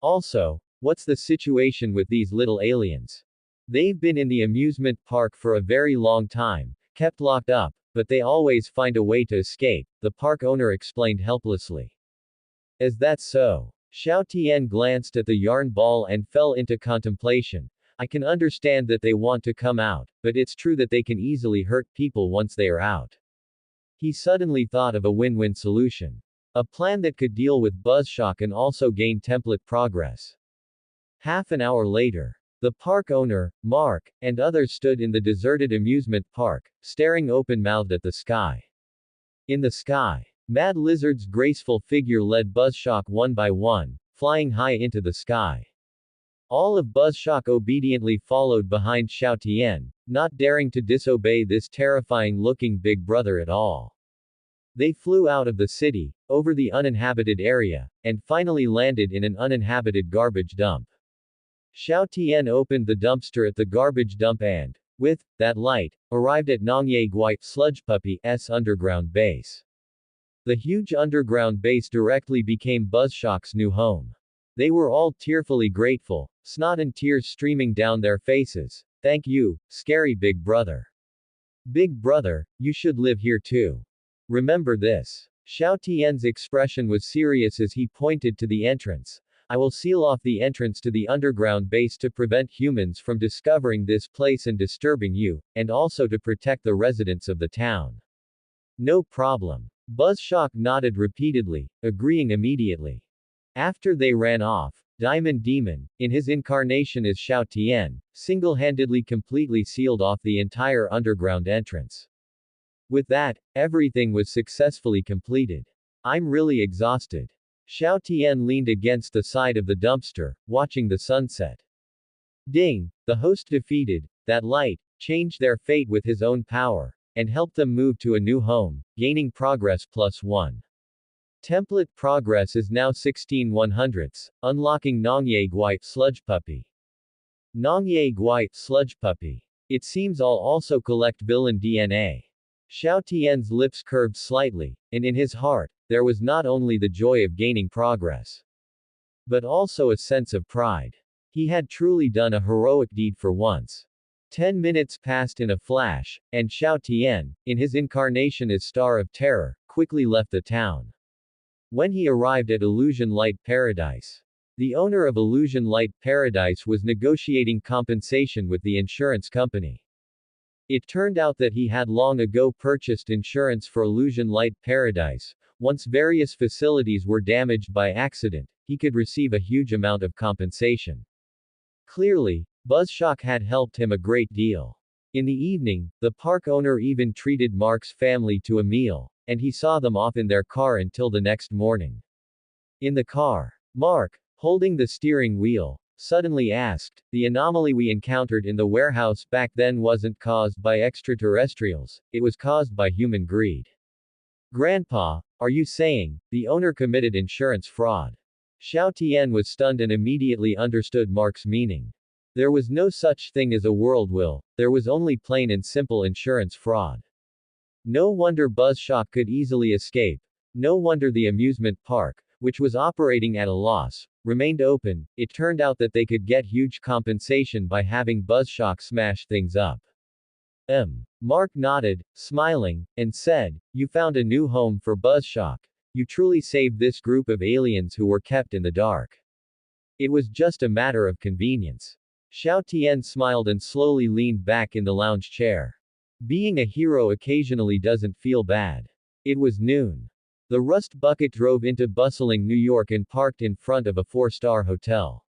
Also, what's the situation with these little aliens? They've been in the amusement park for a very long time, kept locked up, but they always find a way to escape," the park owner explained helplessly. Is that so? Xiao Tian glanced at the yarn ball and fell into contemplation. I can understand that they want to come out, but it's true that they can easily hurt people once they are out. He suddenly thought of a win-win solution. A plan that could deal with Buzzshock and also gain template progress. Half an hour later, the park owner, Mark, and others stood in the deserted amusement park, staring open-mouthed at the sky. In the sky, Mad Lizard's graceful figure led Buzzshock one by one, flying high into the sky. All of Buzzshock obediently followed behind Xiao Tian, not daring to disobey this terrifying-looking big brother at all. They flew out of the city, over the uninhabited area, and finally landed in an uninhabited garbage dump. Xiao Tian opened the dumpster at the garbage dump and, with that light, arrived at Nongye Guai Sludge Puppy's underground base. The huge underground base directly became Buzzshock's new home. They were all tearfully grateful, snot and tears streaming down their faces. Thank you, scary Big Brother. Big Brother, you should live here too. Remember this. Xiao Tian's expression was serious as he pointed to the entrance. I will seal off the entrance to the underground base to prevent humans from discovering this place and disturbing you, and also to protect the residents of the town. No problem. Buzzshock nodded repeatedly, agreeing immediately. After they ran off, Diamond Demon, in his incarnation as Xiao Tian, single-handedly completely sealed off the entire underground entrance. With that, everything was successfully completed. I'm really exhausted. Xiao Tian leaned against the side of the dumpster, watching the sunset. Ding! The host defeated that light, changed their fate with his own power, and helped them move to a new home, gaining progress +1. Template progress is now 16/100ths, unlocking Nongye Guai Sludge Puppy. Nongye Guai Sludge Puppy. It seems I'll also collect villain DNA. Xiao Tian's lips curved slightly, and in his heart, there was not only the joy of gaining progress, but also a sense of pride. He had truly done a heroic deed for once. 10 minutes passed in a flash, and Xiao Tian, in his incarnation as Star of Terror, quickly left the town. When he arrived at Illusion Light Paradise, the owner of Illusion Light Paradise was negotiating compensation with the insurance company. It turned out that he had long ago purchased insurance for Illusion Light Paradise. Once various facilities were damaged by accident, he could receive a huge amount of compensation. Clearly, Buzzshock had helped him a great deal. In the evening, the park owner even treated Mark's family to a meal, and he saw them off in their car until the next morning. In the car, Mark, holding the steering wheel, suddenly asked, "The anomaly we encountered in the warehouse back then wasn't caused by extraterrestrials, it was caused by human greed." "Grandpa, are you saying the owner committed insurance fraud?" Xiao Tian was stunned and immediately understood Mark's meaning. There was no such thing as a world will, there was only plain and simple insurance fraud. No wonder Buzzshock could easily escape. No wonder the amusement park, which was operating at a loss, remained open. It turned out that they could get huge compensation by having Buzzshock smash things up. Mark nodded, smiling, and said, "You found a new home for Buzzshock. You truly saved this group of aliens who were kept in the dark. It was just a matter of convenience." Xiao Tian smiled and slowly leaned back in the lounge chair. Being a hero occasionally doesn't feel bad. It was noon. The Rust Bucket drove into bustling New York and parked in front of a 4-star hotel.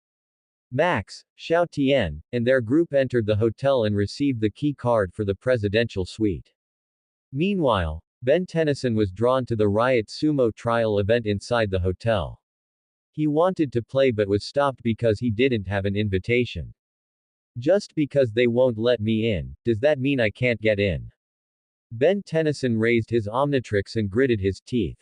Max, Xiao Tian, and their group entered the hotel and received the key card for the presidential suite. Meanwhile, Ben Tennyson was drawn to the Riot Sumo trial event inside the hotel. He wanted to play but was stopped because he didn't have an invitation. "Just because they won't let me in, does that mean I can't get in?" Ben Tennyson raised his Omnitrix and gritted his teeth.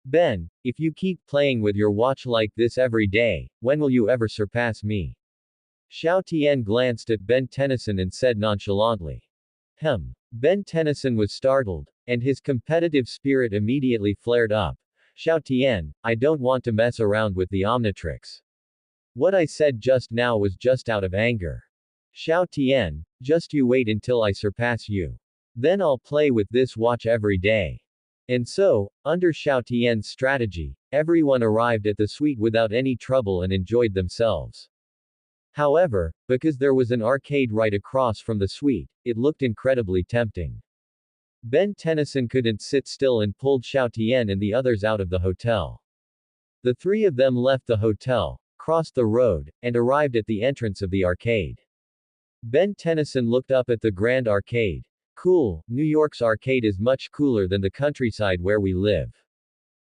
"Ben, if you keep playing with your watch like this every day, when will you ever surpass me?" Xiao Tian glanced at Ben Tennyson and said nonchalantly. Ben Tennyson was startled, and his competitive spirit immediately flared up. "Xiao Tian, I don't want to mess around with the Omnitrix. What I said just now was just out of anger. Xiao Tian, just you wait until I surpass you. Then I'll play with this watch every day." And so, under Xiao Tian's strategy, everyone arrived at the suite without any trouble and enjoyed themselves. However, because there was an arcade right across from the suite, it looked incredibly tempting. Ben Tennyson couldn't sit still and pulled Xiao Tian and the others out of the hotel. The three of them left the hotel, crossed the road, and arrived at the entrance of the arcade. Ben Tennyson looked up at the Grand Arcade. "Cool, New York's arcade is much cooler than the countryside where we live.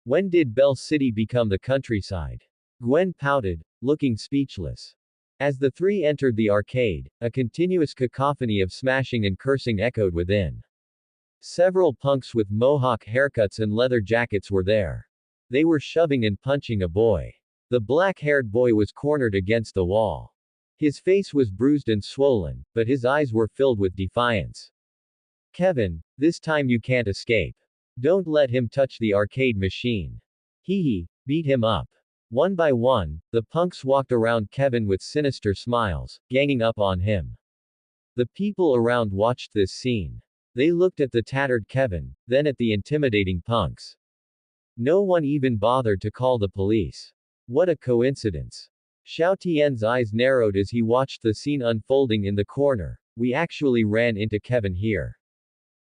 When did Bell City become the countryside?" Gwen pouted, looking speechless. As the three entered the arcade, a continuous cacophony of smashing and cursing echoed within. Several punks with mohawk haircuts and leather jackets were there. They were shoving and punching a boy. The black-haired boy was cornered against the wall. His face was bruised and swollen, but his eyes were filled with defiance. Kevin, this time you can't escape. Don't let him touch the arcade machine. Hee hee, beat him up. One by one, the punks walked around Kevin with sinister smiles, ganging up on him. The people around watched this scene. They looked at the tattered Kevin, then at the intimidating punks. No one even bothered to call the police. What a coincidence. Xiao Tian's eyes narrowed as he watched the scene unfolding in the corner. We actually ran into Kevin here.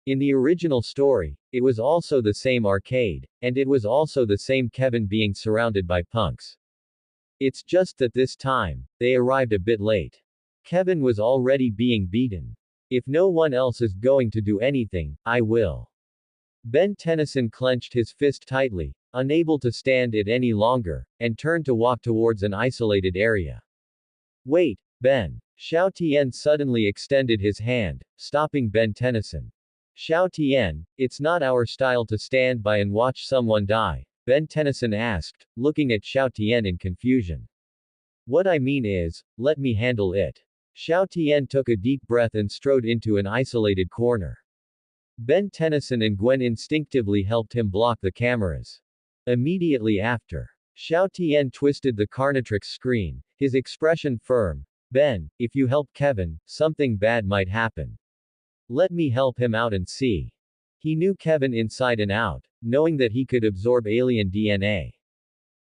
In the original story, it was also the same arcade, and it was also the same Kevin being surrounded by punks. It's just that this time, they arrived a bit late. Kevin was already being beaten. If no one else is going to do anything, I will. Ben Tennyson clenched his fist tightly, unable to stand it any longer, and turned to walk towards an isolated area. Wait, Ben. Xiao Tian suddenly extended his hand, stopping Ben Tennyson. Xiao Tian, it's not our style to stand by and watch someone die, Ben Tennyson asked, looking at Xiao Tian in confusion. What I mean is, let me handle it. Xiao Tian took a deep breath and strode into an isolated corner. Ben Tennyson and Gwen instinctively helped him block the cameras. Immediately after, Xiao Tian twisted the Carnatrix screen, his expression firm. Ben, if you help Kevin, something bad might happen. Let me help him out and see. He knew Kevin inside and out, knowing that he could absorb alien DNA.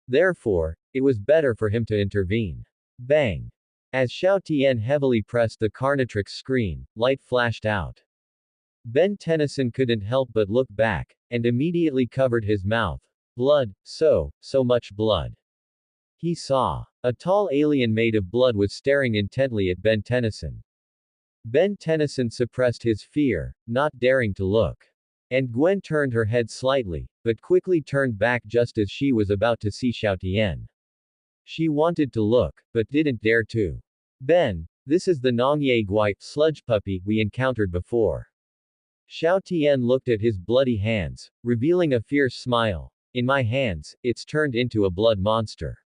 Therefore, it was better for him to intervene. Bang! As Xiao Tian heavily pressed the Carnatrix screen, light flashed out. Ben Tennyson couldn't help but look back, and immediately covered his mouth. Blood, so much blood. He saw. A tall alien made of blood was staring intently at Ben Tennyson. Ben Tennyson suppressed his fear, not daring to look. And Gwen turned her head slightly, but quickly turned back just as she was about to see Xiao Tian. She wanted to look, but didn't dare to. Ben, this is the Nongye Guai sludge puppy we encountered before. Xiao Tian looked at his bloody hands, revealing a fierce smile. In my hands, it's turned into a blood monster.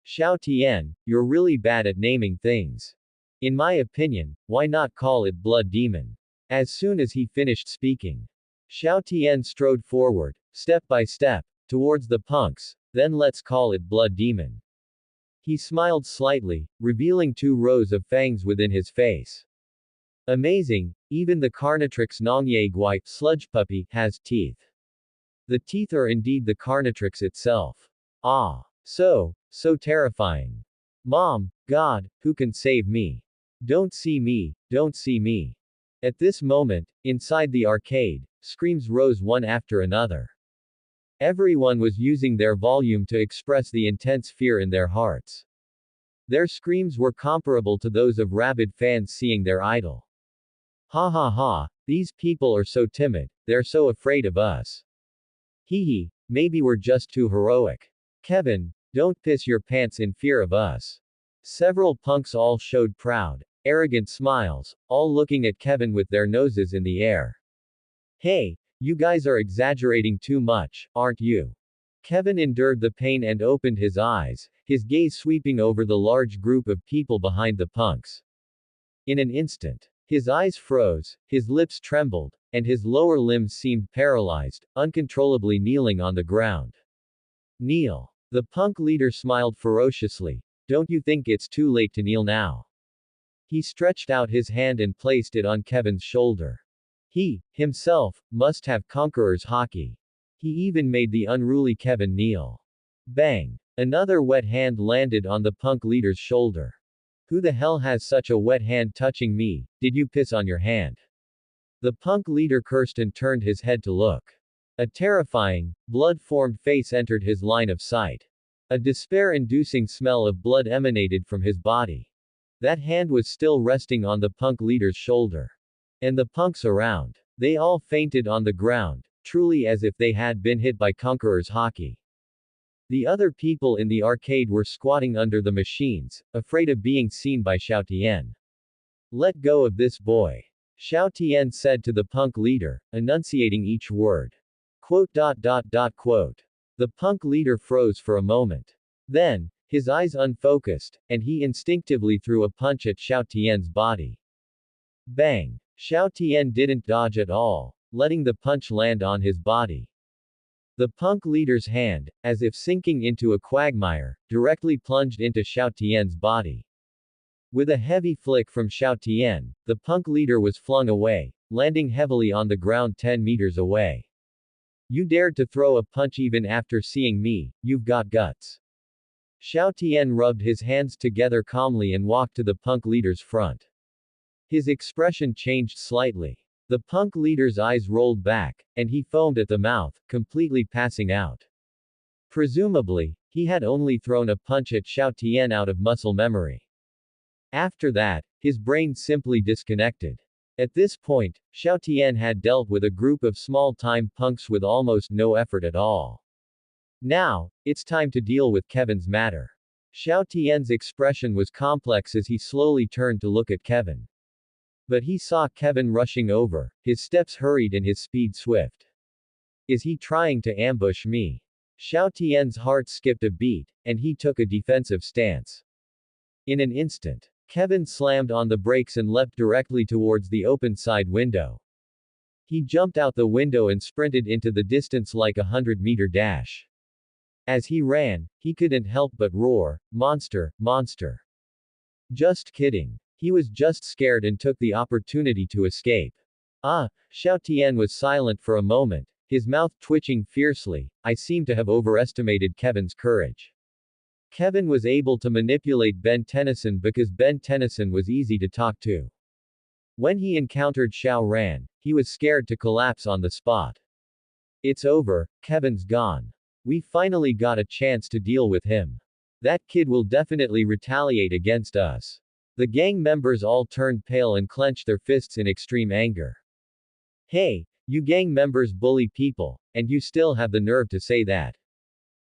Xiao Tian, you're really bad at naming things. In my opinion, why not call it Blood Demon? As soon as he finished speaking, Xiao Tian strode forward, step by step, towards the punks, then let's call it Blood Demon. He smiled slightly, revealing 2 rows of fangs within his face. Amazing, even the Carnatrix Nongye Guai sludge puppy has teeth. The teeth are indeed the Carnatrix itself. Ah, so terrifying. Mom, God, who can save me? Don't see me, don't see me. At this moment, inside the arcade, screams rose one after another. Everyone was using their volume to express the intense fear in their hearts. Their screams were comparable to those of rabid fans seeing their idol. Ha ha ha, these people are so timid, they're so afraid of us. Hee hee, maybe we're just too heroic. Kevin, don't piss your pants in fear of us. Several punks all showed proud, arrogant smiles, all looking at Kevin with their noses in the air. Hey, you guys are exaggerating too much, aren't you? Kevin endured the pain and opened his eyes, his gaze sweeping over the large group of people behind the punks. In an instant, his eyes froze, his lips trembled, and his lower limbs seemed paralyzed, uncontrollably kneeling on the ground. Kneel. The punk leader smiled ferociously. Don't you think it's too late to kneel now? He stretched out his hand and placed it on Kevin's shoulder. He, himself, must have conqueror's hockey. He even made the unruly Kevin kneel. Bang! Another wet hand landed on the punk leader's shoulder. Who the hell has such a wet hand touching me? Did you piss on your hand? The punk leader cursed and turned his head to look. A terrifying, blood-formed face entered his line of sight. A despair-inducing smell of blood emanated from his body. That hand was still resting on the punk leader's shoulder. And the punks around. They all fainted on the ground, truly as if they had been hit by conqueror's hockey. The other people in the arcade were squatting under the machines, afraid of being seen by Xiao Tian. Let go of this boy. Xiao Tian said to the punk leader, enunciating each word. Quote. The punk leader froze for a moment. Then, his eyes unfocused, and he instinctively threw a punch at Xiao Tian's body. Bang! Xiao Tian didn't dodge at all, letting the punch land on his body. The punk leader's hand, as if sinking into a quagmire, directly plunged into Xiao Tian's body. With a heavy flick from Xiao Tian, the punk leader was flung away, landing heavily on the ground 10 meters away. You dared to throw a punch even after seeing me, you've got guts. Xiao Tian rubbed his hands together calmly and walked to the punk leader's front. His expression changed slightly. The punk leader's eyes rolled back, and he foamed at the mouth, completely passing out. Presumably, he had only thrown a punch at Xiao Tian out of muscle memory. After that, his brain simply disconnected. At this point, Xiao Tian had dealt with a group of small-time punks with almost no effort at all. Now, it's time to deal with Kevin's matter. Xiao Tian's expression was complex as he slowly turned to look at Kevin. But he saw Kevin rushing over, his steps hurried and his speed swift. Is he trying to ambush me? Xiao Tian's heart skipped a beat, and he took a defensive stance. In an instant, Kevin slammed on the brakes and leapt directly towards the open side window. He jumped out the window and sprinted into the distance like a 100-meter dash. As he ran, he couldn't help but roar, "Monster, monster." Just kidding. He was just scared and took the opportunity to escape. Xiao Tian was silent for a moment, his mouth twitching fiercely. I seem to have overestimated Kevin's courage. Kevin was able to manipulate Ben Tennyson because Ben Tennyson was easy to talk to. When he encountered Xiao Ran, he was scared to collapse on the spot. It's over, Kevin's gone. We finally got a chance to deal with him. That kid will definitely retaliate against us. The gang members all turned pale and clenched their fists in extreme anger. Hey, you gang members bully people, and you still have the nerve to say that.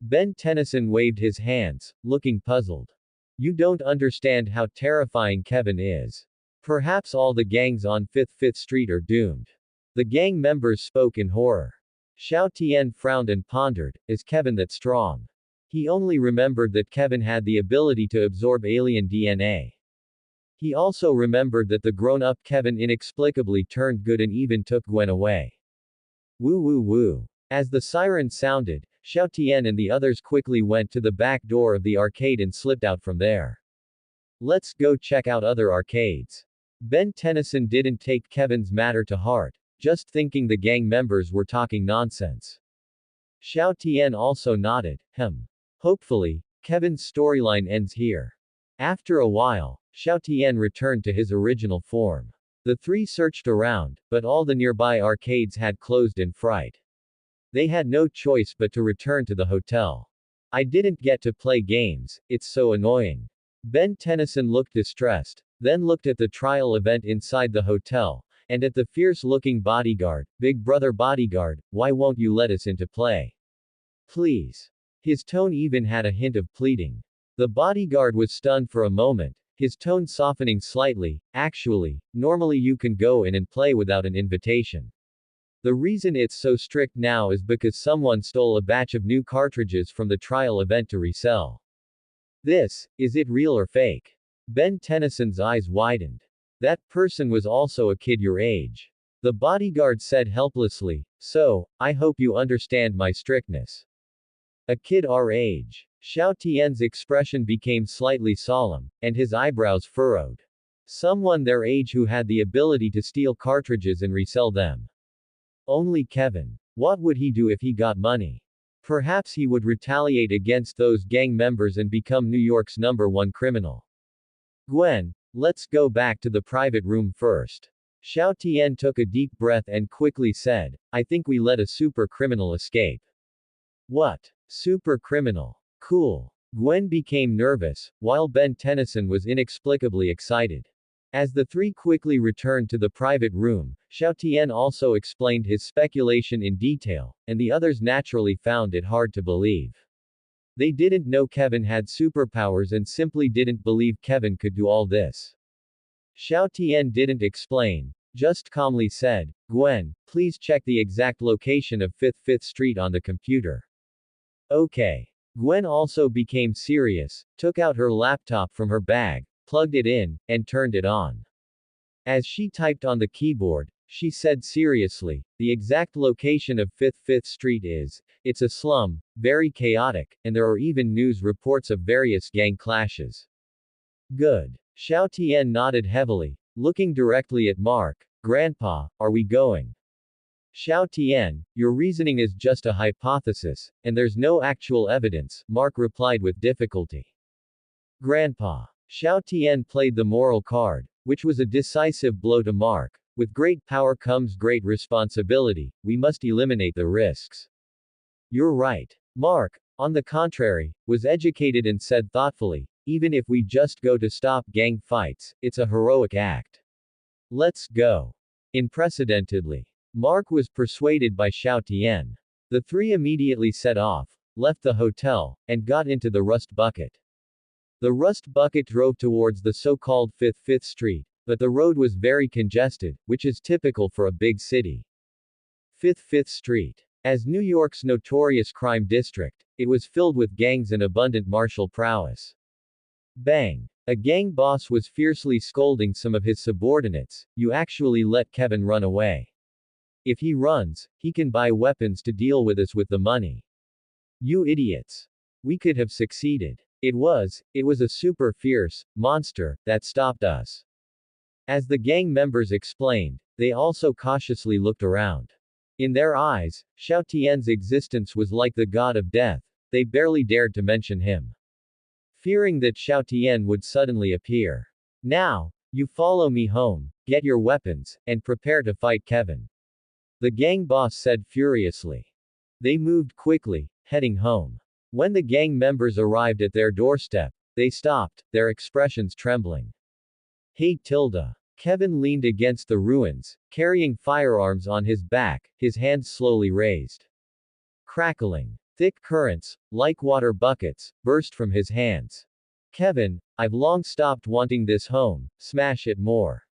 Ben Tennyson waved his hands, looking puzzled. You don't understand how terrifying Kevin is. Perhaps all the gangs on 5th Street are doomed. The gang members spoke in horror. Xiao Tian frowned and pondered, is Kevin that strong? He only remembered that Kevin had the ability to absorb alien DNA. He also remembered that the grown-up Kevin inexplicably turned good and even took Gwen away. Woo woo woo. As the siren sounded, Xiao Tian and the others quickly went to the back door of the arcade and slipped out from there. Let's go check out other arcades. Ben Tennyson didn't take Kevin's matter to heart, just thinking the gang members were talking nonsense. Xiao Tian also nodded, Hopefully, Kevin's storyline ends here. After a while, Xiao Tian returned to his original form. The three searched around, but all the nearby arcades had closed in fright. They had no choice but to return to the hotel. I didn't get to play games, it's so annoying. Ben Tennyson looked distressed, then looked at the trial event inside the hotel, and at the fierce-looking bodyguard. Big brother bodyguard, why won't you let us into play? Please. His tone even had a hint of pleading. The bodyguard was stunned for a moment, his tone softening slightly. Actually, normally you can go in and play without an invitation. The reason it's so strict now is because someone stole a batch of new cartridges from the trial event to resell. Is it real or fake? Ben Tennyson's eyes widened. That person was also a kid your age. The bodyguard said helplessly, so, I hope you understand my strictness. A kid our age. Xiao Tian's expression became slightly solemn, and his eyebrows furrowed. Someone their age who had the ability to steal cartridges and resell them. Only Kevin. What would he do if he got money? Perhaps he would retaliate against those gang members and become New York's #1 criminal. Gwen, let's go back to the private room first. Xiao Tian took a deep breath and quickly said, I think we let a super criminal escape. What? Super criminal. Cool. Gwen became nervous, while Ben Tennyson was inexplicably excited. As the three quickly returned to the private room, Xiao Tian also explained his speculation in detail, and the others naturally found it hard to believe. They didn't know Kevin had superpowers and simply didn't believe Kevin could do all this. Xiao Tian didn't explain, just calmly said, Gwen, please check the exact location of 5th Street on the computer. Okay. Gwen also became serious, took out her laptop from her bag, plugged it in, and turned it on. As she typed on the keyboard, she said seriously, the exact location of 5th Street is, it's a slum, very chaotic, and there are even news reports of various gang clashes. Good. Xiao Tian nodded heavily, looking directly at Mark. Grandpa, are we going? Xiao Tian, your reasoning is just a hypothesis, and there's no actual evidence, Mark replied with difficulty. Grandpa. Xiao Tian played the moral card, which was a decisive blow to Mark. With great power comes great responsibility, we must eliminate the risks. You're right. Mark, on the contrary, was educated and said thoughtfully, even if we just go to stop gang fights, it's a heroic act. Let's go. Unprecedentedly. Mark was persuaded by Xiao Tian. The three immediately set off, left the hotel, and got into the Rust Bucket. The Rust Bucket drove towards the so-called 5th Street, but the road was very congested, which is typical for a big city. 5th Street. As New York's notorious crime district, it was filled with gangs and abundant martial prowess. Bang! A gang boss was fiercely scolding some of his subordinates, you actually let Kevin run away. If he runs, he can buy weapons to deal with us with the money. You idiots. We could have succeeded. It was a super fierce monster that stopped us. As the gang members explained, they also cautiously looked around. In their eyes, Xiao Tian's existence was like the god of death, they barely dared to mention him. Fearing that Xiao Tian would suddenly appear. Now, you follow me home, get your weapons, and prepare to fight Kevin. The gang boss said furiously. They moved quickly, heading home. When the gang members arrived at their doorstep, they stopped, their expressions trembling. Hey Tilda. Kevin leaned against the ruins, carrying firearms on his back, his hands slowly raised. Crackling. Thick currents, like water buckets, burst from his hands. Kevin, I've long stopped wanting this home, smash it more.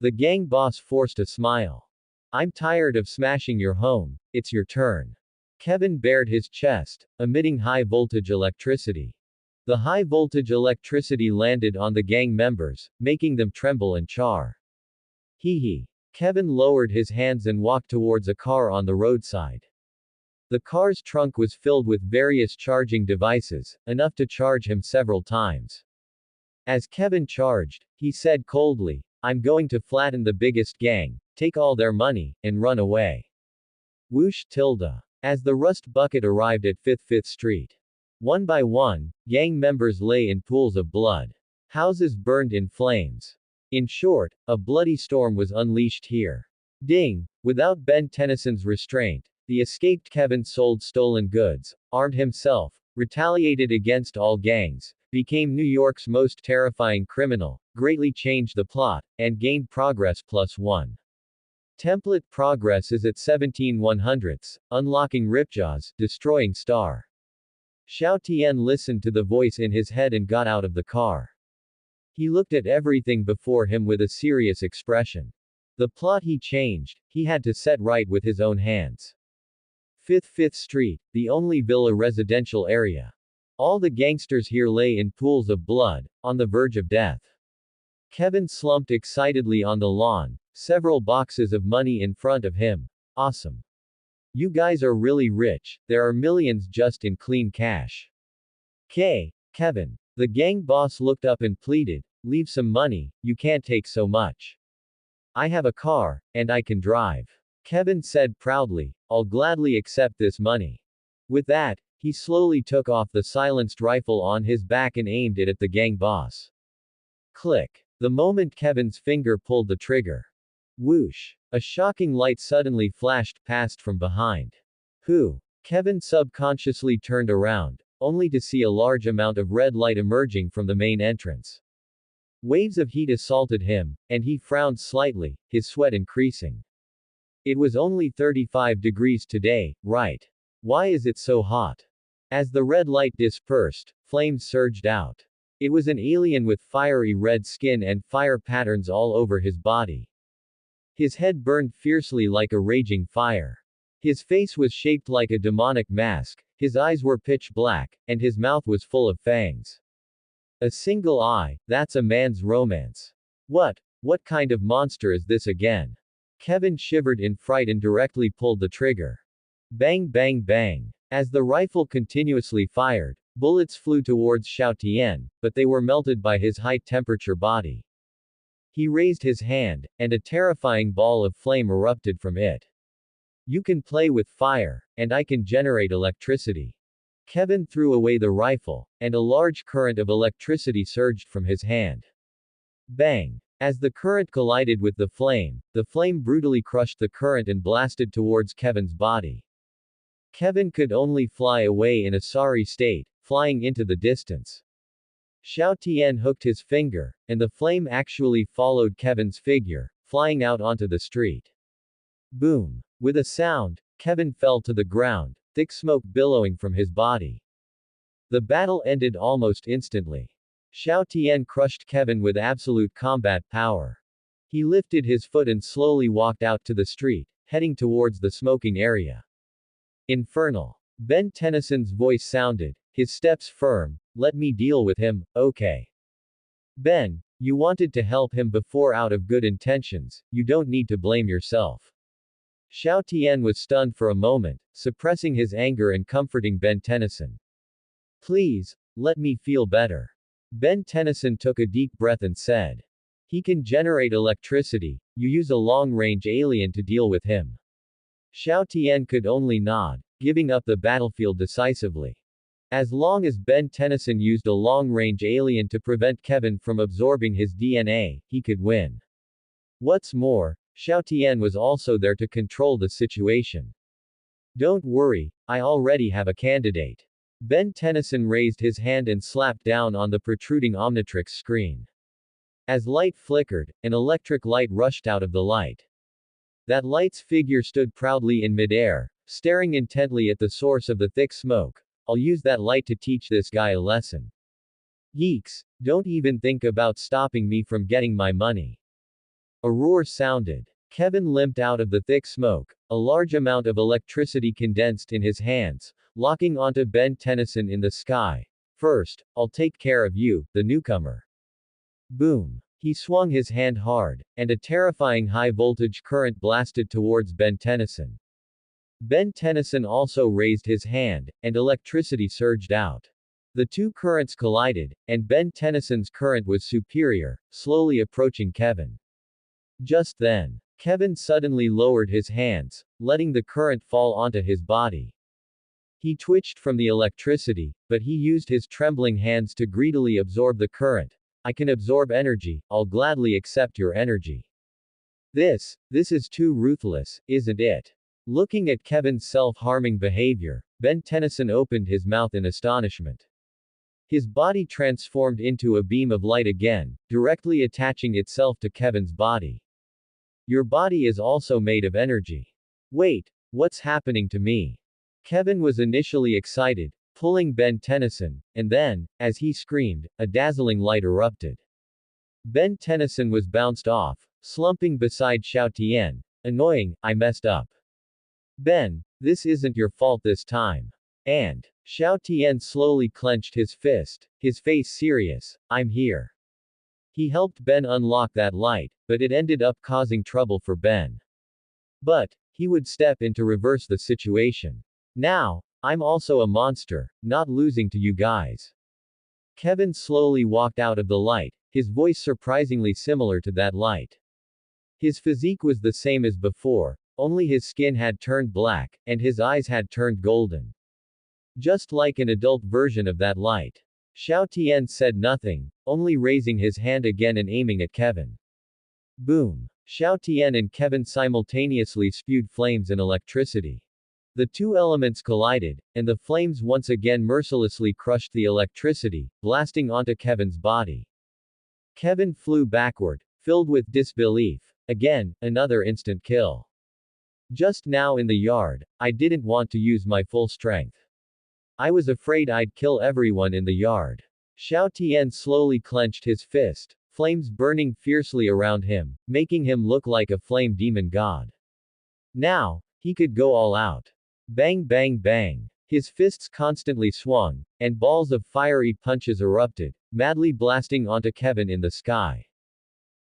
The gang boss forced a smile. I'm tired of smashing your home, it's your turn. Kevin bared his chest, emitting high-voltage electricity. The high-voltage electricity landed on the gang members, making them tremble and char. Hee hee. Kevin lowered his hands and walked towards a car on the roadside. The car's trunk was filled with various charging devices, enough to charge him several times. As Kevin charged, he said coldly, I'm going to flatten the biggest gang, take all their money, and run away. Whoosh tilde. As the Rust Bucket arrived at 5th Street. One by one, gang members lay in pools of blood. Houses burned in flames. In short, a bloody storm was unleashed here. Ding! Without Ben Tennyson's restraint, the escaped Kevin sold stolen goods, armed himself, retaliated against all gangs, became New York's most terrifying criminal, greatly changed the plot, and gained progress +1. Template progress is at 17/100ths, unlocking Ripjaws, destroying Star. Xiao Tian listened to the voice in his head and got out of the car. He looked at everything before him with a serious expression. The plot he changed, he had to set right with his own hands. 5th Street, the only villa residential area. All the gangsters here lay in pools of blood, on the verge of death. Kevin slumped excitedly on the lawn, several boxes of money in front of him. Awesome. You guys are really rich, there are millions just in clean cash. Kevin. The gang boss looked up and pleaded, leave some money, you can't take so much. I have a car, and I can drive. Kevin said proudly, I'll gladly accept this money. With that, he slowly took off the silenced rifle on his back and aimed it at the gang boss. Click. The moment Kevin's finger pulled the trigger. Whoosh. A shocking light suddenly flashed past from behind. Who? Kevin subconsciously turned around, only to see a large amount of red light emerging from the main entrance. Waves of heat assaulted him, and he frowned slightly, his sweat increasing. It was only 35 degrees today, right? Why is it so hot? As the red light dispersed, flames surged out. It was an alien with fiery red skin and fire patterns all over his body. His head burned fiercely like a raging fire. His face was shaped like a demonic mask, His eyes were pitch black, and his mouth was full of fangs. A single eye, that's a man's romance. What kind of monster is this again? Kevin shivered in fright and directly pulled the trigger. Bang bang bang. As the rifle continuously fired, bullets flew towards Xiao Tian, but they were melted by his high-temperature body. He raised his hand, and a terrifying ball of flame erupted from it. You can play with fire, and I can generate electricity. Kevin threw away the rifle, and a large current of electricity surged from his hand. Bang! As the current collided with the flame brutally crushed the current and blasted towards Kevin's body. Kevin could only fly away in a sorry state, flying into the distance. Xiao Tian hooked his finger, and the flame actually followed Kevin's figure, flying out onto the street. Boom! With a sound, Kevin fell to the ground, thick smoke billowing from his body. The battle ended almost instantly. Xiao Tian crushed Kevin with absolute combat power. He lifted his foot and slowly walked out to the street, heading towards the smoking area. Infernal. Ben Tennyson's voice sounded, his steps firm. Let me deal with him, okay. Ben, you wanted to help him before out of good intentions, you don't need to blame yourself. Xiao Tian was stunned for a moment, suppressing his anger and comforting Ben Tennyson. Please, let me feel better. Ben Tennyson took a deep breath and said. He can generate electricity, you use a long-range alien to deal with him. Xiao Tian could only nod, giving up the battlefield decisively. As long as Ben Tennyson used a long-range alien to prevent Kevin from absorbing his DNA, he could win. What's more, Xiao Tian was also there to control the situation. Don't worry, I already have a candidate. Ben Tennyson raised his hand and slapped down on the protruding Omnitrix screen. As light flickered, an electric light rushed out of the light. That light's figure stood proudly in midair, staring intently at the source of the thick smoke. I'll use that light to teach this guy a lesson. Geeks, don't even think about stopping me from getting my money. A roar sounded. Kevin limped out of the thick smoke, a large amount of electricity condensed in his hands, locking onto Ben Tennyson in the sky. First, I'll take care of you, the newcomer. Boom. He swung his hand hard, and a terrifying high-voltage current blasted towards Ben Tennyson. Ben Tennyson also raised his hand, and electricity surged out. The two currents collided, and Ben Tennyson's current was superior, slowly approaching Kevin. Just then, Kevin suddenly lowered his hands, letting the current fall onto his body. He twitched from the electricity, but he used his trembling hands to greedily absorb the current. I can absorb energy, I'll gladly accept your energy. This is too ruthless, isn't it? Looking at Kevin's self-harming behavior, Ben Tennyson opened his mouth in astonishment. His body transformed into a beam of light again, directly attaching itself to Kevin's body. Your body is also made of energy. Wait, what's happening to me? Kevin was initially excited, pulling Ben Tennyson, and then, as he screamed, a dazzling light erupted. Ben Tennyson was bounced off, slumping beside Xiao Tian. Annoying, I messed up. Ben, this isn't your fault this time. And, Xiao Tian slowly clenched his fist, his face serious, I'm here. He helped Ben unlock that light, but it ended up causing trouble for Ben. But, he would step in to reverse the situation. Now, I'm also a monster, not losing to you guys. Kevin slowly walked out of the light, his voice surprisingly similar to that light. His physique was the same as before, only his skin had turned black, and his eyes had turned golden. Just like an adult version of that light. Xiao Tian said nothing, only raising his hand again and aiming at Kevin. Boom. Xiao Tian and Kevin simultaneously spewed flames and electricity. The two elements collided, and the flames once again mercilessly crushed the electricity, blasting onto Kevin's body. Kevin flew backward, filled with disbelief. Again, another instant kill. Just now in the yard, I didn't want to use my full strength. I was afraid I'd kill everyone in the yard. Xiao Tian slowly clenched his fist, flames burning fiercely around him, making him look like a flame demon god. Now, he could go all out. Bang bang bang. His fists constantly swung, and balls of fiery punches erupted, madly blasting onto Kevin in the sky.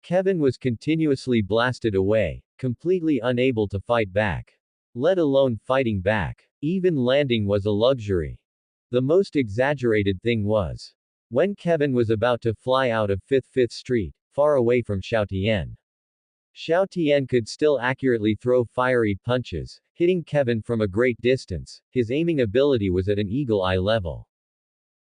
Kevin was continuously blasted away, completely unable to fight back. Let alone fighting back. Even landing was a luxury. The most exaggerated thing was when Kevin was about to fly out of Fifth Street, far away from Xiao Tian. Xiao Tian could still accurately throw fiery punches, hitting Kevin from a great distance. His aiming ability was at an eagle-eye level.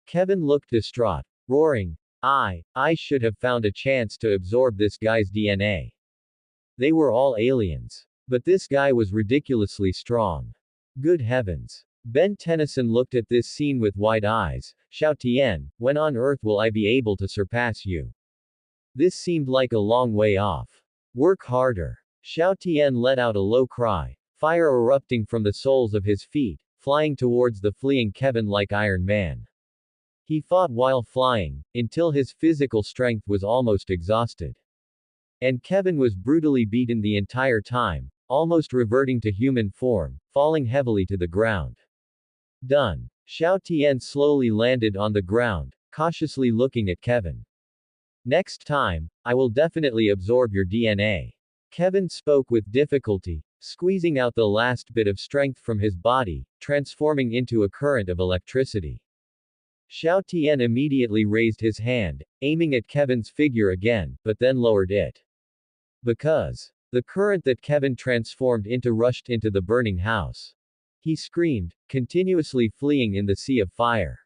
Kevin looked distraught, roaring, I should have found a chance to absorb this guy's DNA. They were all aliens. But this guy was ridiculously strong. Good heavens. Ben Tennyson looked at this scene with wide eyes. Xiao Tian, when on Earth will I be able to surpass you? This seemed like a long way off. Work harder. Xiao Tian let out a low cry, fire erupting from the soles of his feet, flying towards the fleeing Kevin like Iron Man. He fought while flying, until his physical strength was almost exhausted. And Kevin was brutally beaten the entire time, almost reverting to human form, falling heavily to the ground. Done. Xiao Tian slowly landed on the ground, cautiously looking at Kevin. Next time, I will definitely absorb your DNA. Kevin spoke with difficulty, squeezing out the last bit of strength from his body, transforming into a current of electricity. Xiao Tian immediately raised his hand, aiming at Kevin's figure again, but then lowered it. Because the current that Kevin transformed into rushed into the burning house. He screamed, continuously fleeing in the sea of fire.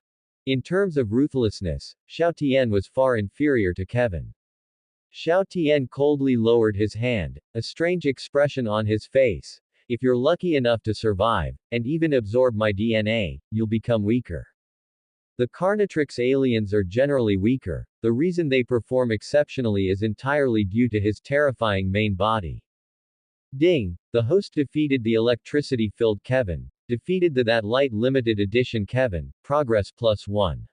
In terms of ruthlessness, Xiao Tian was far inferior to Kevin. Xiao Tian coldly lowered his hand, a strange expression on his face. If you're lucky enough to survive, and even absorb my DNA, you'll become weaker. The Carnatrix aliens are generally weaker. The reason they perform exceptionally is entirely due to his terrifying main body. Ding! The host defeated the electricity-filled Kevin, defeated that light limited edition Kevin, progress +1.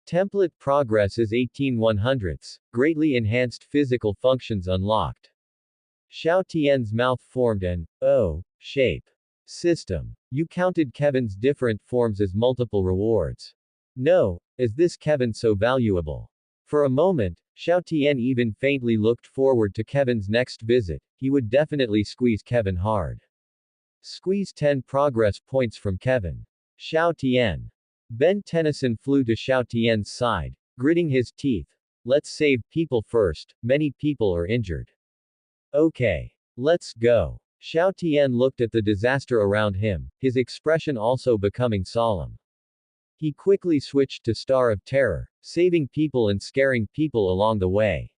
Template progress is 18/100ths, greatly enhanced physical functions unlocked. Xiao Tian's mouth formed an O shape. System. You counted Kevin's different forms as multiple rewards. No, is this Kevin so valuable? For a moment, Xiao Tian even faintly looked forward to Kevin's next visit. He would definitely squeeze Kevin hard. Squeeze 10 progress points from Kevin. Xiao Tian. Ben Tennyson flew to Xiao Tian's side, gritting his teeth. Let's save people first, many people are injured. Okay. Let's go. Xiao Tian looked at the disaster around him, his expression also becoming solemn. He quickly switched to Star of Terror, saving people and scaring people along the way.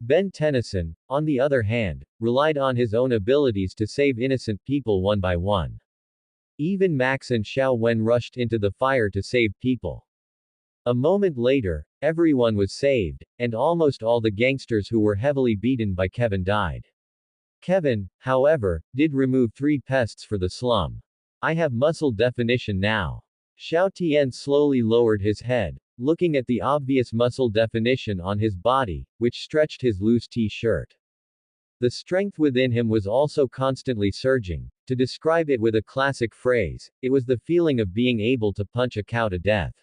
Ben Tennyson, on the other hand, relied on his own abilities to save innocent people one by one. Even Max and Xiao Wen rushed into the fire to save people. A moment later, everyone was saved, and almost all the gangsters who were heavily beaten by Kevin died. Kevin, however, did remove 3 pests for the slum. I have muscle definition now. Xiao Tian slowly lowered his head, looking at the obvious muscle definition on his body, which stretched his loose t-shirt. The strength within him was also constantly surging. To describe it with a classic phrase, it was the feeling of being able to punch a cow to death.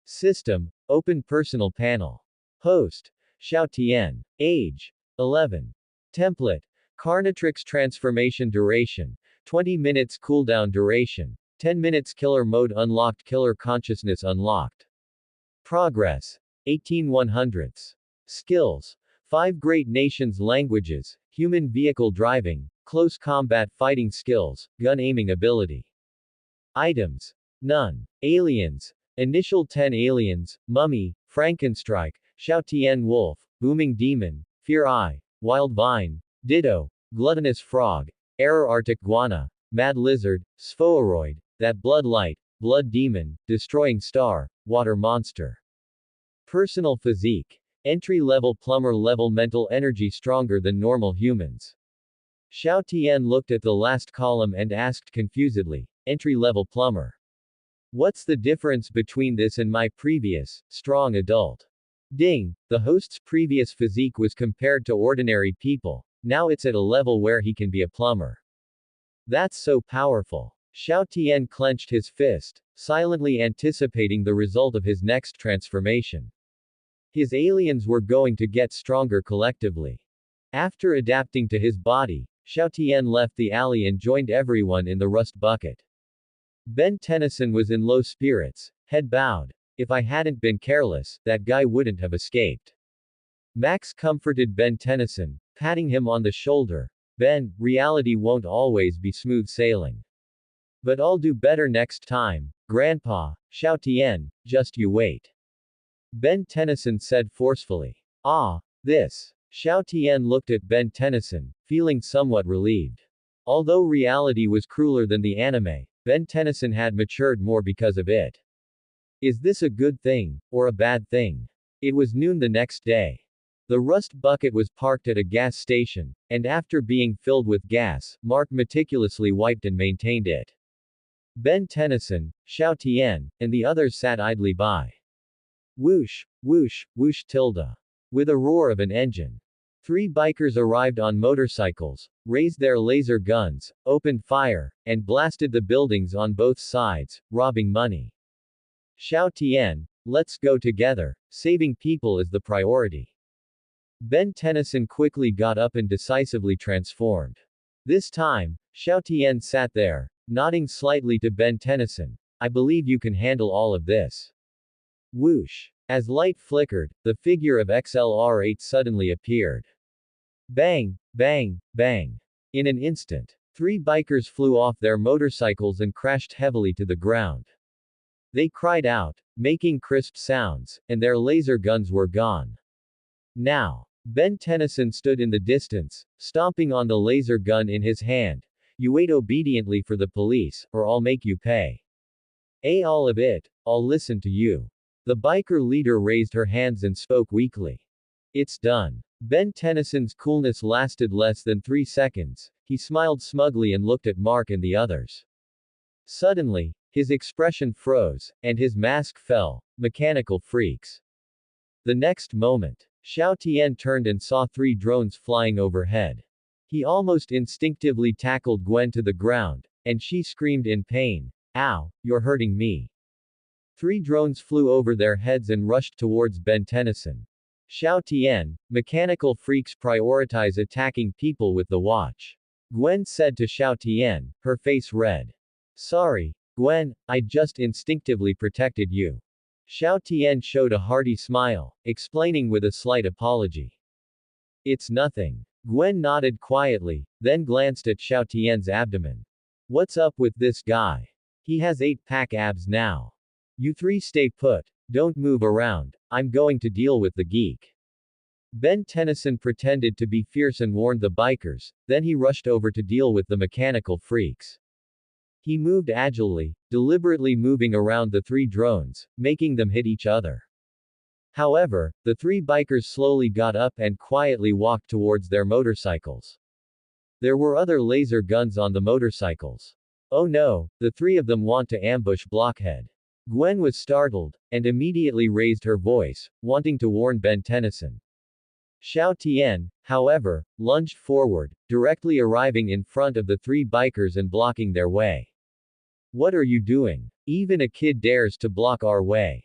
System. Open personal panel. Host. Xiao Tian. Age. 11. Template. Carnatrix transformation duration. 20 minutes cooldown duration. 10 minutes killer mode unlocked, killer consciousness unlocked. Progress. 18/100ths. Skills. 5 great nations languages, human vehicle driving, close combat fighting skills, gun aiming ability. Items. None. Aliens. Initial 10 aliens, Mummy, Frankenstrike, Xiao Tian Wolf, Booming Demon, Fear Eye, Wild Vine, Ditto, Gluttonous Frog, Error Arctic Guana, Mad Lizard, Sphooroid, That Blood Light, Blood Demon, Destroying Star, Water Monster. Personal physique. Entry-level plumber level mental energy stronger than normal humans. Xiao Tian looked at the last column and asked confusedly, entry-level plumber. What's the difference between this and my previous, strong adult? Ding, the host's previous physique was compared to ordinary people, now it's at a level where he can be a plumber. That's so powerful. Xiao Tian clenched his fist, silently anticipating the result of his next transformation. His aliens were going to get stronger collectively. After adapting to his body, Xiao Tian left the alley and joined everyone in the rust bucket. Ben Tennyson was in low spirits, head bowed. If I hadn't been careless, that guy wouldn't have escaped. Max comforted Ben Tennyson, patting him on the shoulder. Ben, reality won't always be smooth sailing. But I'll do better next time, Grandpa, Xiao Tian, just you wait. Ben Tennyson said forcefully. Ah, this. Xiao Tian looked at Ben Tennyson, feeling somewhat relieved. Although reality was crueler than the anime, Ben Tennyson had matured more because of it. Is this a good thing, or a bad thing? It was noon the next day. The rust bucket was parked at a gas station, and after being filled with gas, Mark meticulously wiped and maintained it. Ben Tennyson, Xiao Tian, and the others sat idly by. Whoosh, whoosh, whoosh tilde. With a roar of an engine. 3 bikers arrived on motorcycles, raised their laser guns, opened fire, and blasted the buildings on both sides, robbing money. Xiao Tian, let's go together, saving people is the priority. Ben Tennyson quickly got up and decisively transformed. This time, Xiao Tian sat there, nodding slightly to Ben Tennyson. I believe you can handle all of this. Whoosh. As light flickered, the figure of XLR8 suddenly appeared. Bang, bang, bang. In an instant, 3 bikers flew off their motorcycles and crashed heavily to the ground. They cried out, making crisp sounds, and their laser guns were gone. Now, Ben Tennyson stood in the distance, stomping on the laser gun in his hand. You wait obediently for the police, or I'll make you pay. All of it, I'll listen to you. The biker leader raised her hands and spoke weakly. It's done. Ben Tennyson's coolness lasted less than 3 seconds. He smiled smugly and looked at Mark and the others. Suddenly, his expression froze, and his mask fell. Mechanical freaks. The next moment, Xiao Tian turned and saw 3 drones flying overhead. He almost instinctively tackled Gwen to the ground, and she screamed in pain. Ow, you're hurting me. 3 drones flew over their heads and rushed towards Ben Tennyson. Xiao Tian, mechanical freaks prioritize attacking people with the watch. Gwen said to Xiao Tian, her face red. Sorry, Gwen, I just instinctively protected you. Xiao Tian showed a hearty smile, explaining with a slight apology. It's nothing. Gwen nodded quietly, then glanced at Xiao Tian's abdomen. What's up with this guy? He has 8-pack abs now. You 3 stay put. Don't move around. I'm going to deal with the geek. Ben Tennyson pretended to be fierce and warned the bikers, then he rushed over to deal with the mechanical freaks. He moved agilely, deliberately moving around the 3 drones, making them hit each other. However, the 3 bikers slowly got up and quietly walked towards their motorcycles. There were other laser guns on the motorcycles. Oh no, the 3 of them want to ambush Blockhead. Gwen was startled, and immediately raised her voice, wanting to warn Ben Tennyson. Xiao Tian, however, lunged forward, directly arriving in front of the 3 bikers and blocking their way. What are you doing? Even a kid dares to block our way.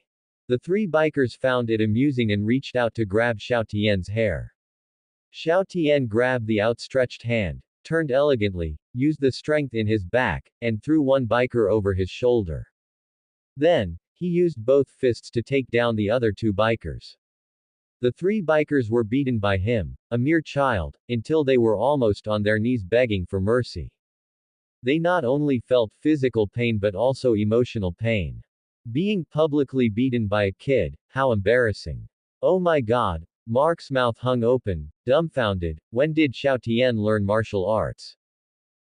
The 3 bikers found it amusing and reached out to grab Xiao Tian's hair. Xiao Tian grabbed the outstretched hand, turned elegantly, used the strength in his back, and threw one biker over his shoulder. Then, he used both fists to take down the other 2 bikers. The 3 bikers were beaten by him, a mere child, until they were almost on their knees begging for mercy. They not only felt physical pain but also emotional pain. Being publicly beaten by a kid, how embarrassing. Oh my god, Mark's mouth hung open, dumbfounded. When did Xiao Tian learn martial arts?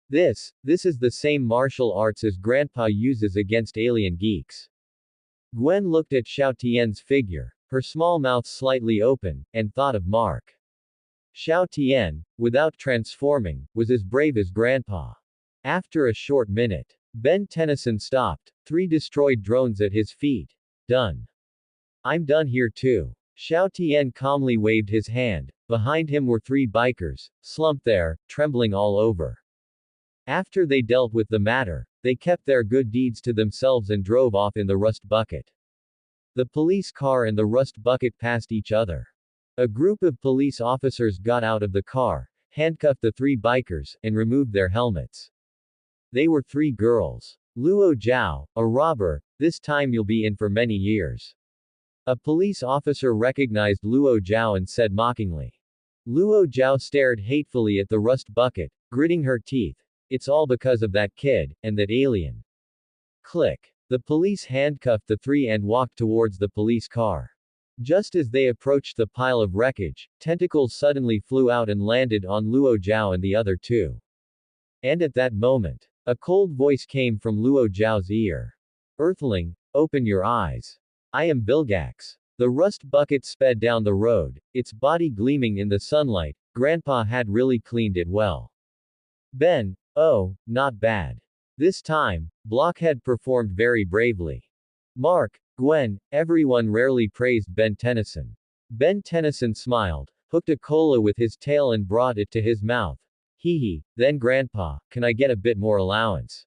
This is the same martial arts as Grandpa uses against alien geeks. Gwen looked at Xiao Tian's figure, her small mouth slightly open, and thought of Mark. Xiao Tian, without transforming, was as brave as Grandpa. After a short minute, Ben Tennyson stopped, 3 destroyed drones at his feet. Done. I'm done here too. Xiao Tian calmly waved his hand. Behind him were 3 bikers, slumped there, trembling all over. After they dealt with the matter, they kept their good deeds to themselves and drove off in the rust bucket. The police car and the rust bucket passed each other. A group of police officers got out of the car, handcuffed the three bikers, and removed their helmets. They were three girls. Luo Zhao, a robber, this time you'll be in for many years. A police officer recognized Luo Zhao and said mockingly. Luo Zhao stared hatefully at the rust bucket, gritting her teeth. It's all because of that kid, and that alien. Click. The police handcuffed the three and walked towards the police car. Just as they approached the pile of wreckage, tentacles suddenly flew out and landed on Luo Zhao and the other two. And at that moment, a cold voice came from Luo Zhao's ear. Earthling, open your eyes. I am Vilgax. The rust bucket sped down the road, its body gleaming in the sunlight. Grandpa had really cleaned it well. Ben, oh, not bad. This time, Blockhead performed very bravely. Mark, Gwen, everyone rarely praised Ben Tennyson. Ben Tennyson smiled, hooked a cola with his tail and brought it to his mouth. Hee hee, then Grandpa, can I get a bit more allowance?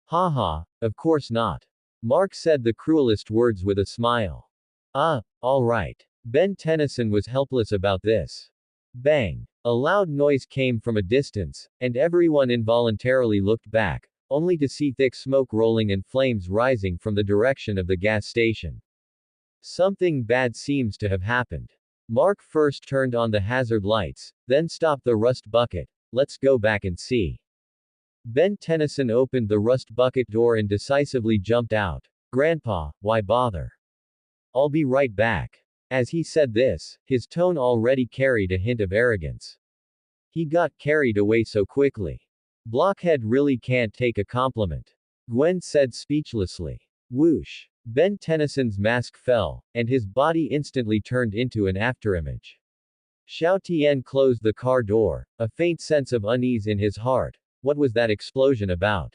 Ha ha, of course not. Mark said the cruelest words with a smile. All right. Ben Tennyson was helpless about this. Bang! A loud noise came from a distance, and everyone involuntarily looked back, only to see thick smoke rolling and flames rising from the direction of the gas station. Something bad seems to have happened. Mark first turned on the hazard lights, then stopped the rust bucket. Let's go back and see. Ben Tennyson opened the rust bucket door and decisively jumped out. Grandpa, why bother? I'll be right back. As he said this, his tone already carried a hint of arrogance. He got carried away so quickly. Blockhead really can't take a compliment. Gwen said speechlessly. Whoosh. Ben Tennyson's mask fell, and his body instantly turned into an afterimage. Xiao Tian closed the car door, a faint sense of unease in his heart. What was that explosion about?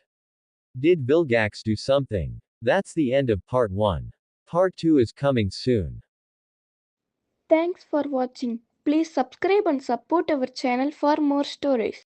Did Vilgax do something? That's the end of part 1. Part 2 is coming soon. Thanks for watching. Please subscribe and support our channel for more stories.